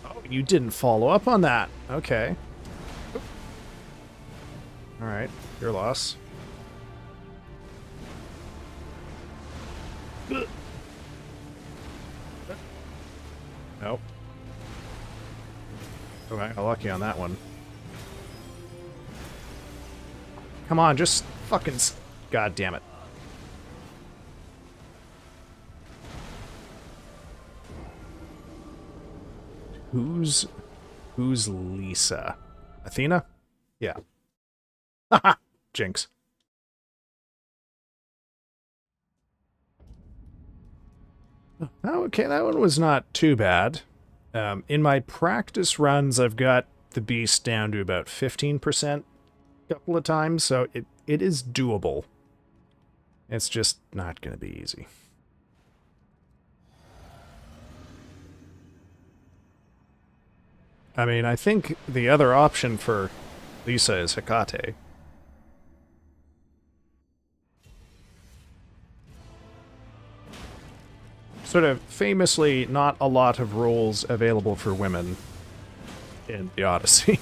Oh, you didn't follow up on that. Okay. Alright, your loss. Nope. Oh, I got lucky on that one. Come on, just fucking... God damn it. Who's Lisa? Athena? Yeah. Haha! Jinx. Oh, okay, that one was not too bad. In my practice runs, I've got the beast down to about 15% a couple of times, so it is doable. It's just not going to be easy. I mean, I think the other option for Lisa is Hekate. Sort of famously not a lot of roles available for women in the Odyssey.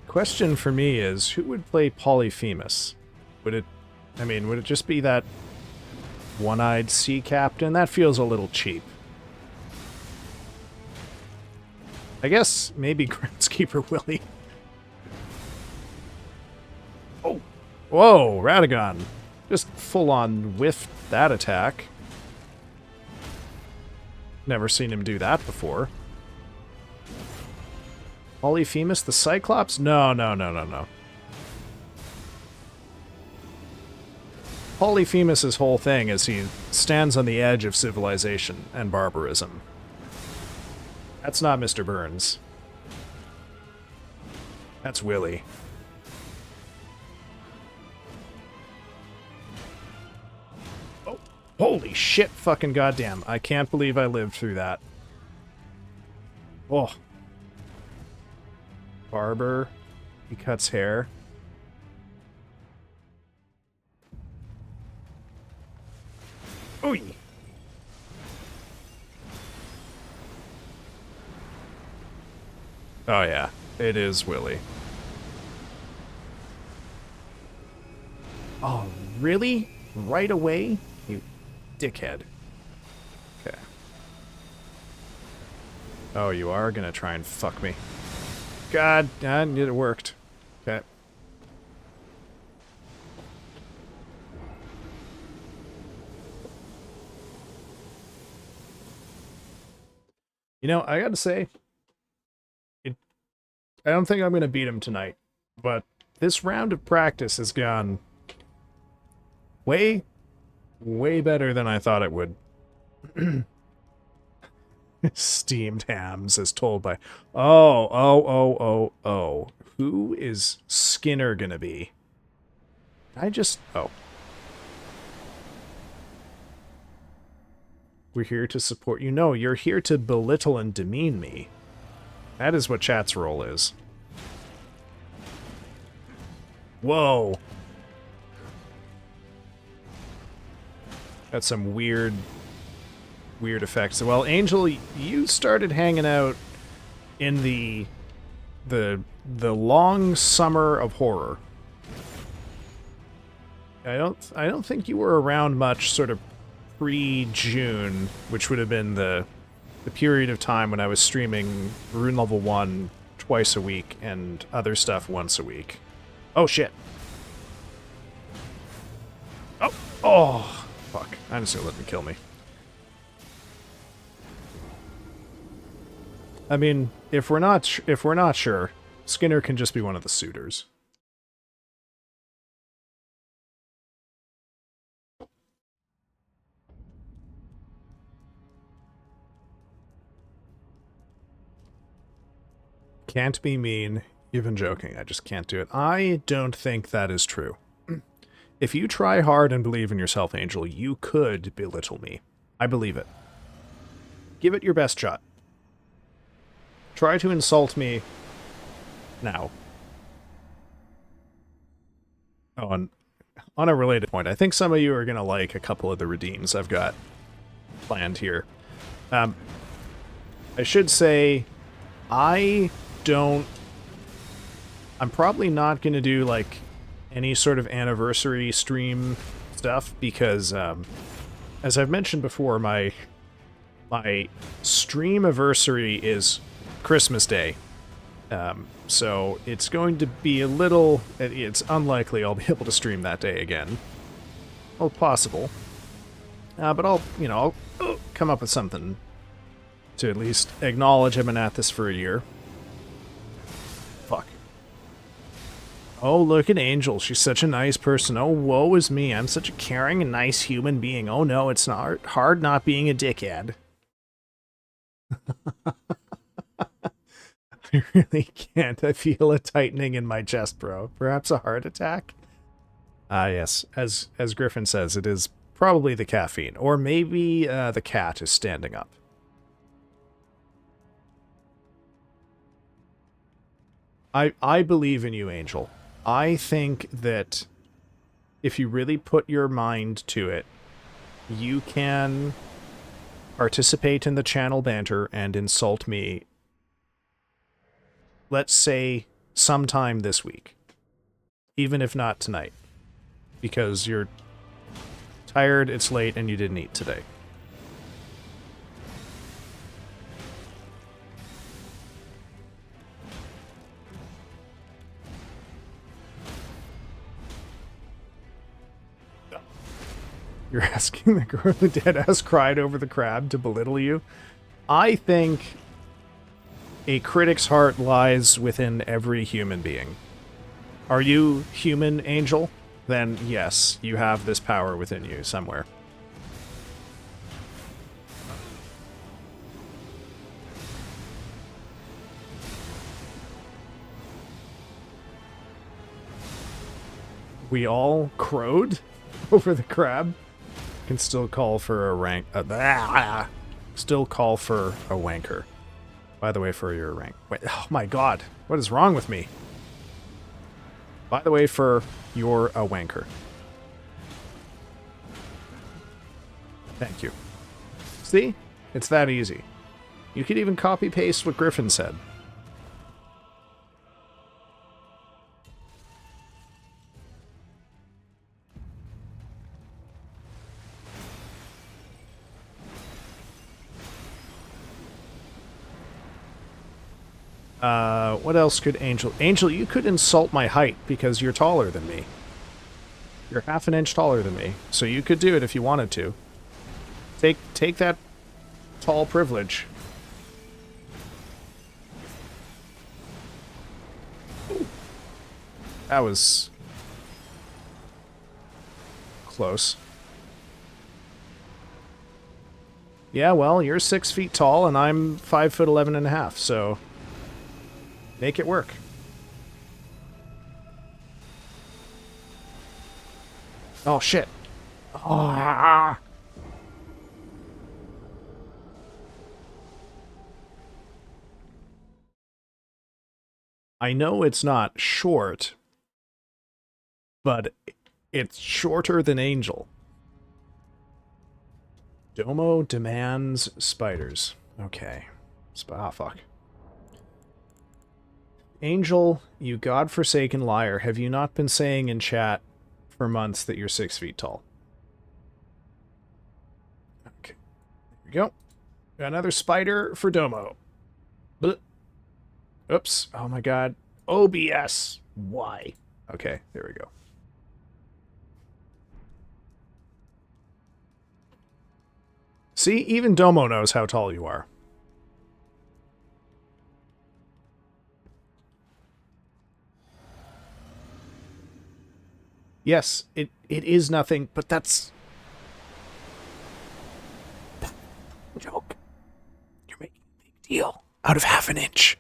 Question for me is, who would play Polyphemus? Would it just be that one-eyed sea captain? That feels a little cheap. I guess maybe Groundskeeper Willie. Oh! Whoa, Radagon. Just full-on whiffed that attack. Never seen him do that before. Polyphemus the Cyclops? No. Polyphemus' whole thing is he stands on the edge of civilization and barbarism. That's not Mr. Burns. That's Willie. Oh, holy shit, fucking goddamn. I can't believe I lived through that. Oh. Barber. He cuts hair. Ooh. Oh yeah, it is Willy. Oh, really? Right away? You dickhead. Okay. Oh, you are gonna try and fuck me. God, it worked. Okay. You know, I gotta say, I don't think I'm gonna beat him tonight, but this round of practice has gone way, way better than I thought it would. Steamed hams, as told by... Oh. Who is Skinner gonna be? Oh. We're here to support you. No, you're here to belittle and demean me. That is what chat's role is. Whoa. That's some weird effects. Well, Angel, you started hanging out in the long summer of horror. I don't think you were around much sort of pre-June, which would have been the period of time when I was streaming Rune Level 1 twice a week and other stuff once a week. Oh shit. Oh, fuck. I'm just gonna let them kill me. I mean, if we're not sure, Skinner can just be one of the suitors. Can't be mean, even joking. I just can't do it. I don't think that is true. If you try hard and believe in yourself, Angel, you could belittle me. I believe it. Give it your best shot. Try to insult me now. Oh, and on a related point, I think some of you are going to like a couple of the redeems I've got planned here. I should say, I'm probably not going to do, like, any sort of anniversary stream stuff, because, as I've mentioned before, my stream-iversary is Christmas Day. So it's going to be a little... It's unlikely I'll be able to stream that day again. Well, possible. But I'll come up with something to at least acknowledge I've been at this for a year. Fuck. Oh, look at Angel. She's such a nice person. Oh, woe is me. I'm such a caring and nice human being. Oh no, it's not hard not being a dickhead. I really can't. I feel a tightening in my chest, bro. Perhaps a heart attack? Ah, yes. As Griffin says, it is probably the caffeine. Or maybe the cat is standing up. I believe in you, Angel. I think that if you really put your mind to it, you can participate in the channel banter and insult me, let's say, sometime this week. Even if not tonight. Because you're tired, it's late, and you didn't eat today. You're asking the girl the dead ass cried over the crab to belittle you? I think a critic's heart lies within every human being. Are you human, Angel? Then yes, you have this power within you somewhere. We all crowed over the crab? Can still call for a rank. Still call for a wanker. By the way, for your rank. Wait, oh my god, what is wrong with me? By the way, for you're a wanker. Thank you. See? It's that easy. You could even copy-paste what Griffin said. What else could Angel... Angel, you could insult my height because you're taller than me. You're half an inch taller than me, so you could do it if you wanted to. Take that tall privilege. Ooh. That was close. Yeah, well, you're 6 feet tall and I'm 5'11.5", so make it work. Oh shit. Oh. I know it's not short, but it's shorter than Angel. Domo demands spiders. Okay. Fuck. Angel, you godforsaken liar, have you not been saying in chat for months that you're 6 feet tall? Okay. There we go. Got another spider for Domo. Blech. Oops. Oh my god. OBS. Why? Okay, there we go. See, even Domo knows how tall you are. Yes, it is nothing, but that's... joke. You're making a big deal out of half an inch.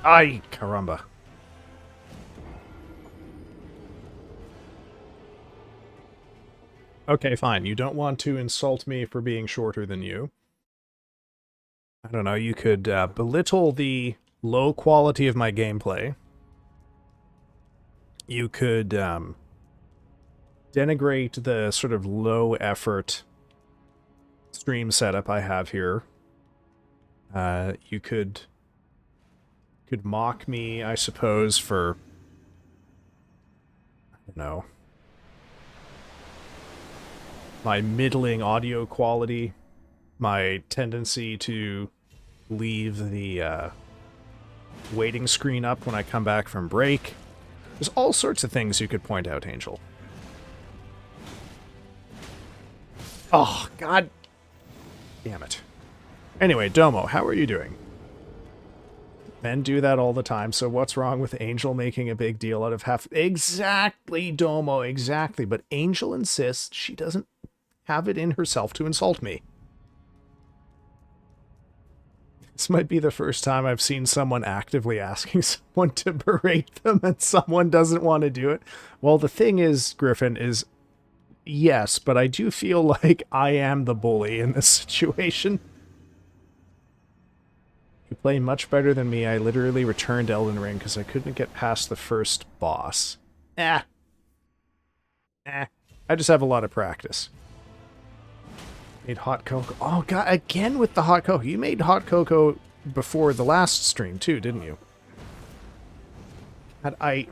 Ay, caramba. Okay, fine. You don't want to insult me for being shorter than you. I don't know, you could belittle the low quality of my gameplay. You could denigrate the sort of low effort stream setup I have here. You could mock me, I suppose, for... I don't know. My middling audio quality. My tendency to leave the waiting screen up when I come back from break. There's all sorts of things you could point out, Angel. Oh, god damn it. Anyway, Domo, how are you doing? Men do that all the time, so what's wrong with Angel making a big deal out of half... Exactly, Domo, exactly. But Angel insists she doesn't have it in herself to insult me. This might be the first time I've seen someone actively asking someone to berate them and someone doesn't want to do it. Well, the thing is, Griffin, is yes, but I do feel like I am the bully in this situation. You play much better than me. I literally returned Elden Ring because I couldn't get past the first boss. I just have a lot of practice. Made hot cocoa. Oh god, again with the hot cocoa. You made hot cocoa before the last stream too, didn't you? And I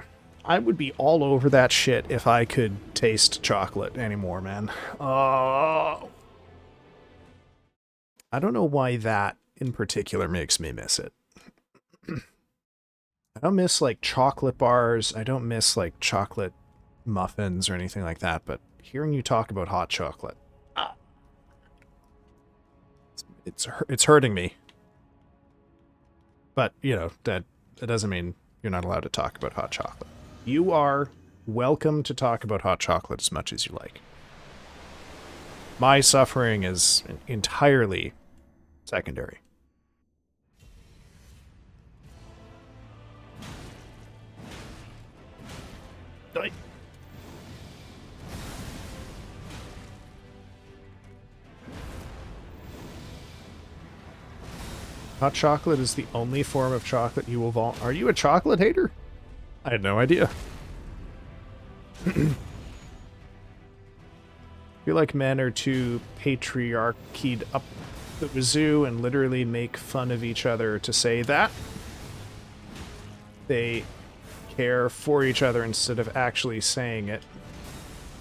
would be all over that shit if I could taste chocolate anymore, man. Oh. I don't know why that in particular makes me miss it. I don't miss like chocolate bars. I don't miss like chocolate muffins or anything like that, but hearing you talk about hot chocolate, it's hurting me. But, you know, that doesn't mean you're not allowed to talk about hot chocolate. You are welcome to talk about hot chocolate as much as you like. My suffering is entirely secondary. Hot chocolate is the only form of chocolate you will Are you a chocolate hater? I had no idea. I feel like men are too patriarchied up the wazoo and literally make fun of each other to say that they care for each other instead of actually saying it.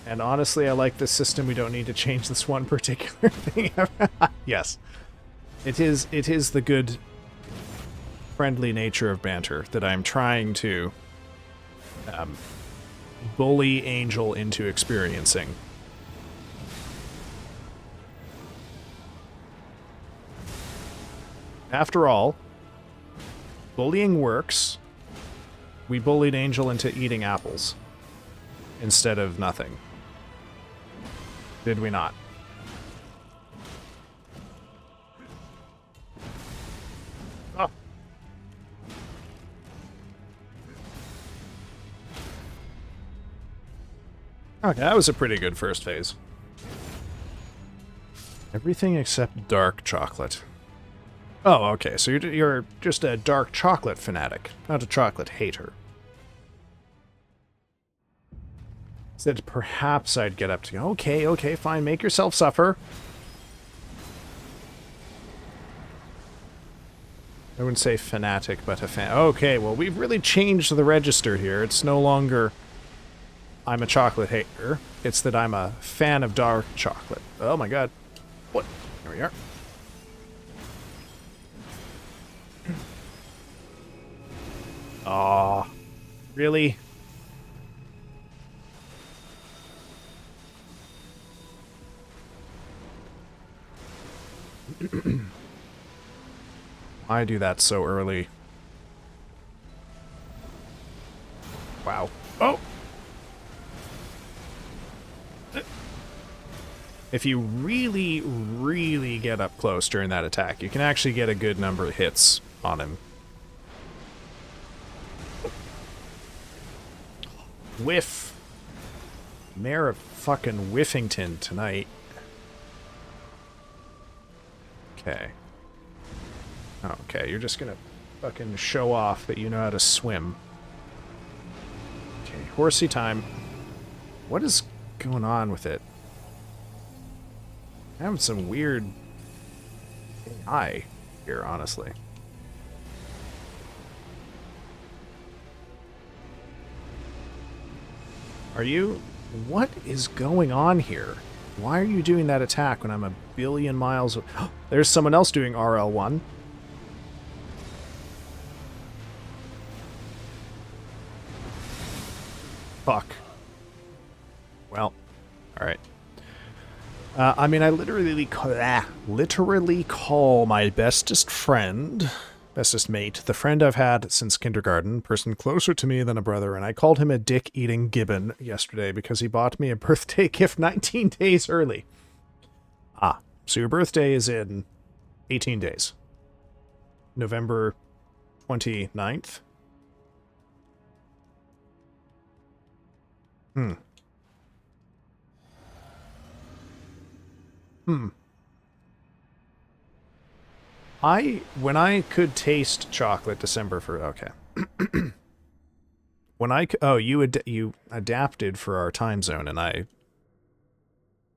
And honestly, I like this system. We don't need to change this one particular thing. Yes. It is the good, friendly nature of banter that I'm trying to bully Angel into experiencing. After all, bullying works. We bullied Angel into eating apples instead of nothing. Did we not? Oh. Okay, that was a pretty good first phase. Everything except dark chocolate. Oh, okay, so you're just a dark chocolate fanatic, not a chocolate hater. Said perhaps I'd get up to you. Okay, fine, make yourself suffer. I wouldn't say fanatic, but a fan. Okay, well, we've really changed the register here. It's no longer I'm a chocolate hater. It's that I'm a fan of dark chocolate. Oh my god. What? There we are. Aw. Really? I do that so early. Wow. Oh! If you really, really get up close during that attack, you can actually get a good number of hits on him. Whiff. Mayor of fucking Whiffington tonight. Okay. Okay, you're just gonna fucking show off that you know how to swim. Okay, horsey time. What is going on with it? I'm having some weird AI here, honestly. Are you... What is going on here? Why are you doing that attack when I'm a billion miles... There's someone else doing RL1. Fuck. Well, alright. I mean, I literally call my bestest friend, bestest mate, the friend I've had since kindergarten, person closer to me than a brother, and I called him a dick-eating gibbon yesterday because he bought me a birthday gift 19 days early. Ah, so your birthday is in 18 days. November 29th? When I could taste chocolate, December for okay. When I you adapted for our time zone, and I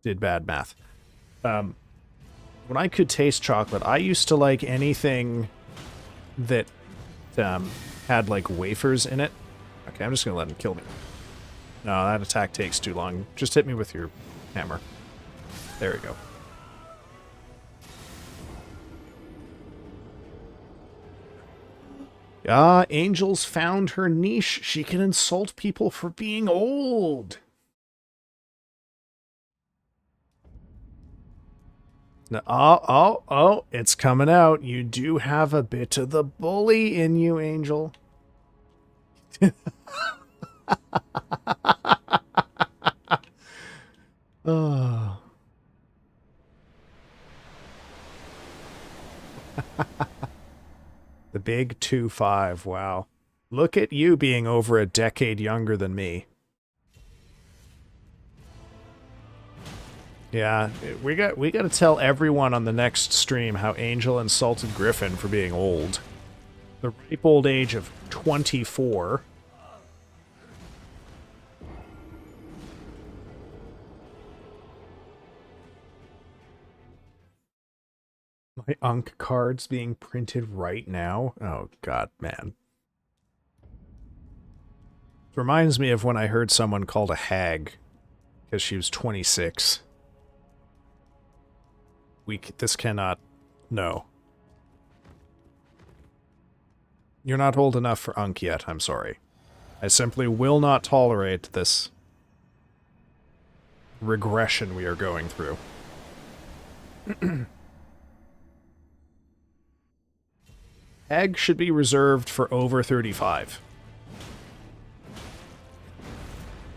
did bad math. When I could taste chocolate, I used to like anything that had like wafers in it. Okay, I'm just gonna let him kill me. No, that attack takes too long. Just hit me with your hammer. There we go. Ah, Angel's found her niche. She can insult people for being old. Now, oh, it's coming out. You do have a bit of the bully in you, Angel. Oh. The big 2-5, wow. Look at you being over a decade younger than me. Yeah, we got to tell everyone on the next stream how Angel insulted Griffin for being old. The ripe old age of 24. My Unk card's being printed right now? Oh, God, man. It reminds me of when I heard someone called a hag because she was 26. This cannot... No. You're not old enough for Unk yet, I'm sorry. I simply will not tolerate this regression we are going through. Egg should be reserved for over 35.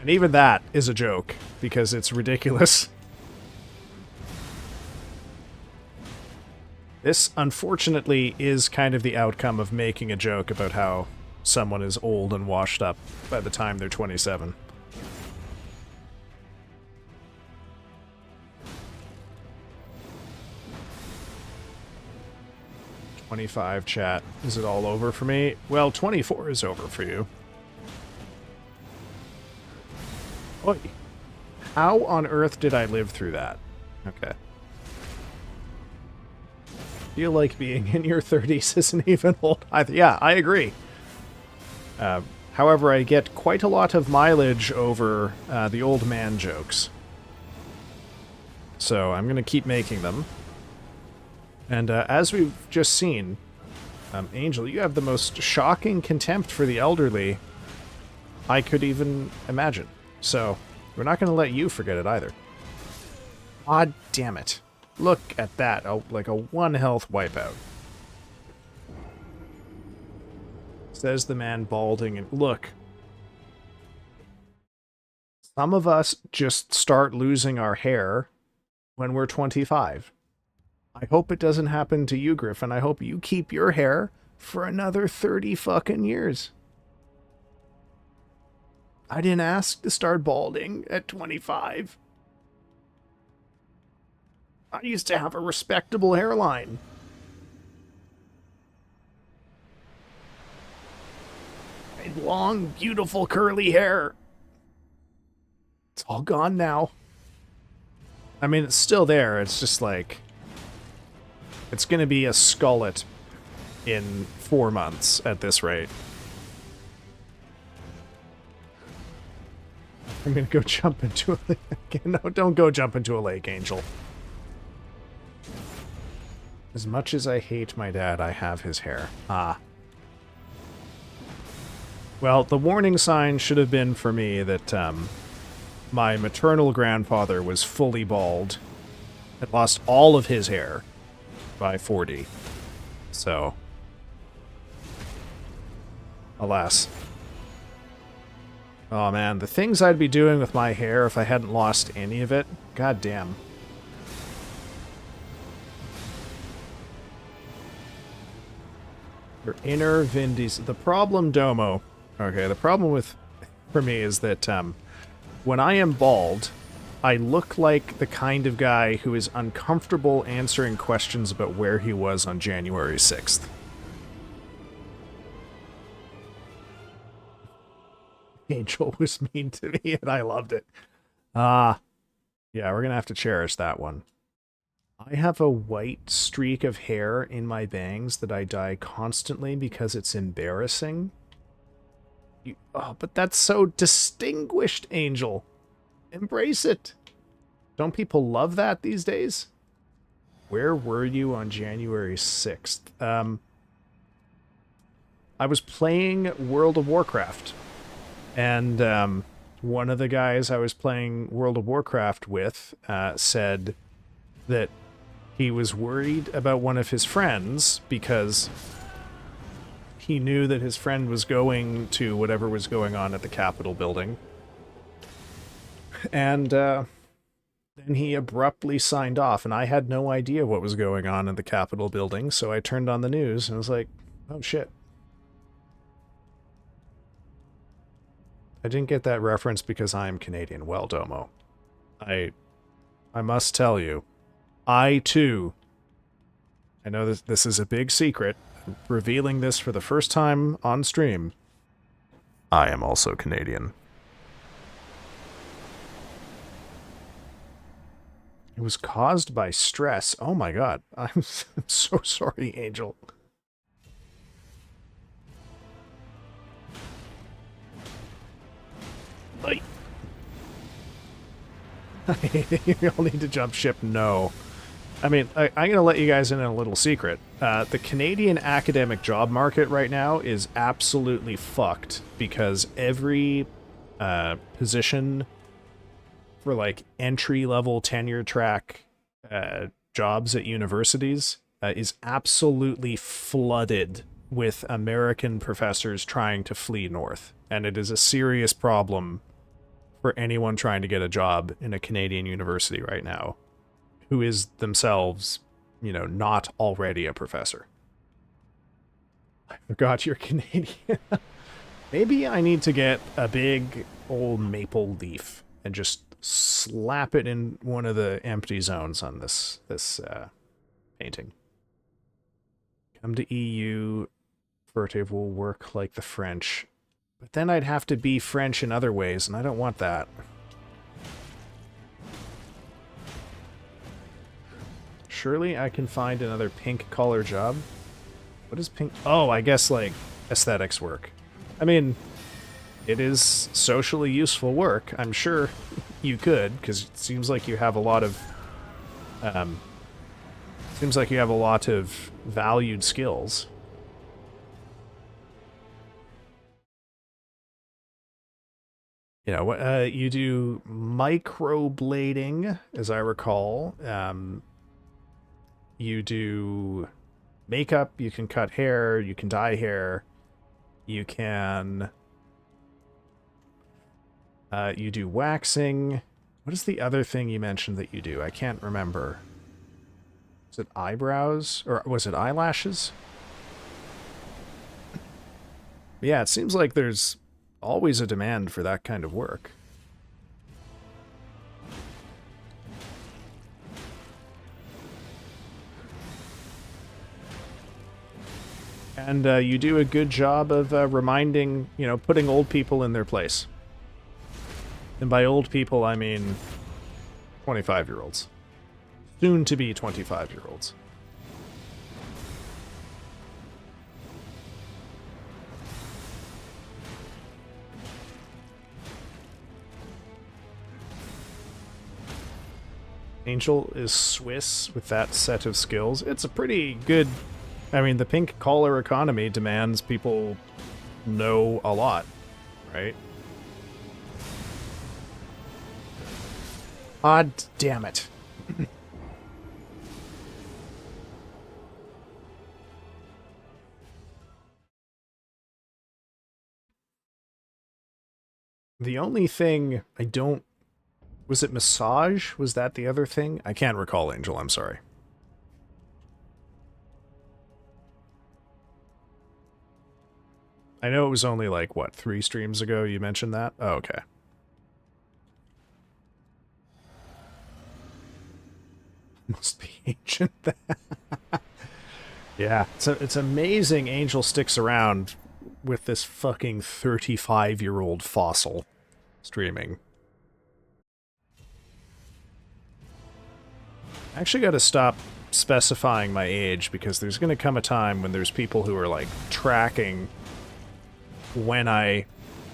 And even that is a joke, because it's ridiculous. This, unfortunately, is kind of the outcome of making a joke about how someone is old and washed up by the time they're 27. "25, chat. Is it all over for me?" Well, 24 is over for you. Oy. How on earth did I live through that? Okay. Feel like being in your 30s isn't even old either. Yeah, I agree. However, I get quite a lot of mileage over the old man jokes. So I'm going to keep making them. And as we've just seen, Angel, you have the most shocking contempt for the elderly I could even imagine. So we're not going to let you forget it either. God damn it. Look at that. Oh, like a 1 health wipeout. Says the man balding. And look. Some of us just start losing our hair when we're 25. I hope it doesn't happen to you, Griffin. I hope you keep your hair for another 30 fucking years. I didn't ask to start balding at 25. I used to have a respectable hairline. I had long, beautiful, curly hair. It's all gone now. I mean, it's still there. It's just like... It's going to be a skullet in 4 months at this rate. I'm going to go jump into a lake. No, don't go jump into a lake, Angel. As much as I hate my dad, I have his hair. Ah. Well, the warning sign should have been for me that my maternal grandfather was fully bald. Had lost all of his hair by 40. So, alas. Oh man, the things I'd be doing with my hair if I hadn't lost any of it. God damn. Your inner Vin Diesel. The problem, Domo. Okay, the problem for me is that when I am bald, I look like the kind of guy who is uncomfortable answering questions about where he was on January 6th. Angel was mean to me and I loved it. Yeah, we're gonna have to cherish that one. I have a white streak of hair in my bangs that I dye constantly because it's embarrassing. Oh, but that's so distinguished, Angel. Embrace it. Don't people love that these days? Where were you on January 6th? I was playing World of Warcraft. And one of the guys I was playing World of Warcraft with said that he was worried about one of his friends because he knew that his friend was going to whatever was going on at the Capitol building. And then he abruptly signed off, and I had no idea what was going on in the Capitol building, so I turned on the news and was like, oh shit. I didn't get that reference because I am Canadian. Well, Domo. I must tell you, I too, I know this is a big secret, I'm revealing this for the first time on stream. I am also Canadian. It was caused by stress. Oh my god. I'm so sorry, Angel. Like, you all need to jump ship? No. I mean, I'm going to let you guys in on a little secret. The Canadian academic job market right now is absolutely fucked because every position for like entry-level tenure track jobs at universities is absolutely flooded with American professors trying to flee north. And it is a serious problem for anyone trying to get a job in a Canadian university right now who is themselves, you know, not already a professor. I forgot you're Canadian. Maybe I need to get a big old maple leaf and just slap it in one of the empty zones on this painting. Come to EU, Furtive will work like the French. But then I'd have to be French in other ways, and I don't want that. Surely I can find another pink collar job. What is pink? Oh, I guess, like, aesthetics work. I mean, it is socially useful work. I'm sure you could, because it seems like you have a lot of... seems like you have a lot of valued skills. You know, you do microblading, as I recall. You do makeup, you can cut hair, you can dye hair, you can... you do waxing. What is the other thing you mentioned that you do? I can't remember. Is it eyebrows? Or was it eyelashes? Yeah, it seems like there's always a demand for that kind of work. And you do a good job of reminding, you know, putting old people in their place. And by old people, I mean 25-year-olds. Soon to be 25-year-olds. Angel is Swiss with that set of skills. It's a pretty good... I mean, the pink collar economy demands people know a lot, right? Ah, damn it. The only thing I don't... Was it massage? Was that the other thing? I can't recall, Angel. I'm sorry. I know it was only like, what, 3 streams ago you mentioned that? Oh, okay. Must be ancient. Yeah, it's amazing Angel sticks around with this fucking 35-year-old fossil streaming. I actually gotta stop specifying my age because there's gonna come a time when there's people who are like tracking when I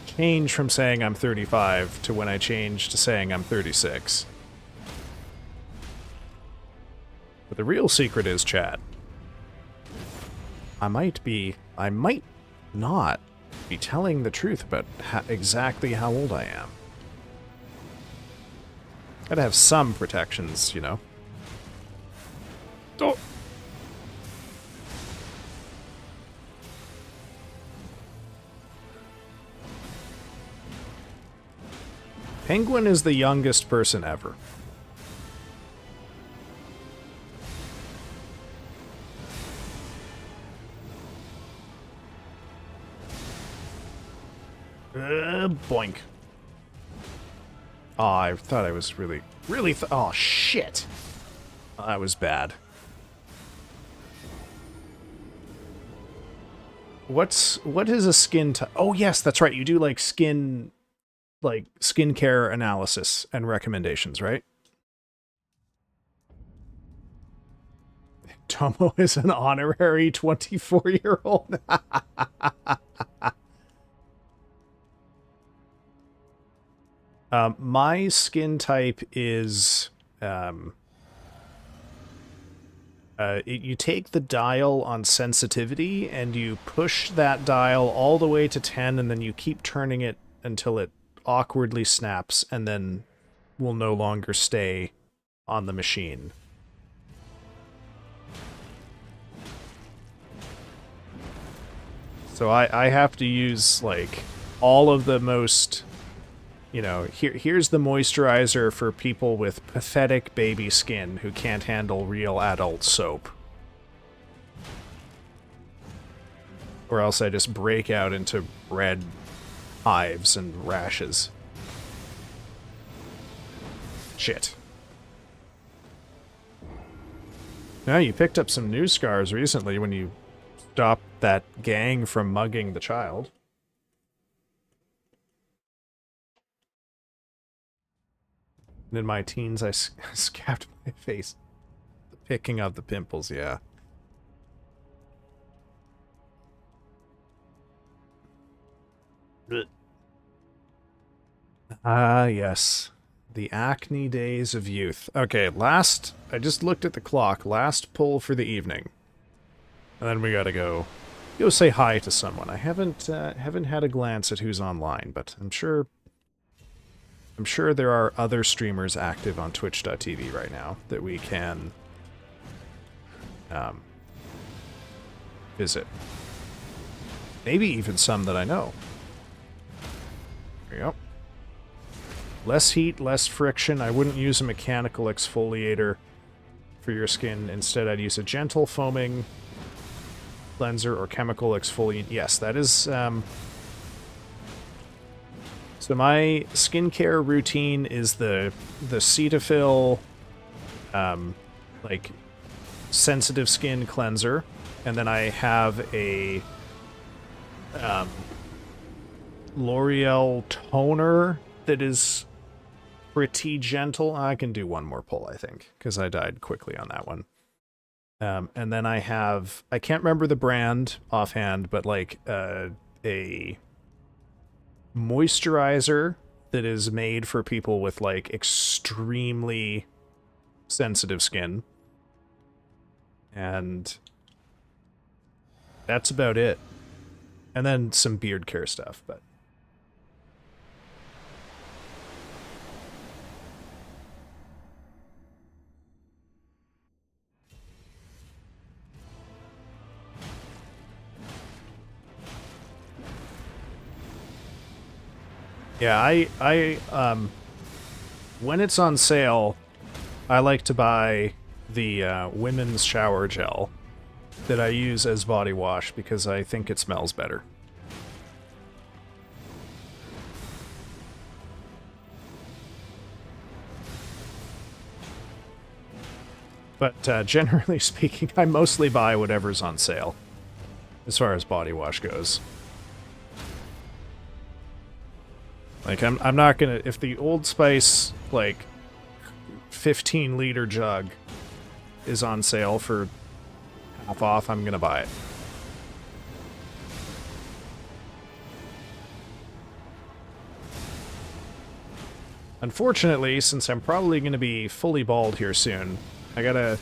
change from saying I'm 35 to when I change to saying I'm 36. But the real secret is, chat, I might not be telling the truth about exactly how old I am. Gotta have some protections, you know. Oh. Penguin is the youngest person ever. Boink. Oh, I thought I was really... oh, shit. That was bad. What is a skin type? Oh, yes, that's right. You do, like, skincare analysis and recommendations, right? Tomo is an honorary 24-year-old. My skin type is you take the dial on sensitivity and you push that dial all the way to 10, and then you keep turning it until it awkwardly snaps and then will no longer stay on the machine. So I have to use, like, all of the most, you know, here's the moisturizer for people with pathetic baby skin who can't handle real adult soap. Or else I just break out into red hives and rashes. Shit. Now, you picked up some new scars recently when you stopped that gang from mugging the child. And in my teens, I scabbed my face. The picking of the pimples, yeah. Ah, yes. The acne days of youth. Okay, I just looked at the clock. Last pull for the evening. And then we gotta go say hi to someone. I haven't had a glance at who's online, but I'm sure there are other streamers active on twitch.tv right now that we can visit. Maybe even some that I know. There you go. Less heat, less friction. I wouldn't use a mechanical exfoliator for your skin. Instead, I'd use a gentle foaming cleanser or chemical exfoliant. Yes, that is... So my skincare routine is the Cetaphil, like, sensitive skin cleanser. And then I have a L'Oreal toner that is pretty gentle. I can do one more pull, I think, because I died quickly on that one. And then I can't remember the brand offhand, but like a moisturizer that is made for people with like extremely sensitive skin. And that's about it. And then some beard care stuff, but... Yeah, when it's on sale, I like to buy the women's shower gel that I use as body wash because I think it smells better. But generally speaking, I mostly buy whatever's on sale as far as body wash goes. Like, I'm not gonna... If the Old Spice, like, 15-liter jug is on sale for half off, I'm gonna buy it. Unfortunately, since I'm probably gonna be fully bald here soon, I gotta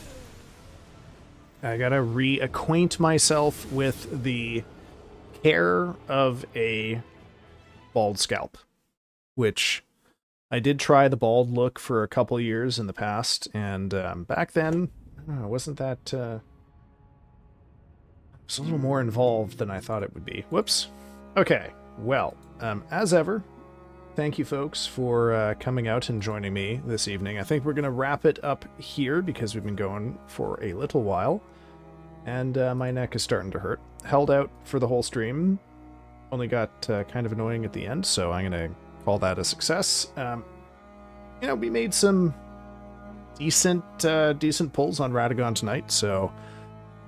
reacquaint myself with the care of a bald scalp. Which I did try the bald look for a couple years in the past, and back then, I don't know, wasn't that... it was a little more involved than I thought it would be. Whoops. Okay, well, as ever, thank you folks for coming out and joining me this evening. I think we're going to wrap it up here because we've been going for a little while, and my neck is starting to hurt. Held out for the whole stream, only got kind of annoying at the end, so I'm going to call that a success. You know, we made some decent pulls on Radagon tonight, so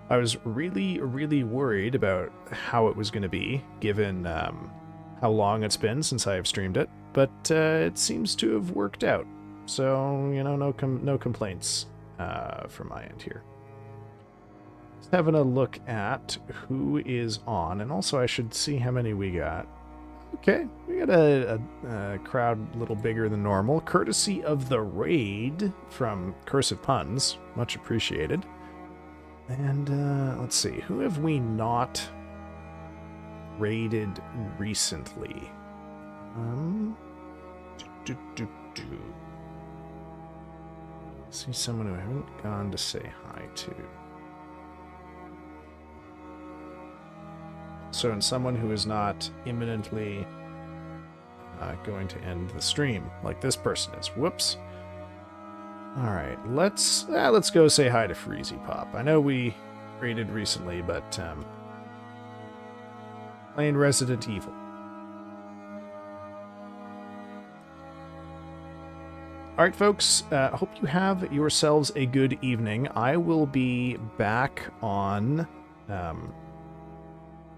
I was really worried about how it was going to be, given how long it's been since I have streamed it, but it seems to have worked out. So, you know, no complaints from my end here. Just having a look at who is on, and also I should see how many we got. Okay, we got a crowd a little bigger than normal, courtesy of the raid from Curse of Puns. Much appreciated. And let's see, who have we not raided recently? See someone who I haven't gone to say hi to. So, and someone who is not imminently going to end the stream, like this person is. Whoops. All right, let's go say hi to Freezy Pop. I know we raided recently, but playing Resident Evil. All right, folks. Hope you have yourselves a good evening. I will be back on.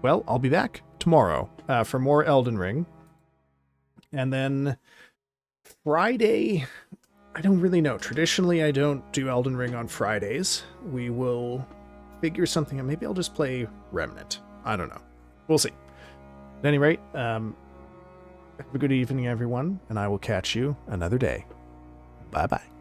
Well, I'll be back tomorrow for more Elden Ring. And then Friday, I don't really know. Traditionally, I don't do Elden Ring on Fridays. We will figure something out. Maybe I'll just play Remnant. I don't know. We'll see. At any rate, have a good evening, everyone, and I will catch you another day. Bye-bye.